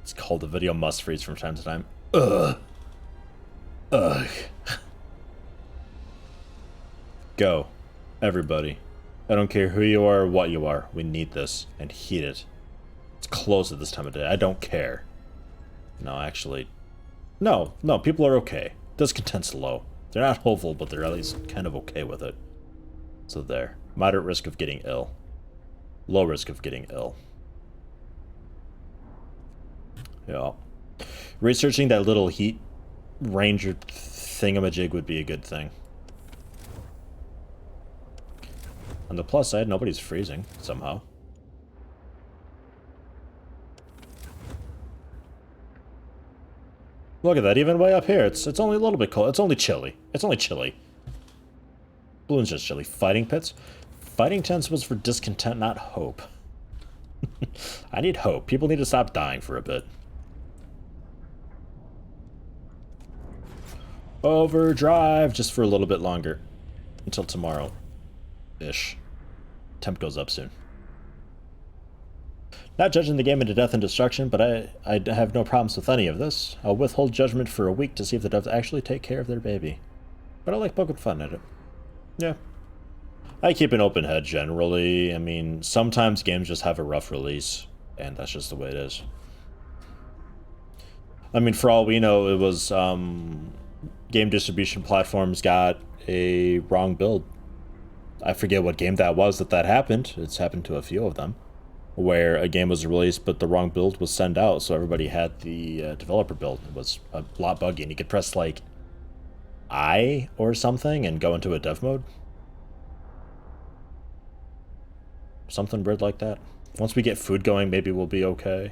It's called the video must freeze from time to time. Ugh. Ugh. Go. Everybody. I don't care who you are or what you are. We need this. And heat it. It's close at this time of day. I don't care. No, actually... No, people are okay. Discontent's low. They're not hopeful, but they're at least kind of okay with it. So there. Moderate risk of getting ill. Low risk of getting ill. Yeah. Researching that little heat ranger thingamajig would be a good thing. On the plus side, nobody's freezing, somehow. Look at that, even way up here, it's only a little bit cold. It's only chilly. It's only chilly. Balloon's just chilly. Fighting pits? Fighting tents was for discontent, not hope. I need hope. People need to stop dying for a bit. Overdrive just for a little bit longer. Until tomorrow-ish. Temp goes up soon. Not judging the game into death and destruction, but I have no problems with any of this. I'll withhold judgment for a week to see if the devs actually take care of their baby. But I like poking fun at it. Yeah. I keep an open head generally. I mean, sometimes games just have a rough release, and that's just the way it is. I mean, for all we know, it was game distribution platforms got a wrong build. I forget what game that was that happened. It's happened to a few of them. Where a game was released, but the wrong build was sent out, so everybody had the developer build. It was a lot buggy, and you could press, like, I or something and go into a dev mode. Something weird like that. Once we get food going, maybe we'll be okay.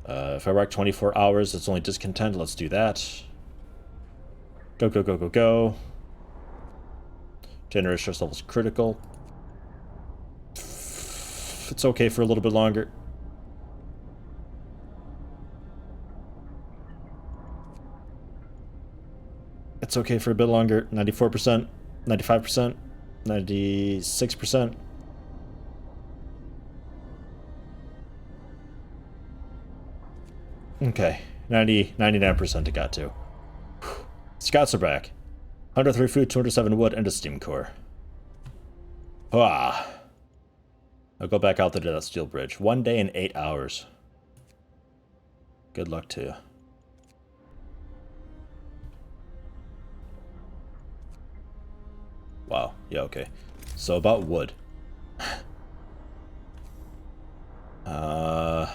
If I work 24 hours, it's only discontent. Let's do that. Go, go, go, go, go. Generate stress levels critical. It's okay for a little bit longer. It's okay for a bit longer. 94%, 95%, 96%. Okay, 99% it got to. Whew. Scouts are back. 103 food, 207 wood, and a steam core. Ah. I'll go back out there to that steel bridge. 1 day and 8 hours. Good luck to you. Wow. Yeah, okay. So about wood. Um...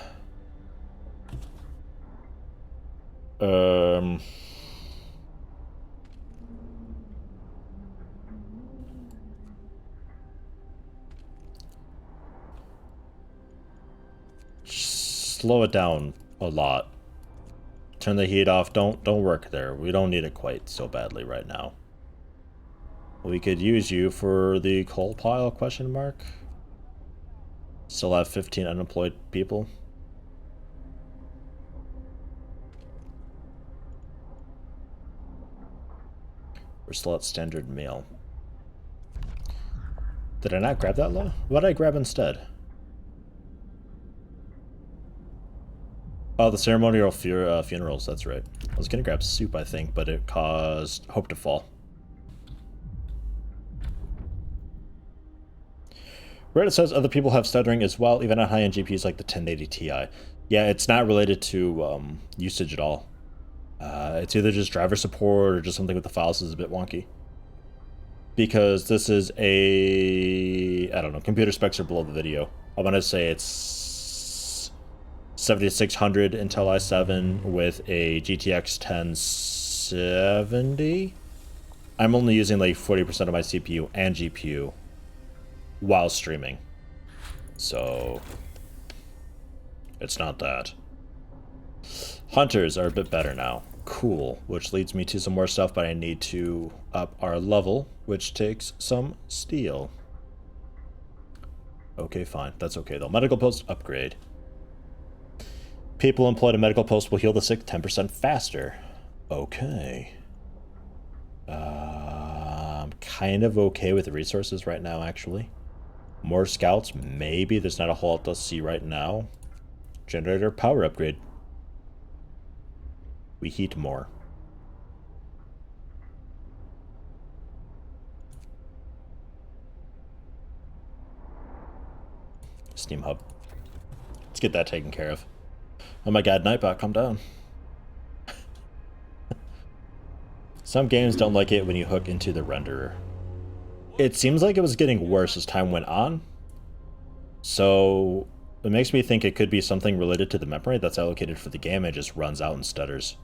Slow it down a lot. Turn the heat off. Don't work there. We don't need it quite so badly right now. We could use you for the coal pile, question mark? Still have 15 unemployed people. We're still at standard meal. Did I not grab that low? What did I grab instead? Oh, the ceremonial funerals, that's right. I was gonna grab soup, I think, but it caused hope to fall. Reddit says other people have stuttering as well, even on high-end GPUs like the 1080 Ti. Yeah, it's not related to usage at all. It's either just driver support or just something with the files is a bit wonky. Because this is a... I don't know, computer specs are below the video. I want to say it's 7600 Intel i7 with a GTX 1070. I'm only using like 40% of my CPU and GPU while streaming. So it's not that. Hunters are a bit better now. Cool, which leads me to some more stuff, but I need to up our level, which takes some steel. Okay, fine. That's okay, though. Medical post upgrade. People employed at medical post will heal the sick 10% faster. Okay. I'm kind of okay with the resources right now, actually. More scouts, maybe. There's not a whole lot to see right now. Generator power upgrade. We heat more. Steam hub. Let's get that taken care of. Oh my god, Nightbot, calm down. Some games don't like it when you hook into the renderer. It seems like it was getting worse as time went on. So it makes me think it could be something related to the memory that's allocated for the game and just runs out and stutters.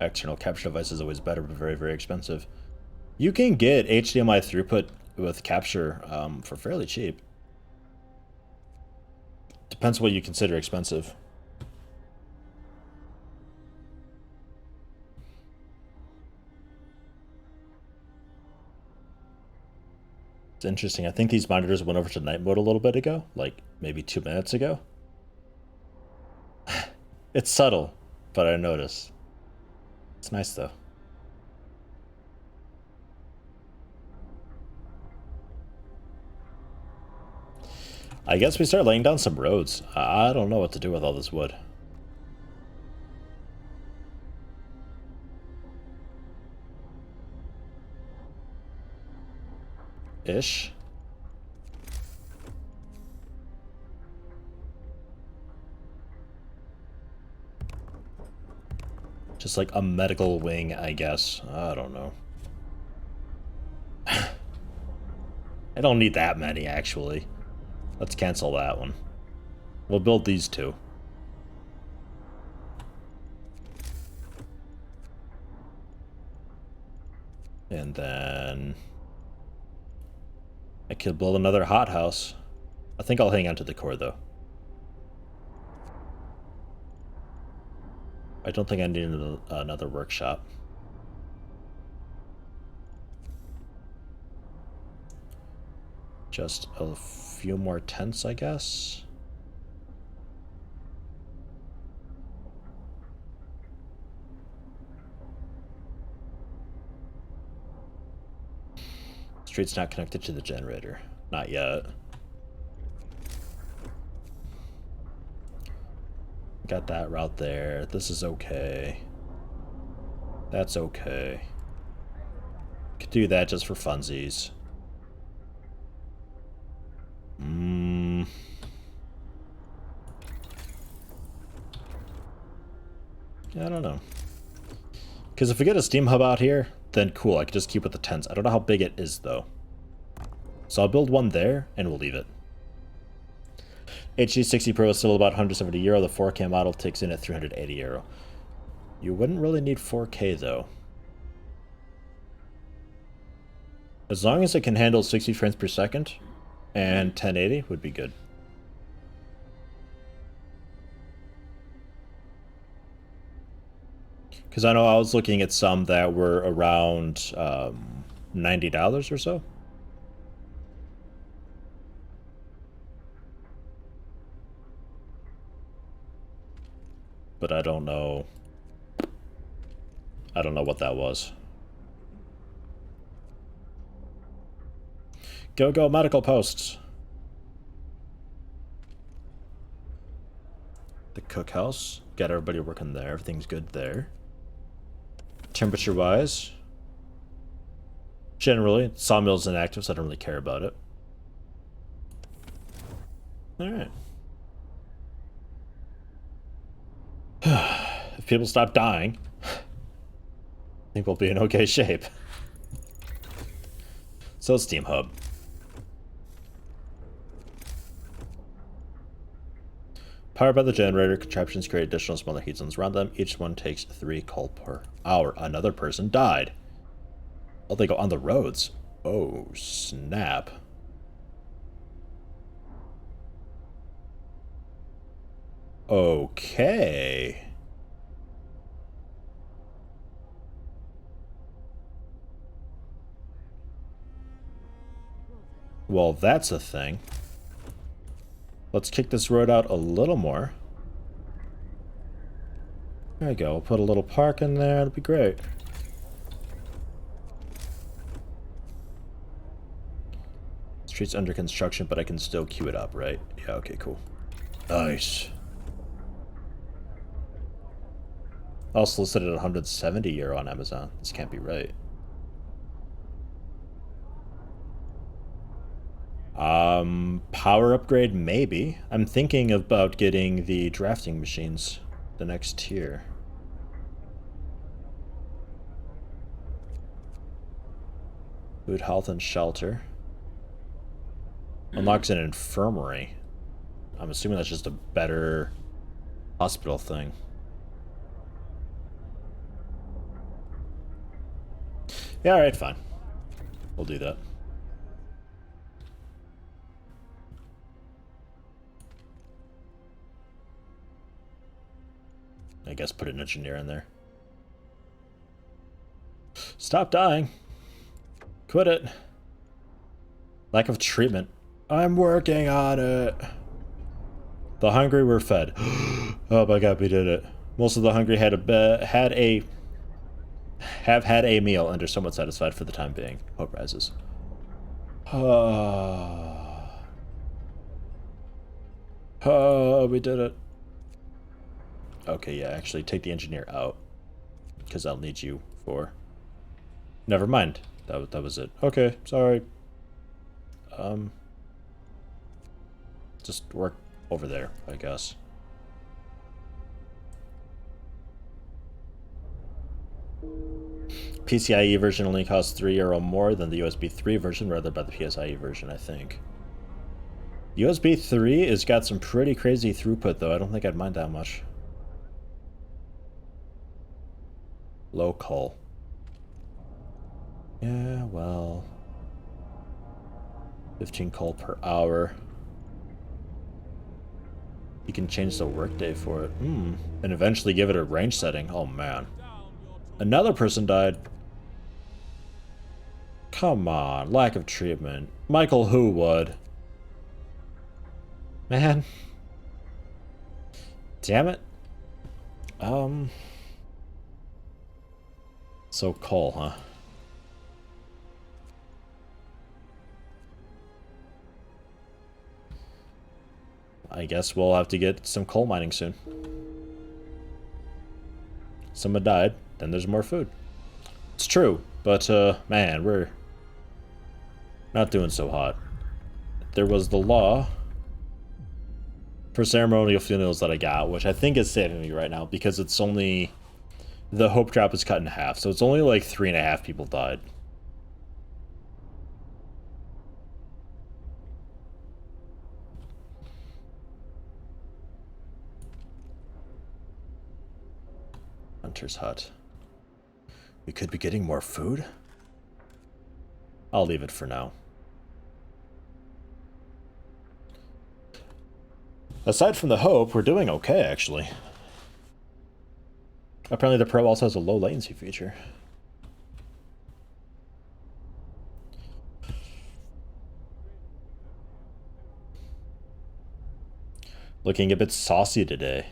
External capture device is always better, but very, very expensive. You can get HDMI throughput with capture for fairly cheap. Depends what you consider expensive. It's interesting. I think these monitors went over to night mode a little bit ago, like maybe 2 minutes ago. It's subtle, but I notice. It's nice though. I guess we start laying down some roads. I don't know what to do with all this wood. Ish. Just like a medical wing, I guess. I don't know. I don't need that many, actually. Let's cancel that one. We'll build these two. And then I could build another hothouse. I think I'll hang on to the core, though. I don't think I need another workshop. Just a few more tents, I guess. Street's not connected to the generator. Not yet. Got that route there. This is okay. That's okay. Could do that just for funsies. I don't know. Because if we get a Steam Hub out here, then cool, I could just keep with the tents. I don't know how big it is, though. So I'll build one there, and we'll leave it. HD60 Pro is still about €170. The 4K model takes in at €380. You wouldn't really need 4K, though. As long as it can handle 60 frames per second, and 1080 would be good. Because I know I was looking at some that were around $90 or so. But I don't know. I don't know what that was. Go medical posts. The cookhouse. Got everybody working there. Everything's good there. Temperature wise, generally, sawmill's inactive, so I don't really care about it. Alright. If people stop dying, I think we'll be in okay shape. So Steam Hub. Powered by the generator, contraptions create additional smaller heat zones around them. Each one takes 3 coal per hour. Another person died. Oh, they go on the roads. Oh, snap. Okay. Well, that's a thing. Let's kick this road out a little more. There we go. We'll put a little park in there. It'll be great. Street's under construction, but I can still queue it up, right? Yeah, okay, cool. Nice. Also listed at €170 on Amazon. This can't be right. Power upgrade, maybe. I'm thinking about getting the drafting machines, the next tier. Food, health, and shelter. Unlocks an infirmary. I'm assuming that's just a better hospital thing. Yeah, alright, fine. We'll do that. I guess put an engineer in there. Stop dying. Quit it. Lack of treatment. I'm working on it. The hungry were fed. Oh my god, we did it. Most of the hungry have had a meal and are somewhat satisfied for the time being. Hope rises. We did it. Okay, yeah, actually take the engineer out. Because I'll need you for... Never mind. That was it. Okay, sorry. Just work over there, I guess. PCIe version only costs €3 more than the USB 3 version, rather by the PCIe version, I think. USB 3 has got some pretty crazy throughput, though. I don't think I'd mind that much. Low coal. Yeah, well... 15 coal per hour. You can change the workday for it. And eventually give it a range setting. Oh, man. Another person died. Come on. Lack of treatment. Michael who would? Man. Damn it. So coal, huh? I guess we'll have to get some coal mining soon. someone died, then there's more food. It's true, but man, we're not doing so hot. There was the law for ceremonial funerals that I got, which I think is saving me right now because it's only, the hope drop is cut in half, so it's only like 3.5 people died. Hunter's hut. We could be getting more food? I'll leave it for now. Aside from the hope, we're doing okay, actually. Apparently the Pro also has a low latency feature. Looking a bit saucy today.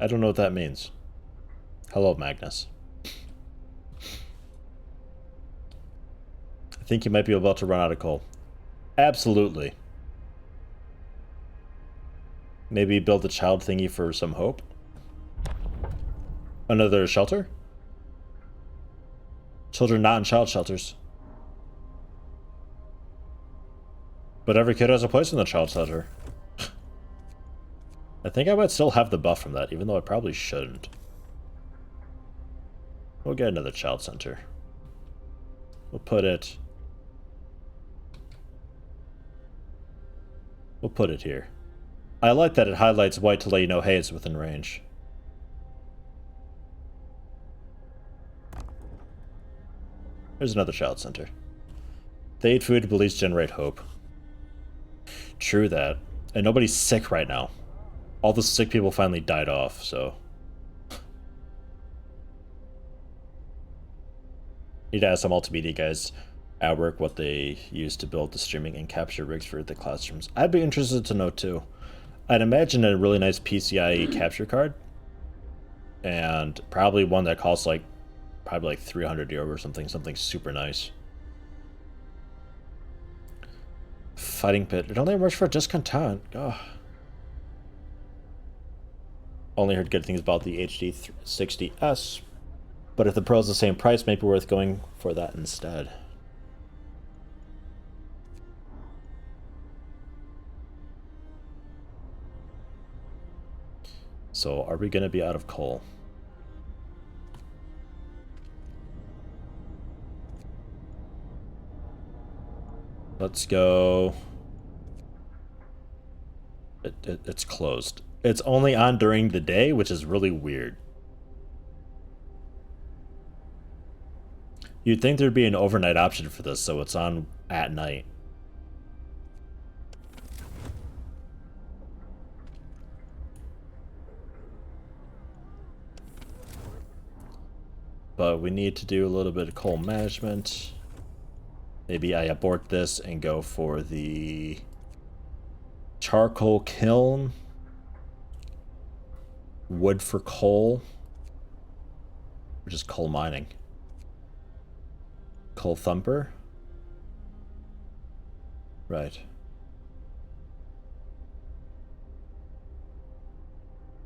I don't know what that means. Hello, Magnus. I think you might be about to run out of coal. Absolutely. Maybe build a child thingy for some hope? Another shelter? Children not in child shelters. But every kid has a place in the child shelter. I think I might still have the buff from that, even though I probably shouldn't. We'll get another child center. We'll put it here. I like that it highlights white to let you know, hey, it's within range. There's another child center. They eat food to beliefs generate hope. True that. And nobody's sick right now. All the sick people finally died off, so... Need to ask some multimedia guys at work what they use to build the streaming and capture rigs for the classrooms. I'd be interested to know too. I'd imagine a really nice PCIe capture card. And probably one that costs like, probably like 300 euro or something super nice. Fighting pit. It only works for discontent. Oh. Only heard good things about the HD60S. But if the Pro's the same price, maybe worth going for that instead. So, are we going to be out of coal? Let's go. It's closed. It's only on during the day, which is really weird. You'd think there'd be an overnight option for this, so it's on at night. But we need to do a little bit of coal management. Maybe I abort this and go for the charcoal kiln. Wood for coal. Or just coal mining. Coal thumper. Right.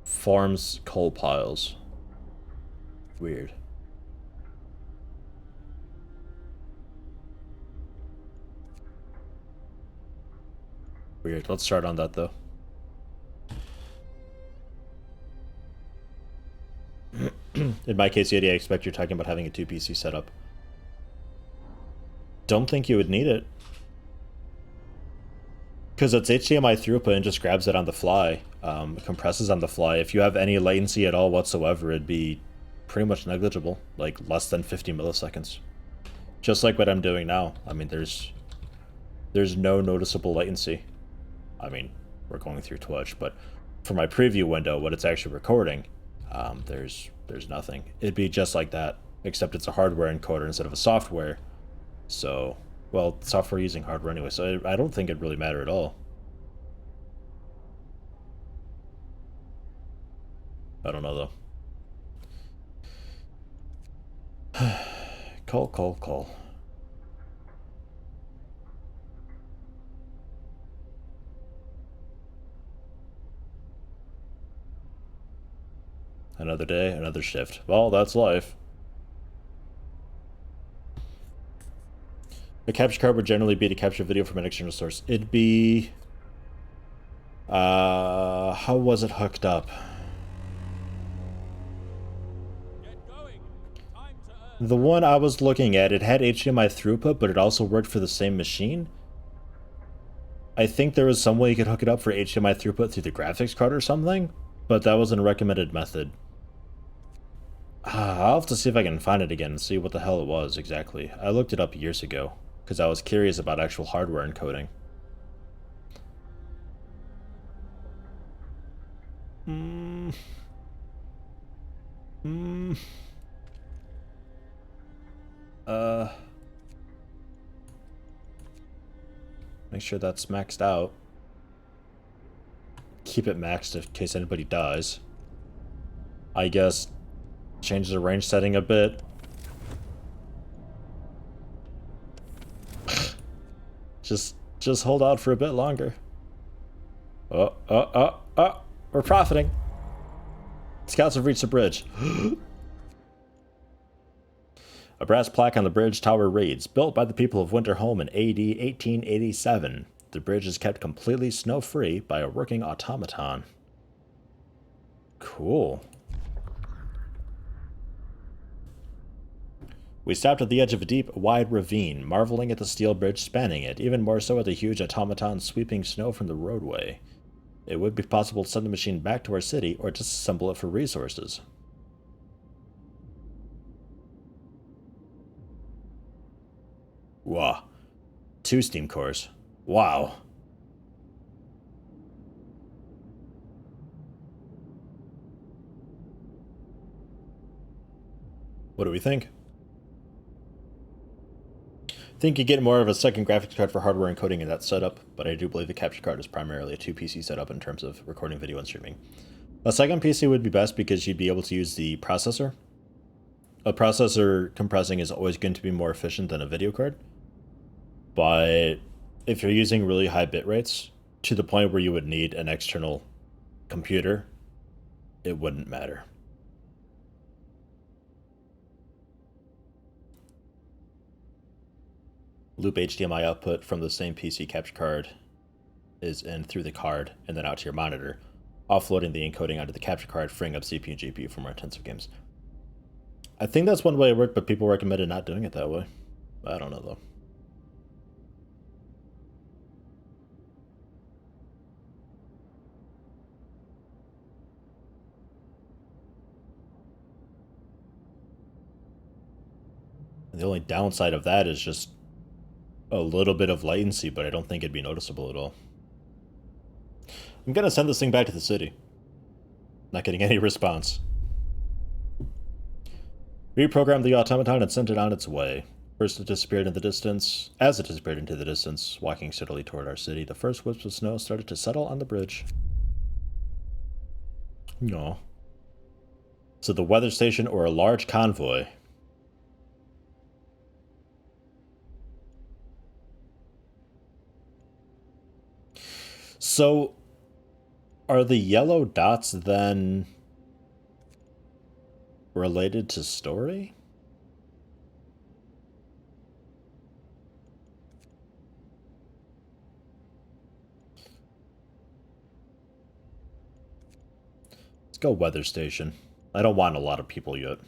Farms coal piles. Weird. Weird. Let's start on that though. In my case, Yeti, I expect you're talking about having a 2 PC setup. Don't think you would need it. Because it's HDMI throughput and just grabs it on the fly. It compresses on the fly. If you have any latency at all whatsoever, it'd be pretty much negligible. Like less than 50 milliseconds. Just like what I'm doing now. I mean, there's no noticeable latency. I mean, we're going through Twitch, but for my preview window, what it's actually recording, there's nothing. It'd be just like that, except it's a hardware encoder instead of a software. So, well, software using hardware anyway, so I don't think it'd really matter at all. I don't know though. Coal. Another day, another shift. Well, that's life. A capture card would generally be to capture video from an external source. It'd be... how was it hooked up? Get going. Time to earn. The one I was looking at, it had HDMI throughput, but it also worked for the same machine. I think there was some way you could hook it up for HDMI throughput through the graphics card or something, but that wasn't a recommended method. I'll have to see if I can find it again and see what the hell it was exactly. I looked it up years ago, because I was curious about actual hardware encoding. Make sure that's maxed out. Keep it maxed in case anybody dies. I guess change the range setting a bit. just hold out for a bit longer. We're profiting. Scouts have reached the bridge. A brass plaque on the bridge tower reads, built by the people of Winterholm in AD 1887. The bridge is kept completely snow-free by a working automaton. Cool. We stopped at the edge of a deep, wide ravine, marveling at the steel bridge spanning it, even more so at the huge automaton sweeping snow from the roadway. It would be possible to send the machine back to our city or disassemble it for resources. Wow. 2 steam cores. Wow. What do we think? I think you get more of a second graphics card for hardware encoding in that setup, but I do believe the capture card is primarily a 2 PC setup in terms of recording video and streaming. A second PC would be best because you'd be able to use the processor. A processor compressing is always going to be more efficient than a video card. But if you're using really high bit rates, to the point where you would need an external computer, it wouldn't matter. Loop HDMI output from the same PC capture card is in through the card and then out to your monitor, offloading the encoding onto the capture card, freeing up CPU and GPU for more intensive games. I think that's one way it worked, but people recommended not doing it that way. I don't know, though. The only downside of that is just a little bit of latency, but I don't think it'd be noticeable at all. I'm gonna send this thing back to the city. Not getting any response. Reprogrammed the automaton and sent it on its way. First it disappeared in the distance. As it disappeared into the distance, walking steadily toward our city, the first wisps of snow started to settle on the bridge. No. So the weather station or a large convoy. So, are the yellow dots then related to story? Let's go weather station. I don't want a lot of people yet.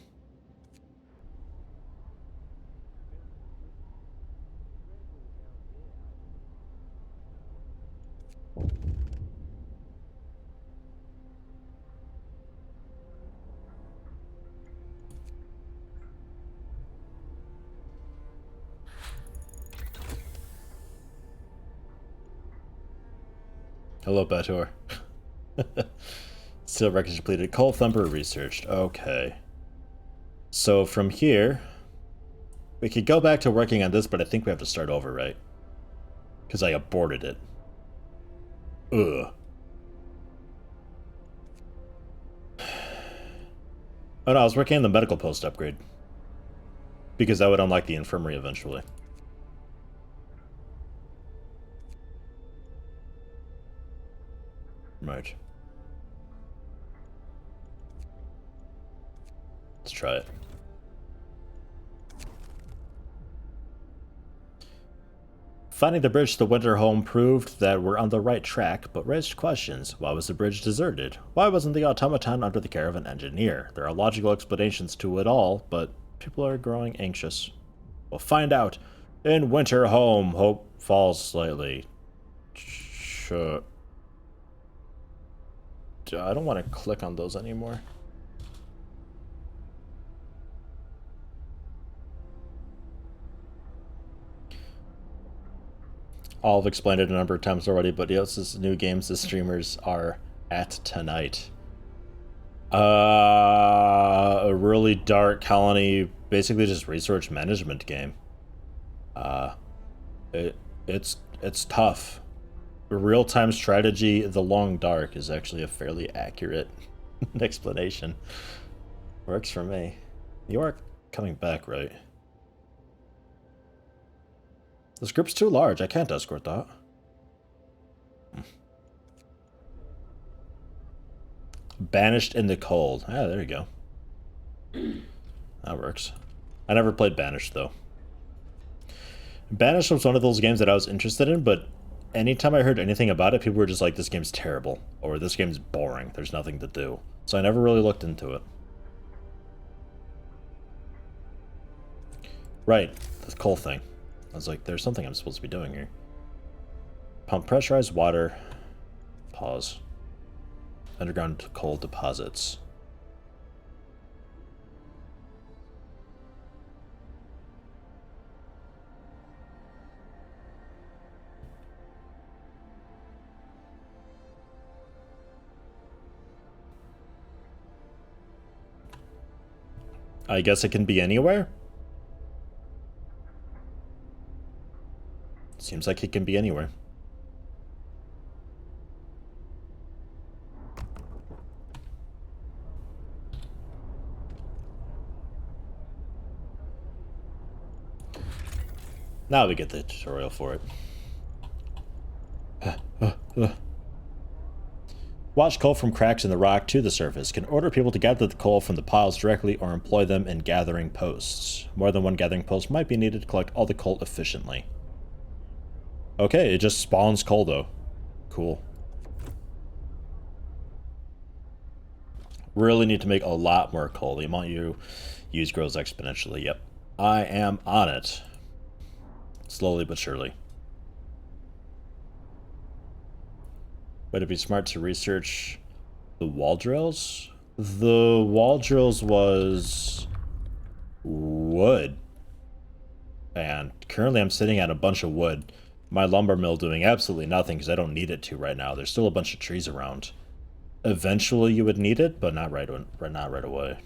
Hello, Bator. Still records completed. Coal thumper researched. Okay. So from here, we could go back to working on this, but I think we have to start over, right? Because I aborted it. Ugh. Oh no, I was working on the medical post upgrade. Because that would unlock the infirmary eventually. Right. Let's try it. Finding the bridge to the winter home proved that we're on the right track, but raised questions. Why was the bridge deserted? Why wasn't the automaton under the care of an engineer? There are logical explanations to it all, but people are growing anxious. We'll find out. In winter home, hope falls slightly. Sure. I don't want to click on those anymore. I've explained it a number of times already, but yes, this new games the streamers are at tonight. A really dark colony, basically just resource management game. It's tough. Real-time strategy, The Long Dark, is actually a fairly accurate explanation. Works for me. You are coming back, right? This group's too large. I can't escort that. Banished in the cold. Ah, there you go. That works. I never played Banished, though. Banished was one of those games that I was interested in, but anytime I heard anything about it, people were just like, this game's terrible, or this game's boring, there's nothing to do. So I never really looked into it. Right, the coal thing. I was like, there's something I'm supposed to be doing here. Pump pressurized water. Pause. Underground coal deposits. I guess it can be anywhere? Seems like it can be anywhere. Now we get the tutorial for it. Watch coal from cracks in the rock to the surface. Can order people to gather the coal from the piles directly or employ them in gathering posts. More than one gathering post might be needed to collect all the coal efficiently. Okay, it just spawns coal though. Cool. Really need to make a lot more coal. The amount you use grows exponentially. Yep. I am on it. Slowly but surely. Would it be smart to research the wall drills? The wall drills was wood. And currently I'm sitting at a bunch of wood. My lumber mill doing absolutely nothing because I don't need it to right now. There's still a bunch of trees around. Eventually you would need it, but not right away.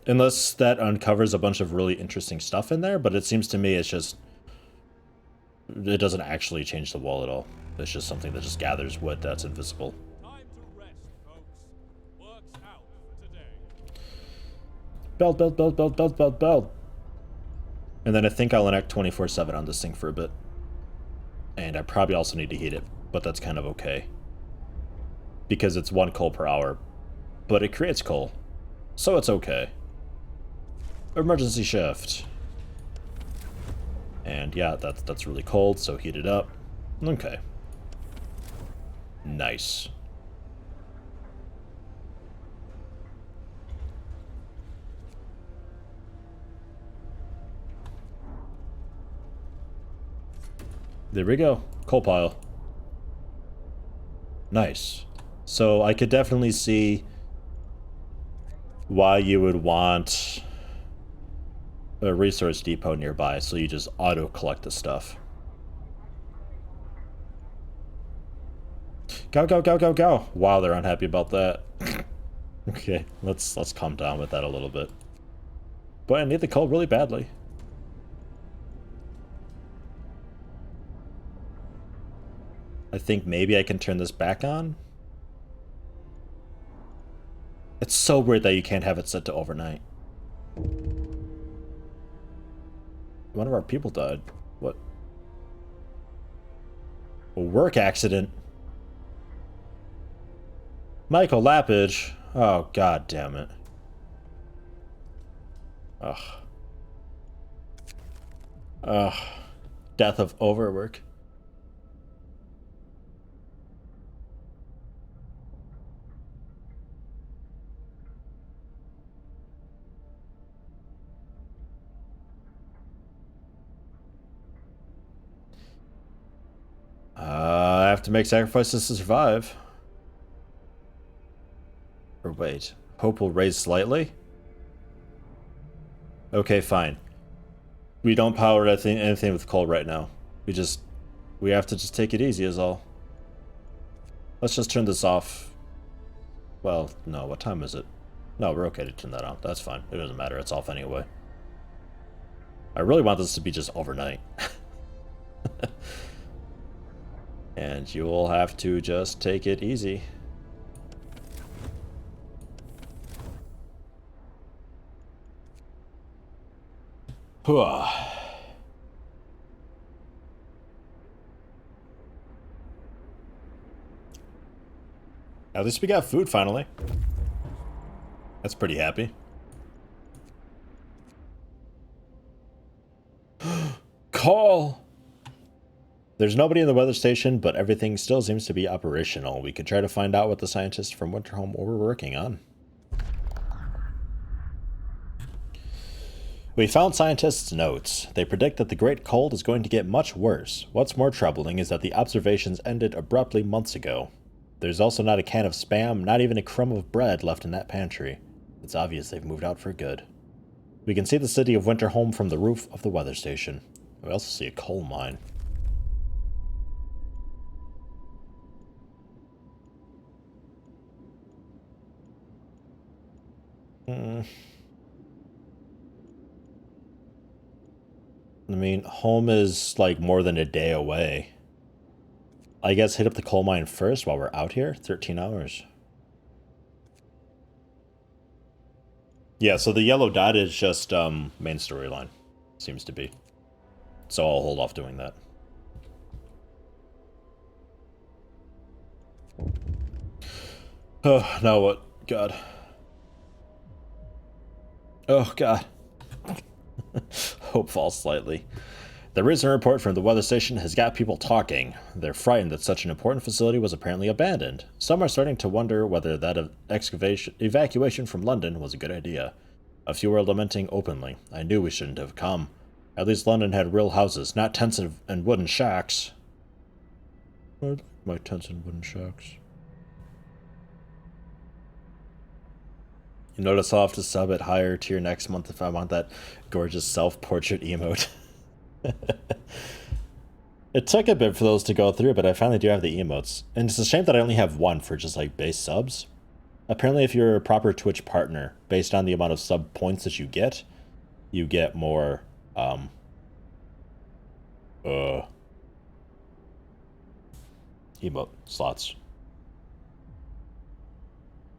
Unless that uncovers a bunch of really interesting stuff in there, but it seems to me it's just... It doesn't actually change the wall at all. It's just something that just gathers wood that's invisible. Time to rest, folks. Work's out for today. Belt, belt, belt, belt, belt, belt, belt. And then I think I'll enact 24/7 on this thing for a bit. And I probably also need to heat it, but that's kind of okay. Because it's 1 coal per hour. But it creates coal. So it's okay. Emergency shift. And yeah, that's really cold, so heat it up. Okay. Nice. There we go. Coal pile. Nice. So I could definitely see why you would want a resource depot nearby, so you just auto-collect the stuff. Go, go, go, go, go! Wow, they're unhappy about that. Okay, let's calm down with that a little bit. But I need the coal really badly. I think maybe I can turn this back on. It's so weird that you can't have it set to overnight. One of our people died. What? A work accident. Michael Lappage. Oh, god damn it. Ugh. Ugh. Death of overwork. I have to make sacrifices to survive. Or wait. Hope will raise slightly? Okay, fine. We don't power anything with coal right now. We have to just take it easy is all. Let's just turn this off. Well, no, what time is it? No, we're okay to turn that on. That's fine. It doesn't matter. It's off anyway. I really want this to be just overnight. And you'll have to just take it easy. At least we got food finally. That's pretty happy. Call! There's nobody in the weather station, but everything still seems to be operational. We could try to find out what the scientists from Winterhome were working on. We found scientists' notes. They predict that the Great Cold is going to get much worse. What's more troubling is that the observations ended abruptly months ago. There's also not a can of Spam, not even a crumb of bread left in that pantry. It's obvious they've moved out for good. We can see the city of Winterhome from the roof of the weather station. We also see a coal mine. I mean, home is like more than a day away. I guess hit up the coal mine first while we're out here. 13 hours. Yeah, so the yellow dot is just main storyline. Seems to be. So I'll hold off doing that. Oh, now what? God. Oh, God. Hope falls slightly. The recent report from the weather station has got people talking. They're frightened that such an important facility was apparently abandoned. Some are starting to wonder whether that evacuation from London was a good idea. A few are lamenting openly. I knew we shouldn't have come. At least London had real houses, not tents and wooden shacks. I like my tents and wooden shacks. You notice I'll have to sub at higher tier next month if I want that gorgeous self-portrait emote. It took a bit for those to go through, but I finally do have the emotes. And it's a shame that I only have one for just like base subs. Apparently if you're a proper Twitch partner, based on the amount of sub points that you get more emote slots.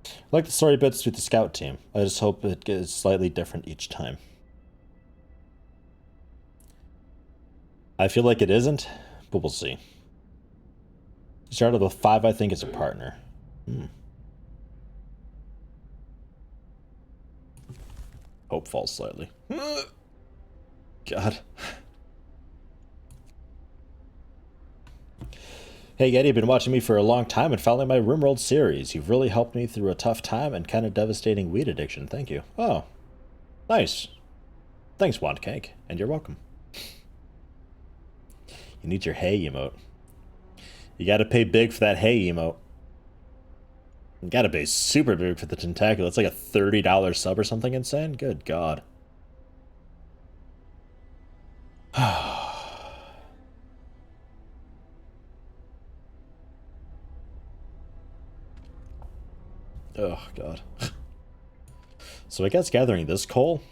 I like the story bits with the scout team. I just hope it gets slightly different each time. I feel like it isn't, but we'll see. Started with 5, I think, as a partner. Hope falls slightly. God. Hey Yeti, been watching me for a long time and following my RimWorld series. You've really helped me through a tough time and kind of devastating weed addiction. Thank you. Oh, nice. Thanks, Wand Cake, and you're welcome. You need your hay emote. You gotta pay big for that hay emote. You gotta pay super big for the tentacle. It's like a $30 sub or something insane. Good God. Oh, God. So I guess gathering this coal.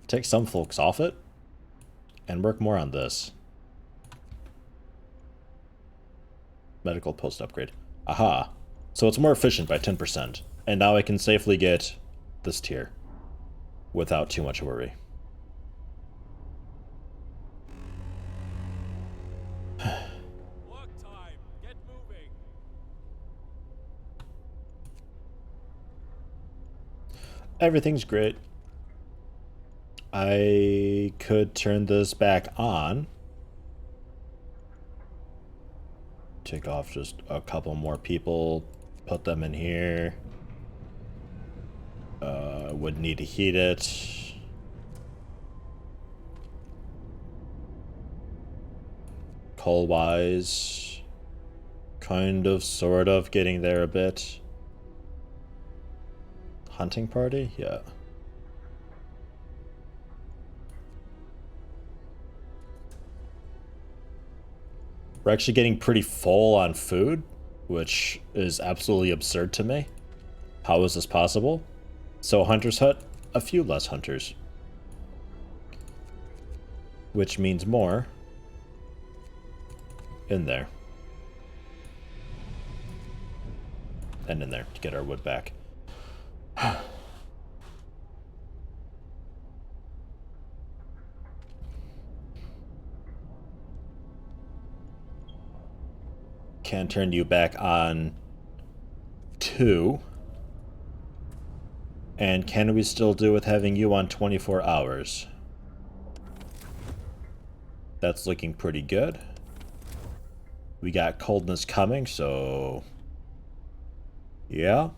Take some folks off it. And work more on this. Medical post upgrade. Aha. So it's more efficient by 10%. And now I can safely get this tier. Without too much worry. Work time. Get moving. Everything's great. I could turn this back on. Take off just a couple more people. Put them in here. Would need to heat it. Coal-wise, kind of, sort of, getting there a bit. Hunting party? Yeah. We're actually getting pretty full on food, which is absolutely absurd to me. How is this possible? So hunter's hut, a few less hunters. Which means more in there. And in there to get our wood back. Can turn you back on 2. And can we still do with having you on 24 hours? That's looking pretty good. We got coldness coming, so... yeah.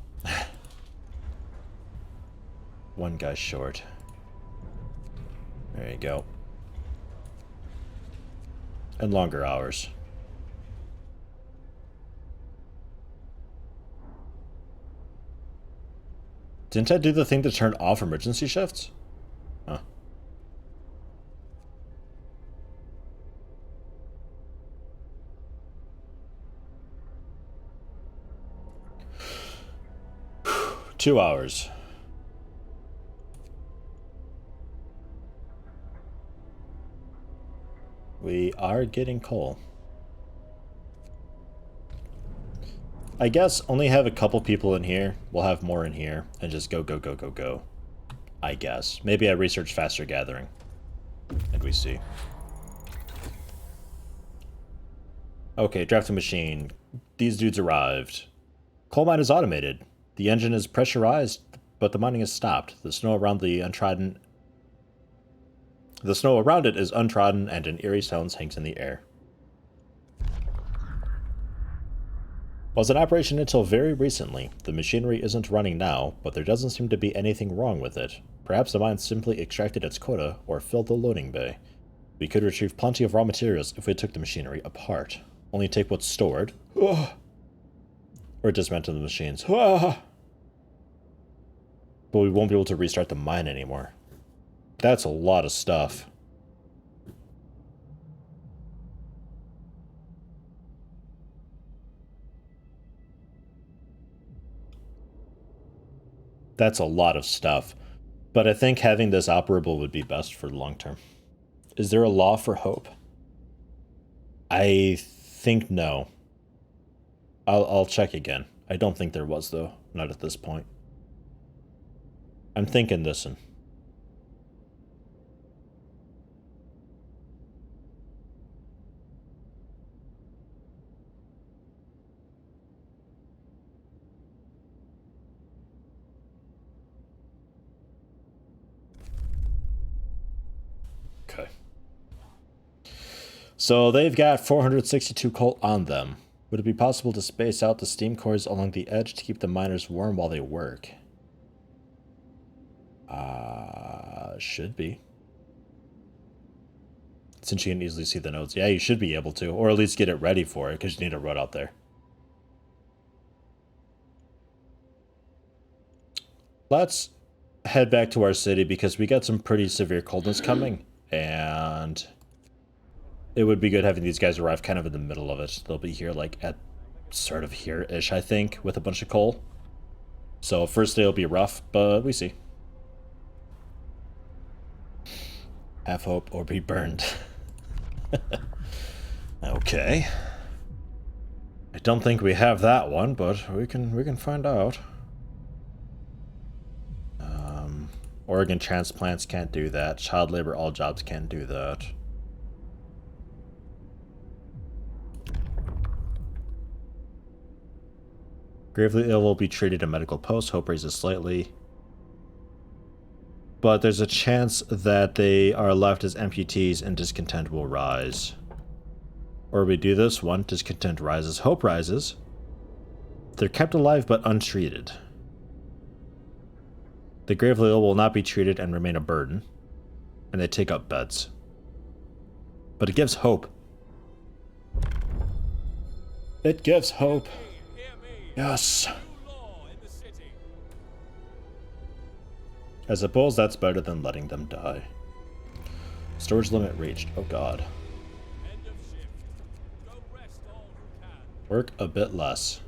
One guy short. There you go. And longer hours. Didn't I do the thing to turn off emergency shifts? Huh. Two hours. We are getting coal. I guess only have a couple people in here. We'll have more in here. And just go, go, go, go, go. I guess. Maybe I research faster gathering. And we see. Okay, drafting machine. These dudes arrived. Coal mine is automated. The engine is pressurized, but the mining is stopped. The snow around it is untrodden, and an eerie silence hangs in the air. Was in operation until very recently. The machinery isn't running now, but there doesn't seem to be anything wrong with it. Perhaps the mine simply extracted its quota or filled the loading bay. We could retrieve plenty of raw materials if we took the machinery apart. Only take what's stored. Or dismantle the machines. But we won't be able to restart the mine anymore. That's a lot of stuff. That's a lot of stuff. But I think having this operable would be best for the long term. Is there a law for hope? I think no. I'll check again. I don't think there was, though. Not at this point. I'm thinking this one. Okay. So they've got 462 coal on them. Would it be possible to space out the steam cores along the edge to keep the miners warm while they work? Should be. Since you can easily see the nodes. Yeah, you should be able to. Or at least get it ready for it, because you need a road out there. Let's head back to our city, because we got some pretty severe coldness coming. And it would be good having these guys arrive kind of in the middle of it. They'll be here, like, at sort of here-ish, I think, with a bunch of coal. So first day will be rough, but we see. Have hope or be burned. Okay. I don't think we have that one, but we can find out. Organ transplants can't do that. Child labor, all jobs can't do that. Gravely ill will be treated at medical post. Hope raises slightly. but there's a chance that they are left as amputees and discontent will rise. Or we do this, 1, discontent rises, hope rises. They're kept alive but untreated. The gravely ill will not be treated and remain a burden, and they take up beds. But it gives hope. It gives hope. Hear me. Yes. New law in the city. I suppose that's better than letting them die. Storage limit reached. Oh god. End of shift. Go rest all who can. Work a bit less.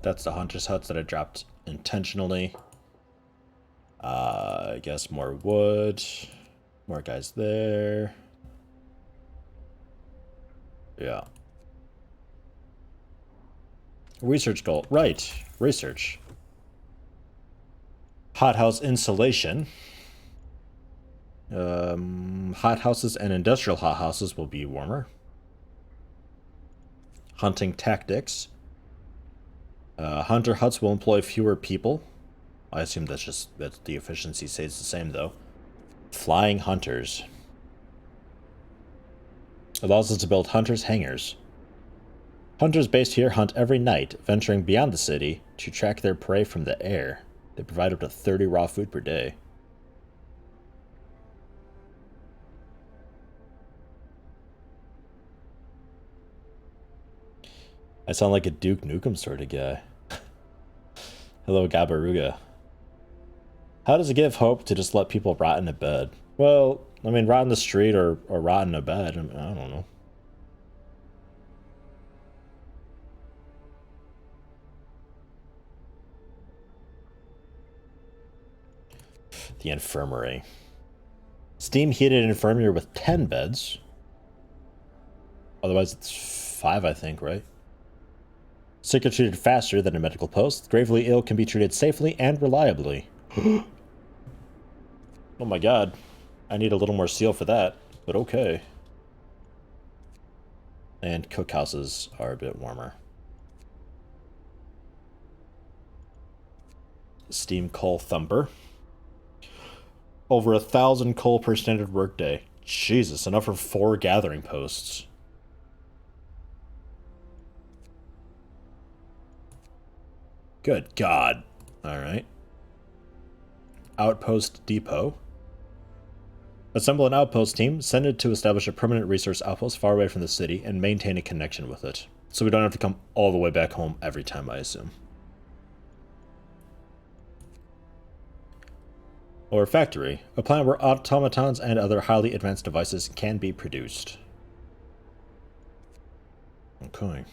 That's the hunter's huts that I dropped intentionally. I guess more wood. More guys there. Yeah. Research goal. Right. Research. Hothouse insulation. Hothouses and industrial hothouses will be warmer. Hunting tactics. Hunter huts will employ fewer people. I assume that the efficiency stays the same though. Flying hunters. Allows us to build hunters' hangars. Hunters based here hunt every night, venturing beyond the city to track their prey from the air. They provide up to 30 raw food per day. I sound like a Duke Nukem sort of guy. Hello, Gabaruga. How does it give hope to just let people rot in a bed? Well, I mean, rot in the street or rot in a bed. I don't know. The infirmary. Steam heated infirmary with 10 beds. Otherwise, it's 5, I think, right? Sick are treated faster than a medical post. Gravely ill can be treated safely and reliably. Oh my god. I need a little more steel for that, but okay. And cookhouses are a bit warmer. Steam coal thumper. Over 1,000 coal per standard workday. Jesus, enough for 4 gathering posts. Good God. Alright. Outpost depot. Assemble an outpost team, send it to establish a permanent resource outpost far away from the city, and maintain a connection with it. So we don't have to come all the way back home every time, I assume. Or factory, a plant where automatons and other highly advanced devices can be produced. Okay.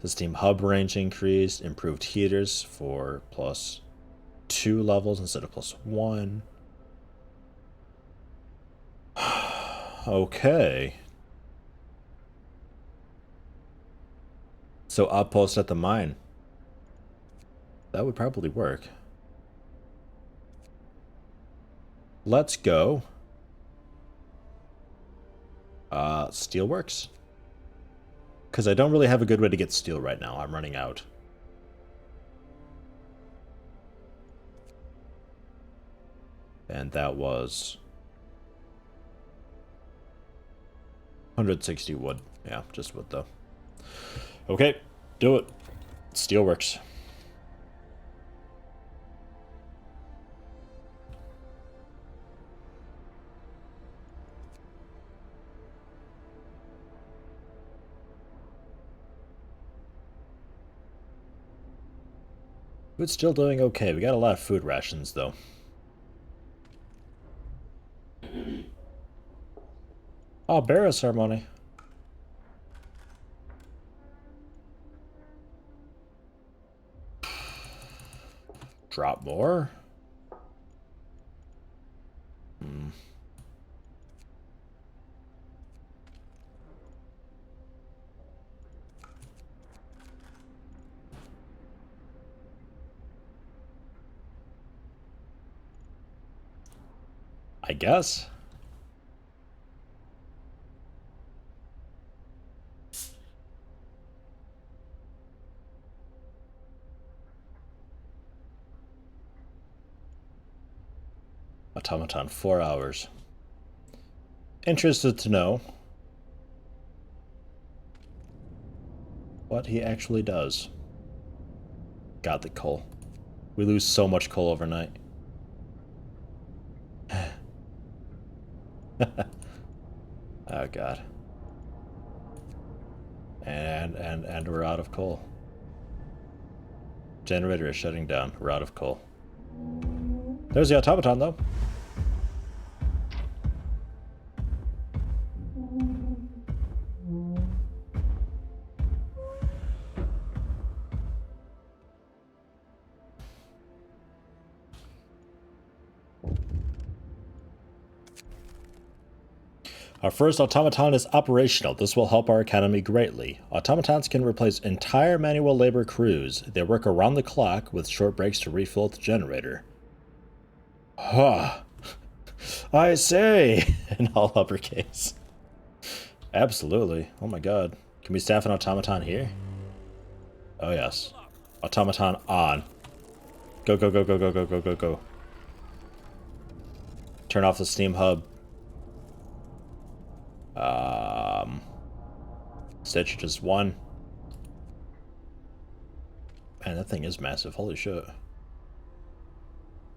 The Steam hub range increased, improved heaters for +2 levels instead of +1. Okay. So outpost at the mine. That would probably work. Let's go. Steelworks? Because I don't really have a good way to get steel right now. I'm running out. And that was 160 wood. Yeah, just wood though. Okay, do it. Steelworks. Food's still doing okay. We got a lot of food rations though. Oh, burial ceremony. Drop more. I guess. automaton, 4 hours. Interested to know what he actually does. God, the coal. We lose so much coal overnight. Oh god. And we're out of coal. Generator is shutting down. We're out of coal. There's the automaton though. Our first automaton is operational. This will help our economy greatly. Automatons can replace entire manual labor crews. They work around the clock with short breaks to refill the generator. Huh. I say, in all uppercase. Absolutely. Oh my god. Can we staff an automaton here? Oh yes. Automaton on. Go, go, go, go, go, go, go, go, go. Turn off the steam hub. Stitch just one. Man, that thing is massive. Holy shit.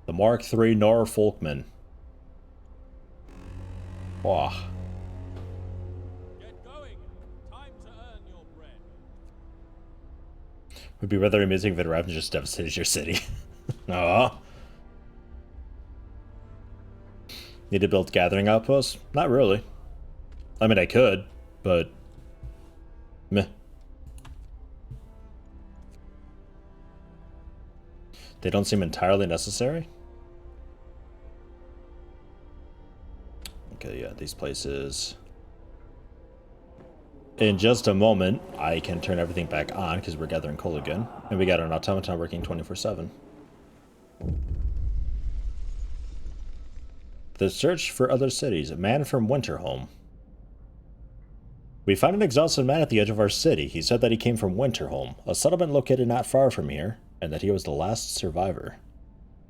The Mark III Norfolkman. Wow. Get going. Time to earn your bread. Would be rather amusing if it arrived and just devastated your city. Aw. Need to build gathering outposts? Not really. I mean, I could, but meh. They don't seem entirely necessary. Okay, yeah, these places. In just a moment, I can turn everything back on because we're gathering coal again. And we got an automaton working 24/7. The search for other cities. A man from Winterholm. We found an exhausted man at the edge of our city. He said that he came from Winterholm, a settlement located not far from here, and that he was the last survivor.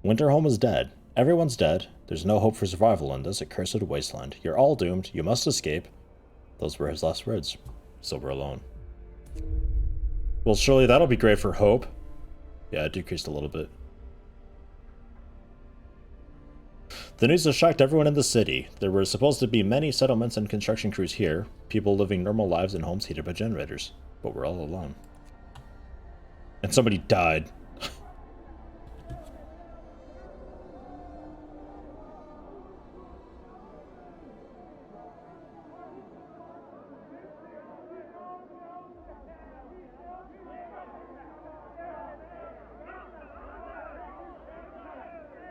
Winterholm is dead. Everyone's dead. There's no hope for survival in this accursed wasteland. You're all doomed. You must escape. Those were his last words. So we're alone. Well, surely that'll be great for hope. Yeah, it decreased a little bit. The news has shocked everyone in the city. There were supposed to be many settlements and construction crews here, people living normal lives in homes heated by generators. But we're all alone. And somebody died.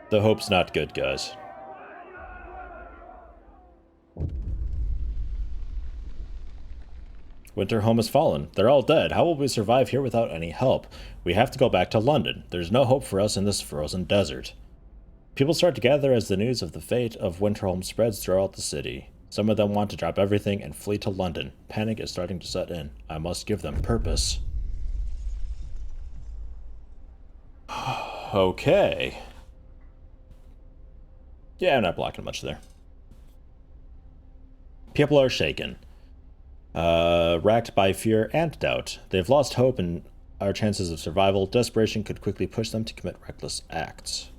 The hope's not good, guys. Winterholm has fallen. They're all dead. How will we survive here without any help? We have to go back to London. There's no hope for us in this frozen desert. People start to gather as the news of the fate of Winterholm spreads throughout the city. Some of them want to drop everything and flee to London. Panic is starting to set in. I must give them purpose. Okay. Yeah, I'm not blocking much there. People are shaken. Racked by fear and doubt. They've lost hope in our chances of survival. Desperation could quickly push them to commit reckless acts.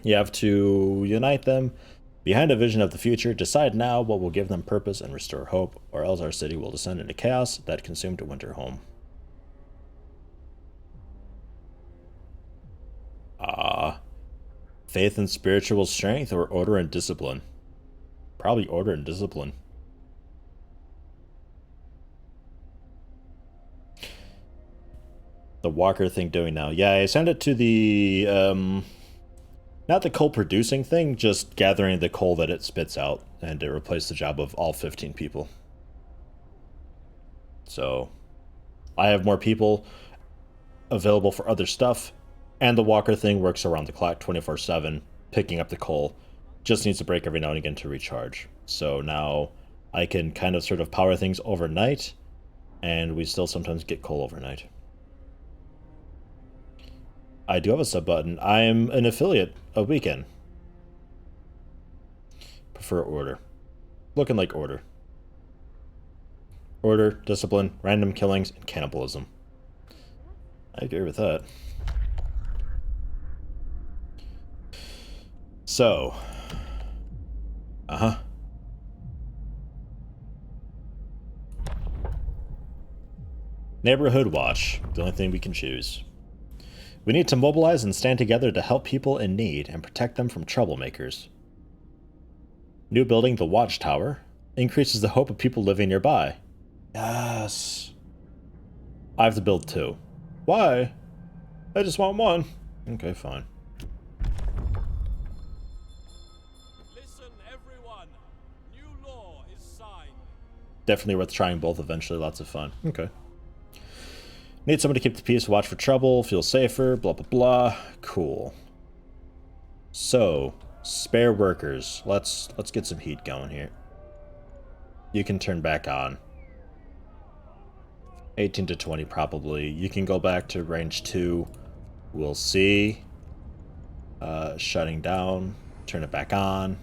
You have to unite them behind a vision of the future. Decide now what will give them purpose and restore hope, or else our city will descend into chaos that consumed Winterholm. Faith and spiritual strength, or order and discipline? Probably order and discipline. The walker thing doing now. Yeah, I sent it to the, not the coal producing thing, just gathering the coal that it spits out, and it replaced the job of all 15 people. So, I have more people available for other stuff, and the walker thing works around the clock 24/7, picking up the coal. Just needs to break every now and again to recharge. So now I can kind of sort of power things overnight, and we still sometimes get coal overnight. I do have a sub button. I'm an affiliate of Weekend. prefer order. Looking like order. Order, discipline, random killings, and cannibalism. I agree with that. So. Neighborhood watch. The only thing we can choose. We need to mobilize and stand together to help people in need and protect them from troublemakers. New building, the Watchtower, increases the hope of people living nearby. Yes. I have to build 2. Why? I just want 1. Okay, fine. Listen, everyone. New law is signed. Definitely worth trying both eventually. Lots of fun. Okay. Need someone to keep the peace, watch for trouble, feel safer, blah, blah, blah. Cool. So, spare workers. Let's get some heat going here. You can turn back on. 18 to 20 probably. You can go back to range 2. We'll see. Shutting down. Turn it back on.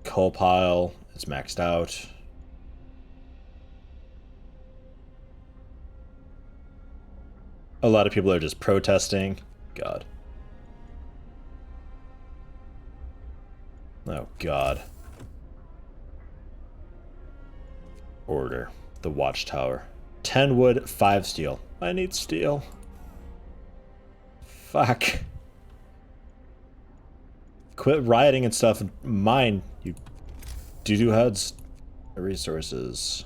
Coal pile. It's maxed out. A lot of people are just protesting. God. Oh, God. Order. The Watchtower. 10 wood, 5 steel. I need steel. Fuck. Quit rioting and stuff. Mine, you doo-doo heads. Resources.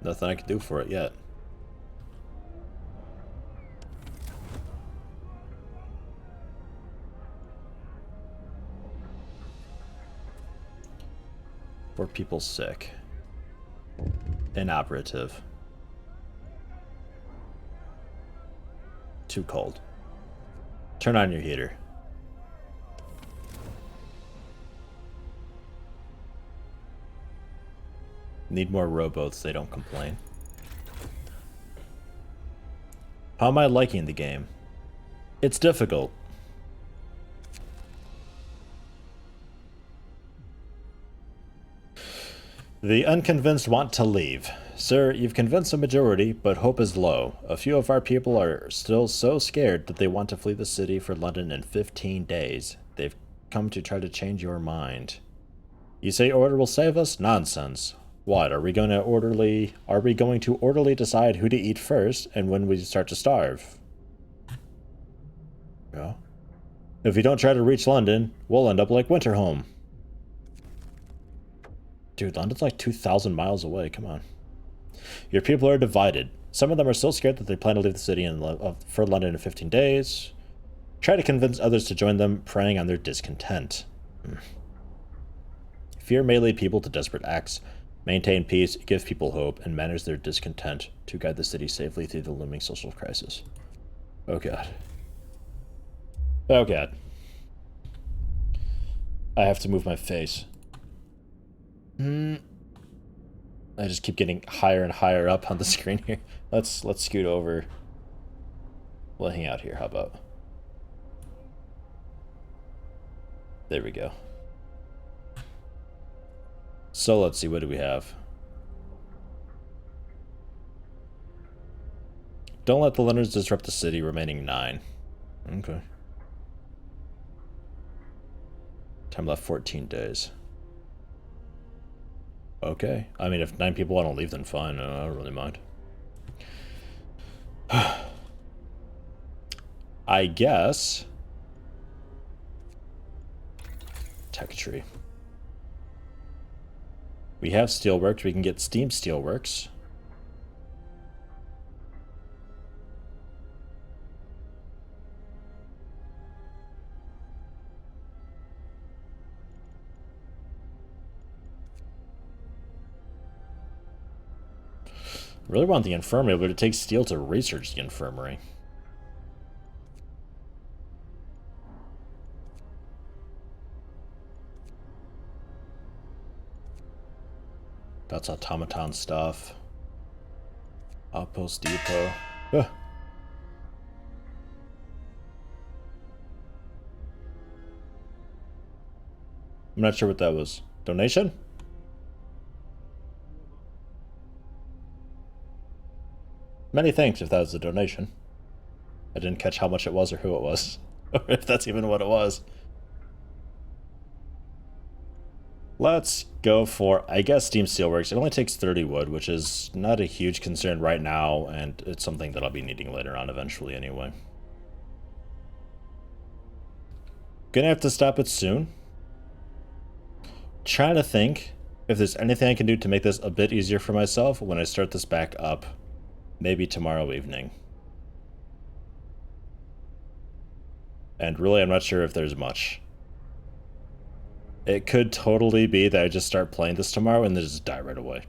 Nothing I can do for it yet. Four people sick. Inoperative. Too cold. Turn on your heater. Need more rowboats, they don't complain. How am I liking the game? It's difficult. The unconvinced want to leave. Sir, you've convinced a majority, but hope is low. A few of our people are still so scared that they want to flee the city for London in 15 days. They've come to try to change your mind. You say order will save us? Nonsense. What, are we going to orderly decide who to eat first and when we start to starve? Yeah. If we don't try to reach London, we'll end up like Winterhome. Dude, London's like 2,000 miles away, come on. Your people are divided. Some of them are so scared that they plan to leave the city for London in 15 days. Try to convince others to join them, preying on their discontent. Fear may lead people to desperate acts. Maintain peace, give people hope, and manage their discontent to guide the city safely through the looming social crisis. Oh god. Oh god. I have to move my face. I just keep getting higher and higher up on the screen here. Let's scoot over. We'll hang out here, how about? There we go. So let's see, what do we have? Don't let the Londoners disrupt the city, remaining 9. Okay. Time left 14 days. Okay. I mean, if 9 people want to leave, then fine. I don't really mind. I guess. Tech tree. We have steelworks. We can get steam steelworks. Really want the infirmary, but it takes steel to research the infirmary. That's automaton stuff. Outpost depot. I'm not sure what that was. Donation? Many thanks if that was a donation. I didn't catch how much it was or who it was. Or if that's even what it was. Let's go for, I guess, Steam Steelworks. It only takes 30 wood, which is not a huge concern right now, and it's something that I'll be needing later on eventually anyway. Gonna have to stop it soon. Trying to think if there's anything I can do to make this a bit easier for myself when I start this back up. Maybe tomorrow evening. And really, I'm not sure if there's much. It could totally be that I just start playing this tomorrow and then just die right away.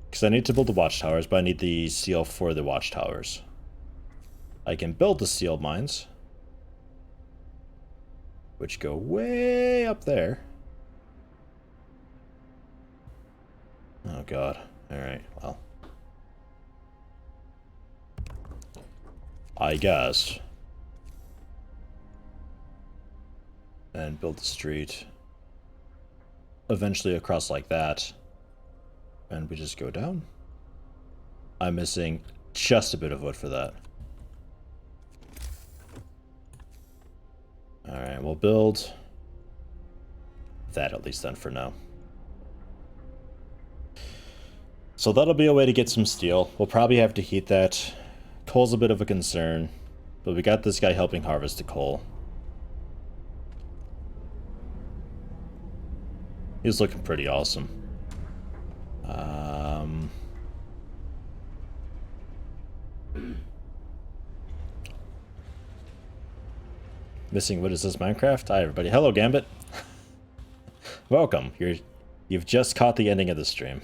Because I need to build the watchtowers, but I need the steel for the watchtowers. I can build the steel mines, which go way up there. Oh god. Alright, well. I guess. And build the street. Eventually across like that. And we just go down. I'm missing just a bit of wood for that. Alright, we'll build that at least then for now. So that'll be a way to get some steel. We'll probably have to heat that. Coal's a bit of a concern, but we got this guy helping harvest the coal. He's looking pretty awesome. Missing, what is this, Minecraft? Hi everybody. Hello Gambit. Welcome. You've just caught the ending of the stream.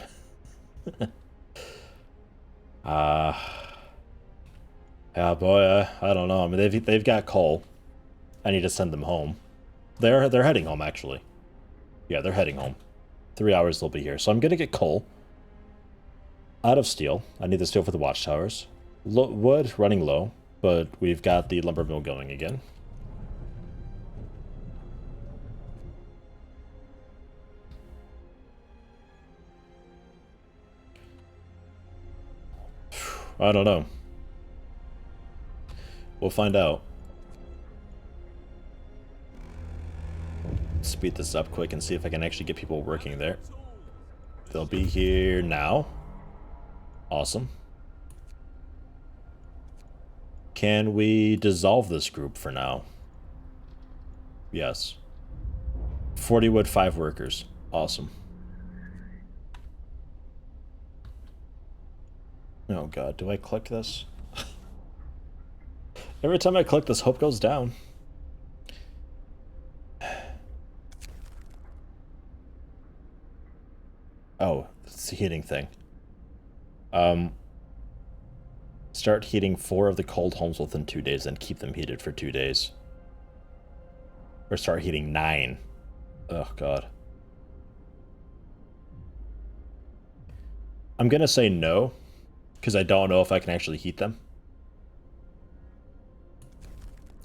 Yeah, boy, I don't know. I mean, they've got coal. I need to send them home. They're heading home actually. Yeah, they're heading home. 3 hours they'll be here. So I'm gonna get coal. Out of steel. I need the steel for the watchtowers. Wood running low, but we've got the lumber mill going again. I don't know. We'll find out. Speed this up quick and see if I can actually get people working there. They'll be here now. Awesome. Can we dissolve this group for now? Yes. 40 wood, 5 workers. Awesome. Oh god, do I click this? Every time I click this, hope goes down. Oh, it's the heating thing. Start heating 4 of the cold homes within 2 days and keep them heated for 2 days. Or start heating 9. Oh god. I'm gonna say no, because I don't know if I can actually heat them.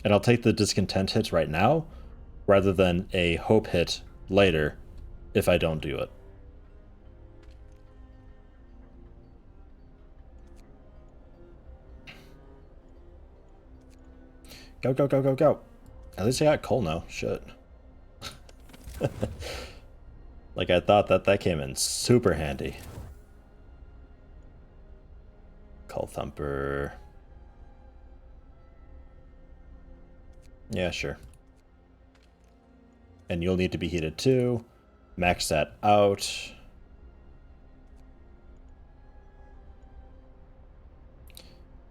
And I'll take the discontent hit right now, rather than a hope hit later if I don't do it. Go, go, go, go, go. At least I got coal now. Shit. Like I thought that came in super handy. Call thumper. Yeah, sure. And you'll need to be heated too. Max that out.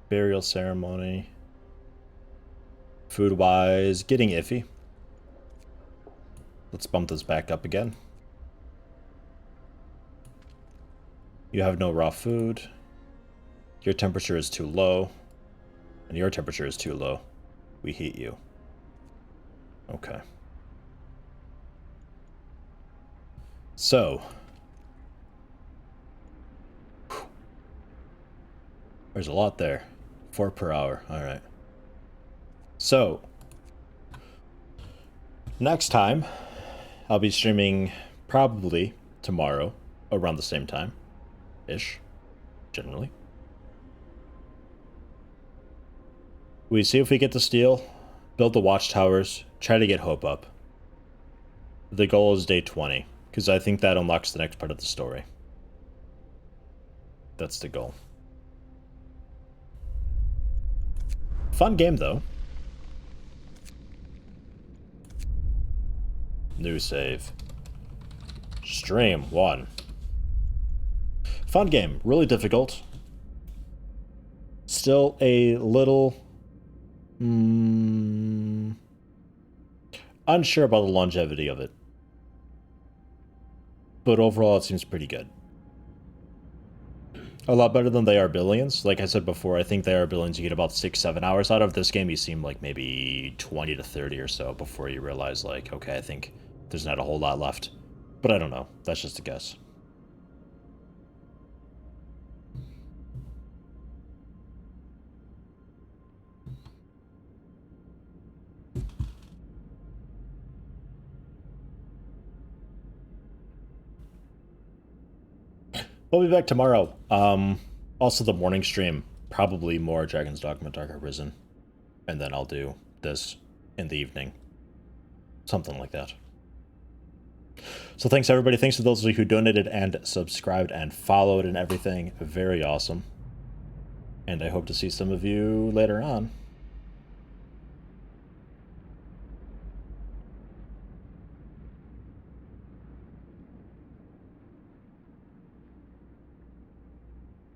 Burial ceremony. Food-wise, getting iffy. Let's bump this back up again. You have no raw food. Your temperature is too low. And your temperature is too low. We heat you. Okay. So. There's a lot there. 4 per hour. Alright. So. Next time, I'll be streaming probably tomorrow around the same time-ish, generally. We see if we get the steel, build the watchtowers, try to get hope up. The goal is day 20, because I think that unlocks the next part of the story. That's the goal. Fun game, though. New save. Stream 1. Fun game. Really difficult. Still a little... unsure about the longevity of it. But overall, it seems pretty good. A lot better than They Are Billions. Like I said before, I think They Are Billions you get about 6-7 hours out of. This game you seem like maybe 20 to 30 or so before you realize, like, okay, I think there's not a whole lot left. But I don't know. That's just a guess. We'll be back tomorrow. Also the morning stream, probably more Dragon's Dogma Dark Arisen. And then I'll do this in the evening. Something like that. So thanks everybody. Thanks to those of you who donated and subscribed and followed and everything. Very awesome. And I hope to see some of you later on.